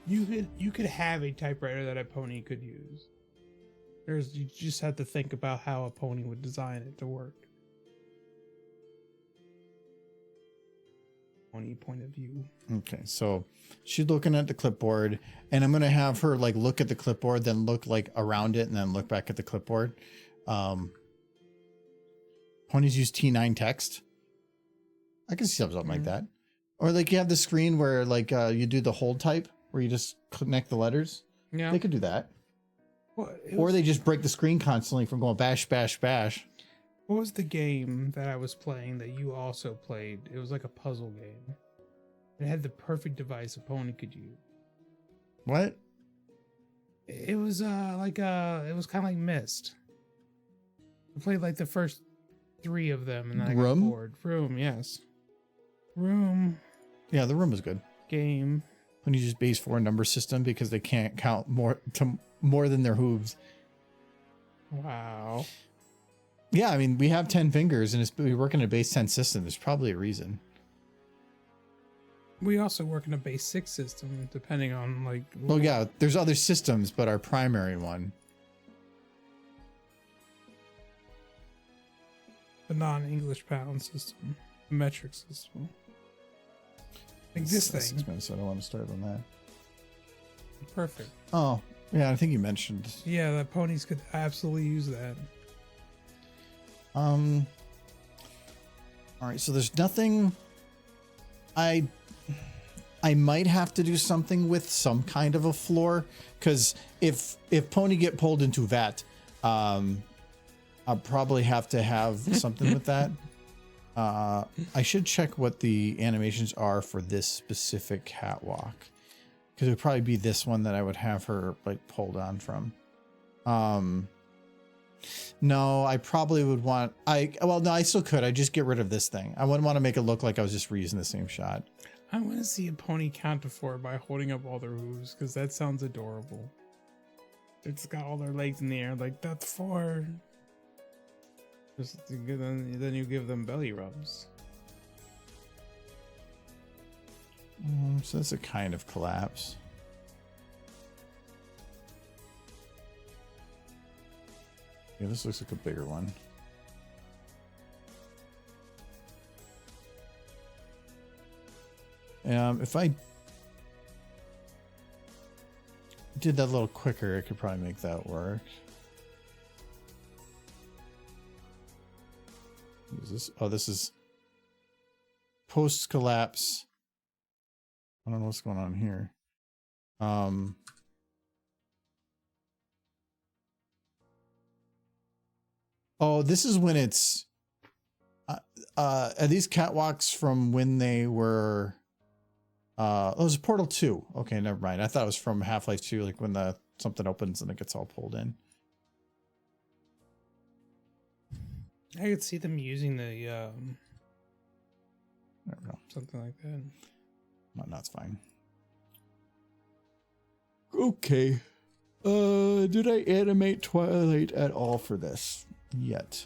You could have a typewriter that a pony could use. You just have to think about how a pony would design it to work. Pony point of view. Okay, so she's looking at the clipboard, and I'm gonna have her like look at the clipboard, then look like around it, and then look back at the clipboard. Ponies use T9 text. I can see something like that. Or like you have the screen where like you do the hold type, where you just connect the letters. Yeah. They could do that. Well, Or they just break the screen constantly from going bash, bash, bash. What was the game that I was playing that you also played? It was like a puzzle game. It had the perfect device a pony could use. What? It was it was kind of like Myst. I played like the first 3 of them, and then I got Room? bored. Room, yes. Room. Yeah, the room is good. Game. When you use base 4 number system because they can't count more than their hooves. Wow. Yeah, I mean, we have 10 fingers and we work in a base 10 system. There's probably a reason. We also work in a base 6 system, depending on like. Well, yeah, there's other systems, but our primary one. The non-English pound system, the metric system. Like this That's thing. expensive. I don't want to start on that. Perfect. Oh, yeah, I think you mentioned. Yeah, that ponies could absolutely use that. All right, so there's nothing. I might have to do something with some kind of a floor, because if pony get pulled into vat, I'll probably have to have something with that. I should check what the animations are for this specific catwalk, because it would probably be this one that I would have her like pulled on from. No, I probably would want. No, I still could. I just get rid of this thing. I wouldn't want to make it look like I was just reusing the same shot. I want to see a pony count to 4 by holding up all their hooves, because that sounds adorable. It's got all their legs in the air, like that's 4. Then you give them belly rubs. So that's a kind of collapse. Yeah, this looks like a bigger one. If I did that a little quicker, I could probably make that work. What is this? Oh, this is post collapse. I don't know what's going on here. Oh, this is when it's are these catwalks from when they were oh, it was Portal 2. Okay, never mind. I thought it was from Half-Life 2, like when something opens and it gets all pulled in. I could see them using the There we go. Something like that. No, that's fine. Okay. Did I animate Twilight at all for this yet?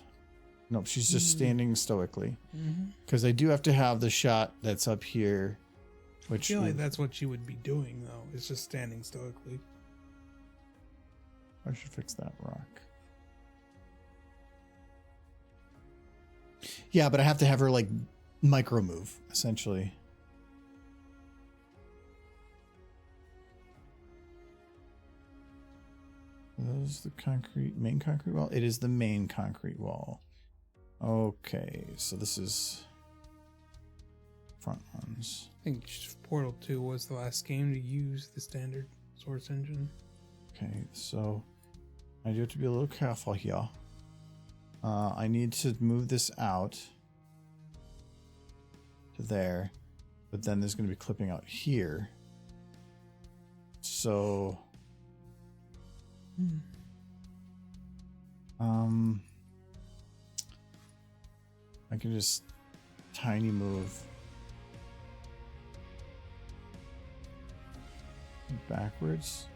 Nope, she's just standing stoically. Because I do have to have the shot that's up here, which I feel like that's what she would be doing, though. It's just standing stoically. I should fix that rock. Yeah, but I have to have her like micro move, essentially. Is the main concrete wall? It is the main concrete wall. Okay, so this is front ones. I think Portal 2 was the last game to use the standard source engine. Okay, so I do have to be a little careful here. I need to move this out to there, but then there's going to be clipping out here. So, I can just tiny move backwards.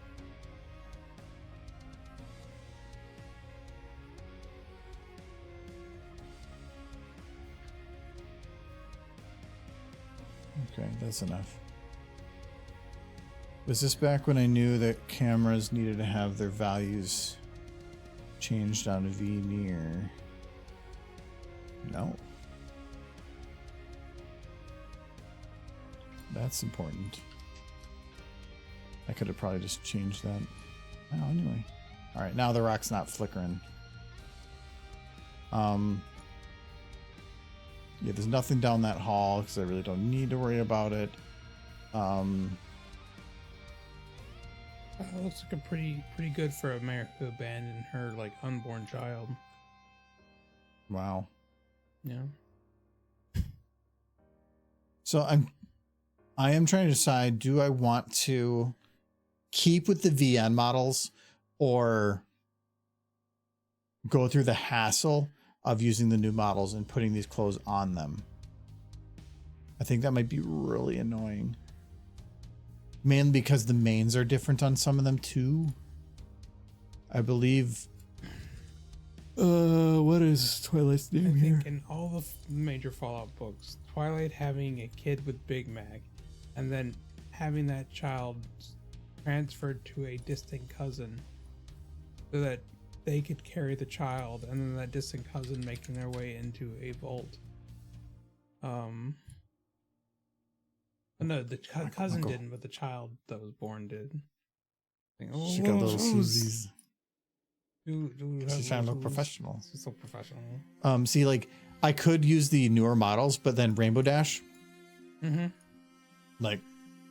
Okay, that's enough. Was this back when I knew that cameras needed to have their values changed on a veneer? No. That's important. I could have probably just changed that. Oh, anyway. All right, now the rock's not flickering. Yeah, there's nothing down that hall because I really don't need to worry about it. It looks like a pretty good for a mayor who abandoned her like unborn child. Wow. Yeah. So I am trying to decide, do I want to keep with the VN models or go through the hassle of using the new models and putting these clothes on them? I think that might be really annoying. Mainly because the mains are different on some of them too. I believe. What is Twilight's name I here? think in all the major Fallout books, Twilight having a kid with Big Mac and then having that child transferred to a distant cousin so that they could carry the child, and then that distant cousin making their way into a vault. No, the cousin didn't, but the child that was born did. She got little Susies. She sounded professional. She's so professional. See, like I could use the newer models, but then Rainbow Dash, like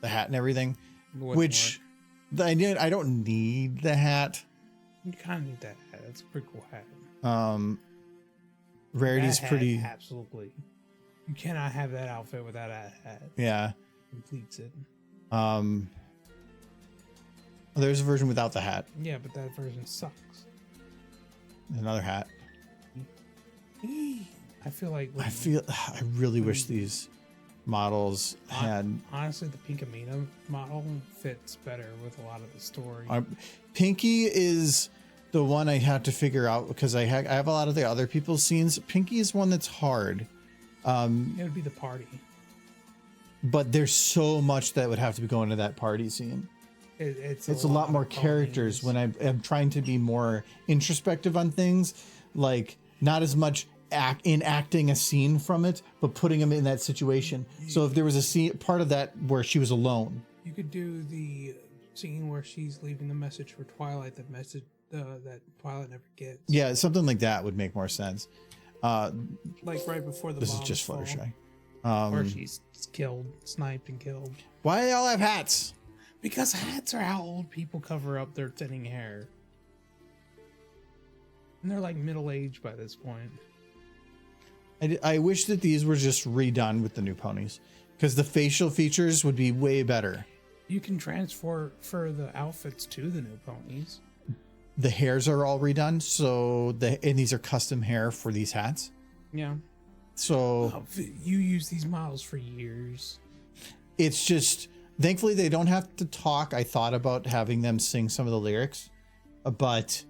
the hat and everything, which I don't need the hat. You kind of need that hat. That's a pretty cool hat. Rarity's pretty. Absolutely. You cannot have that outfit without that hat. Yeah. Completes it. There's a version without the hat. Yeah, but that version sucks. Another hat. I feel like I really wish these models had. Honestly, the Pinkamena model fits better with a lot of the story. Pinky is the one I had to figure out because I have a lot of the other people's scenes. Pinky is one that's hard. It would be the party. But there's so much that would have to be going to that party scene. It's a lot more characters when I'm trying to be more introspective on things, like not as much enacting a scene from it, but putting them in that situation. So if there was a scene, part of that where she was alone, you could do the scene where she's leaving the message for Twilight, the message that Twilight never gets. Yeah, something like that would make more sense. Like right before the this is bombs just fall, Fluttershy. or she's sniped and killed. Why do they all have hats? Because hats are how old people cover up their thinning hair. And they're like middle-aged by this point. I wish that these were just redone with the new ponies, because the facial features would be way better. You can transfer for the outfits to the new ponies. The hairs are all redone, so and these are custom hair for these hats. Yeah. So You use these models for years. it's just, thankfully they don't have to talk. I thought about having them sing some of the lyrics, but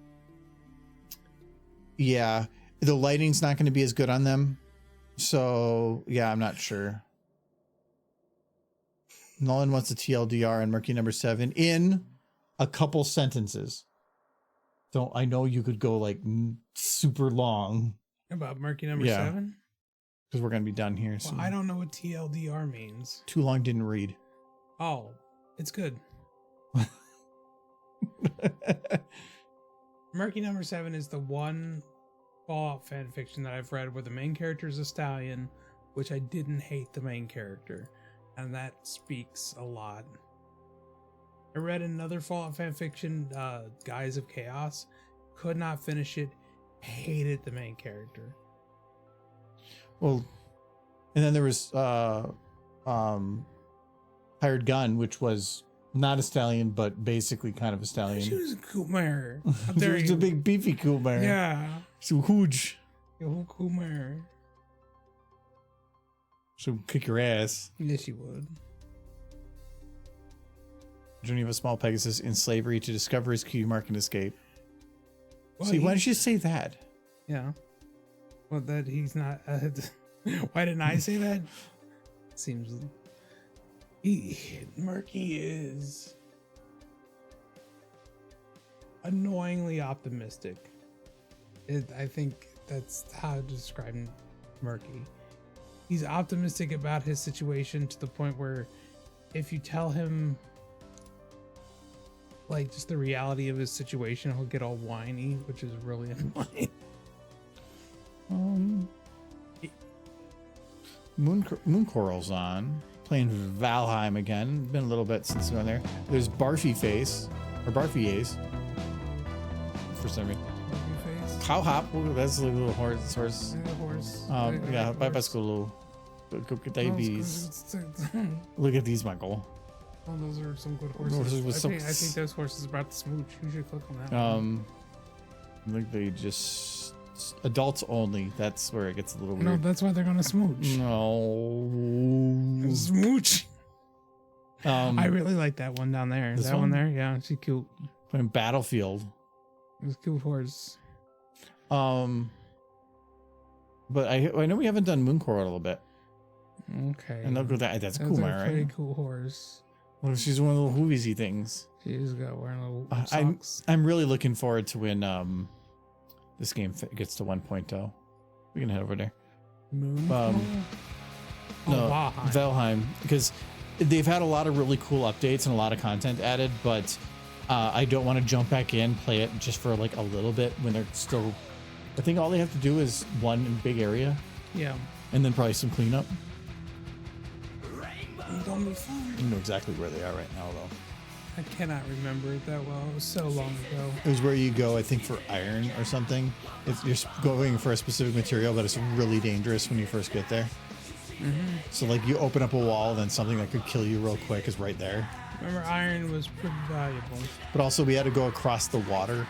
yeah, the lighting's not going to be as good on them. So yeah, I'm not sure. Nolan wants a TLDR on Murky number 7 in a couple sentences. So I know you could go like super long About Murky number Yeah. 7? because we're going to be done here. Well, So I don't know what TLDR means. too long didn't read. Oh, it's good. Murky number 7 is the one Fallout fan fiction that I've read where the main character is a stallion, which I didn't hate the main character, and that speaks a lot. I read another Fallout fan fiction, Guise of Chaos, could not finish it, hated the main character. Well, and then there was Hired Gun, which was not a stallion, but basically kind of a She stallion. was a cool mare. It was a big beefy cool bear. Yeah. So huge. Cool mare. So kick your ass. Yes, you would. Journey of a small Pegasus in slavery to discover his key mark and escape. Well, See, why did you say that? Yeah. Well, that he's not. Why didn't I say that? Seems. Murky is annoyingly optimistic. I think that's how to describe Murky. He's optimistic about his situation to the point where if you tell him like just the reality of his situation, he'll get all whiny, which is really annoying. Moon Coral's on. Playing Valheim again. Been a little bit since going there. There's Barfy Face. Or Barfy Ace. For some reason. Cow Hop. Ooh, that's a little horse. Horse. Yeah, bye bye school. Go get diabetes. Look at these, Michael. Oh, those are some good horses. Horses with I think those horses are about to smooch. You should click on that. I think they just adults only. That's where it gets a little No, weird. that's why they're gonna smooch. No. Smooch. I I really like that one down there. This That one one? there, yeah, she's cute. playing Battlefield. It's a cute horse. But I know we haven't done Moon Coral a little bit. Okay. And look at that. That's a That's cool a mare, pretty right? cool horse. Well, she's one of the little hooviesy things. She's got wearing little I'm socks. really looking forward to when this game gets to 1.0. We can head over there. Moon. No, Valheim. Valheim, because they've had a lot of really cool updates and a lot of content added, but I don't want to jump back in, play it just for like a little bit when they're still. I think all they have to do is one big area Yeah. and then probably some cleanup. It's gonna be fun. I don't know exactly where they are right now, though. I cannot remember it that well. It was so long ago. It was where you go, I think, for iron or something. If you're going for a specific material, but it's really dangerous when you first get there. So like you open up a wall, then something that could kill you real quick is right there. Remember, iron was pretty valuable. But also we had to go across the water,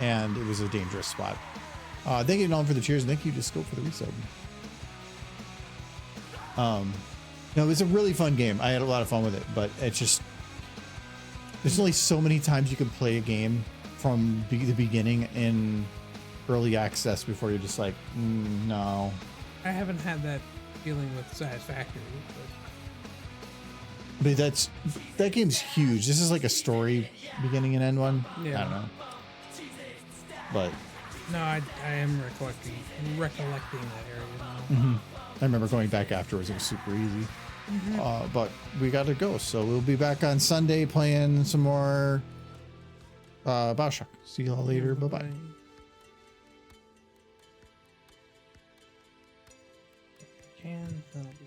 and it was a dangerous spot. Thank you, Nolan, for the cheers, and thank you to Scope for the resub. No, it was a really fun game. I had a lot of fun with it, but it's just there's only so many times you can play a game from the beginning in early access before you're just like, no. I haven't had that feeling with Satisfactory. But that game's huge. This is like a story beginning and end one. Yeah. I don't know. But No, I am recollecting that area now. I remember going back afterwards. It was super easy. But we got to go. So we'll be back on Sunday playing some more Bioshock. See you all later. Bye-bye. Can that'll be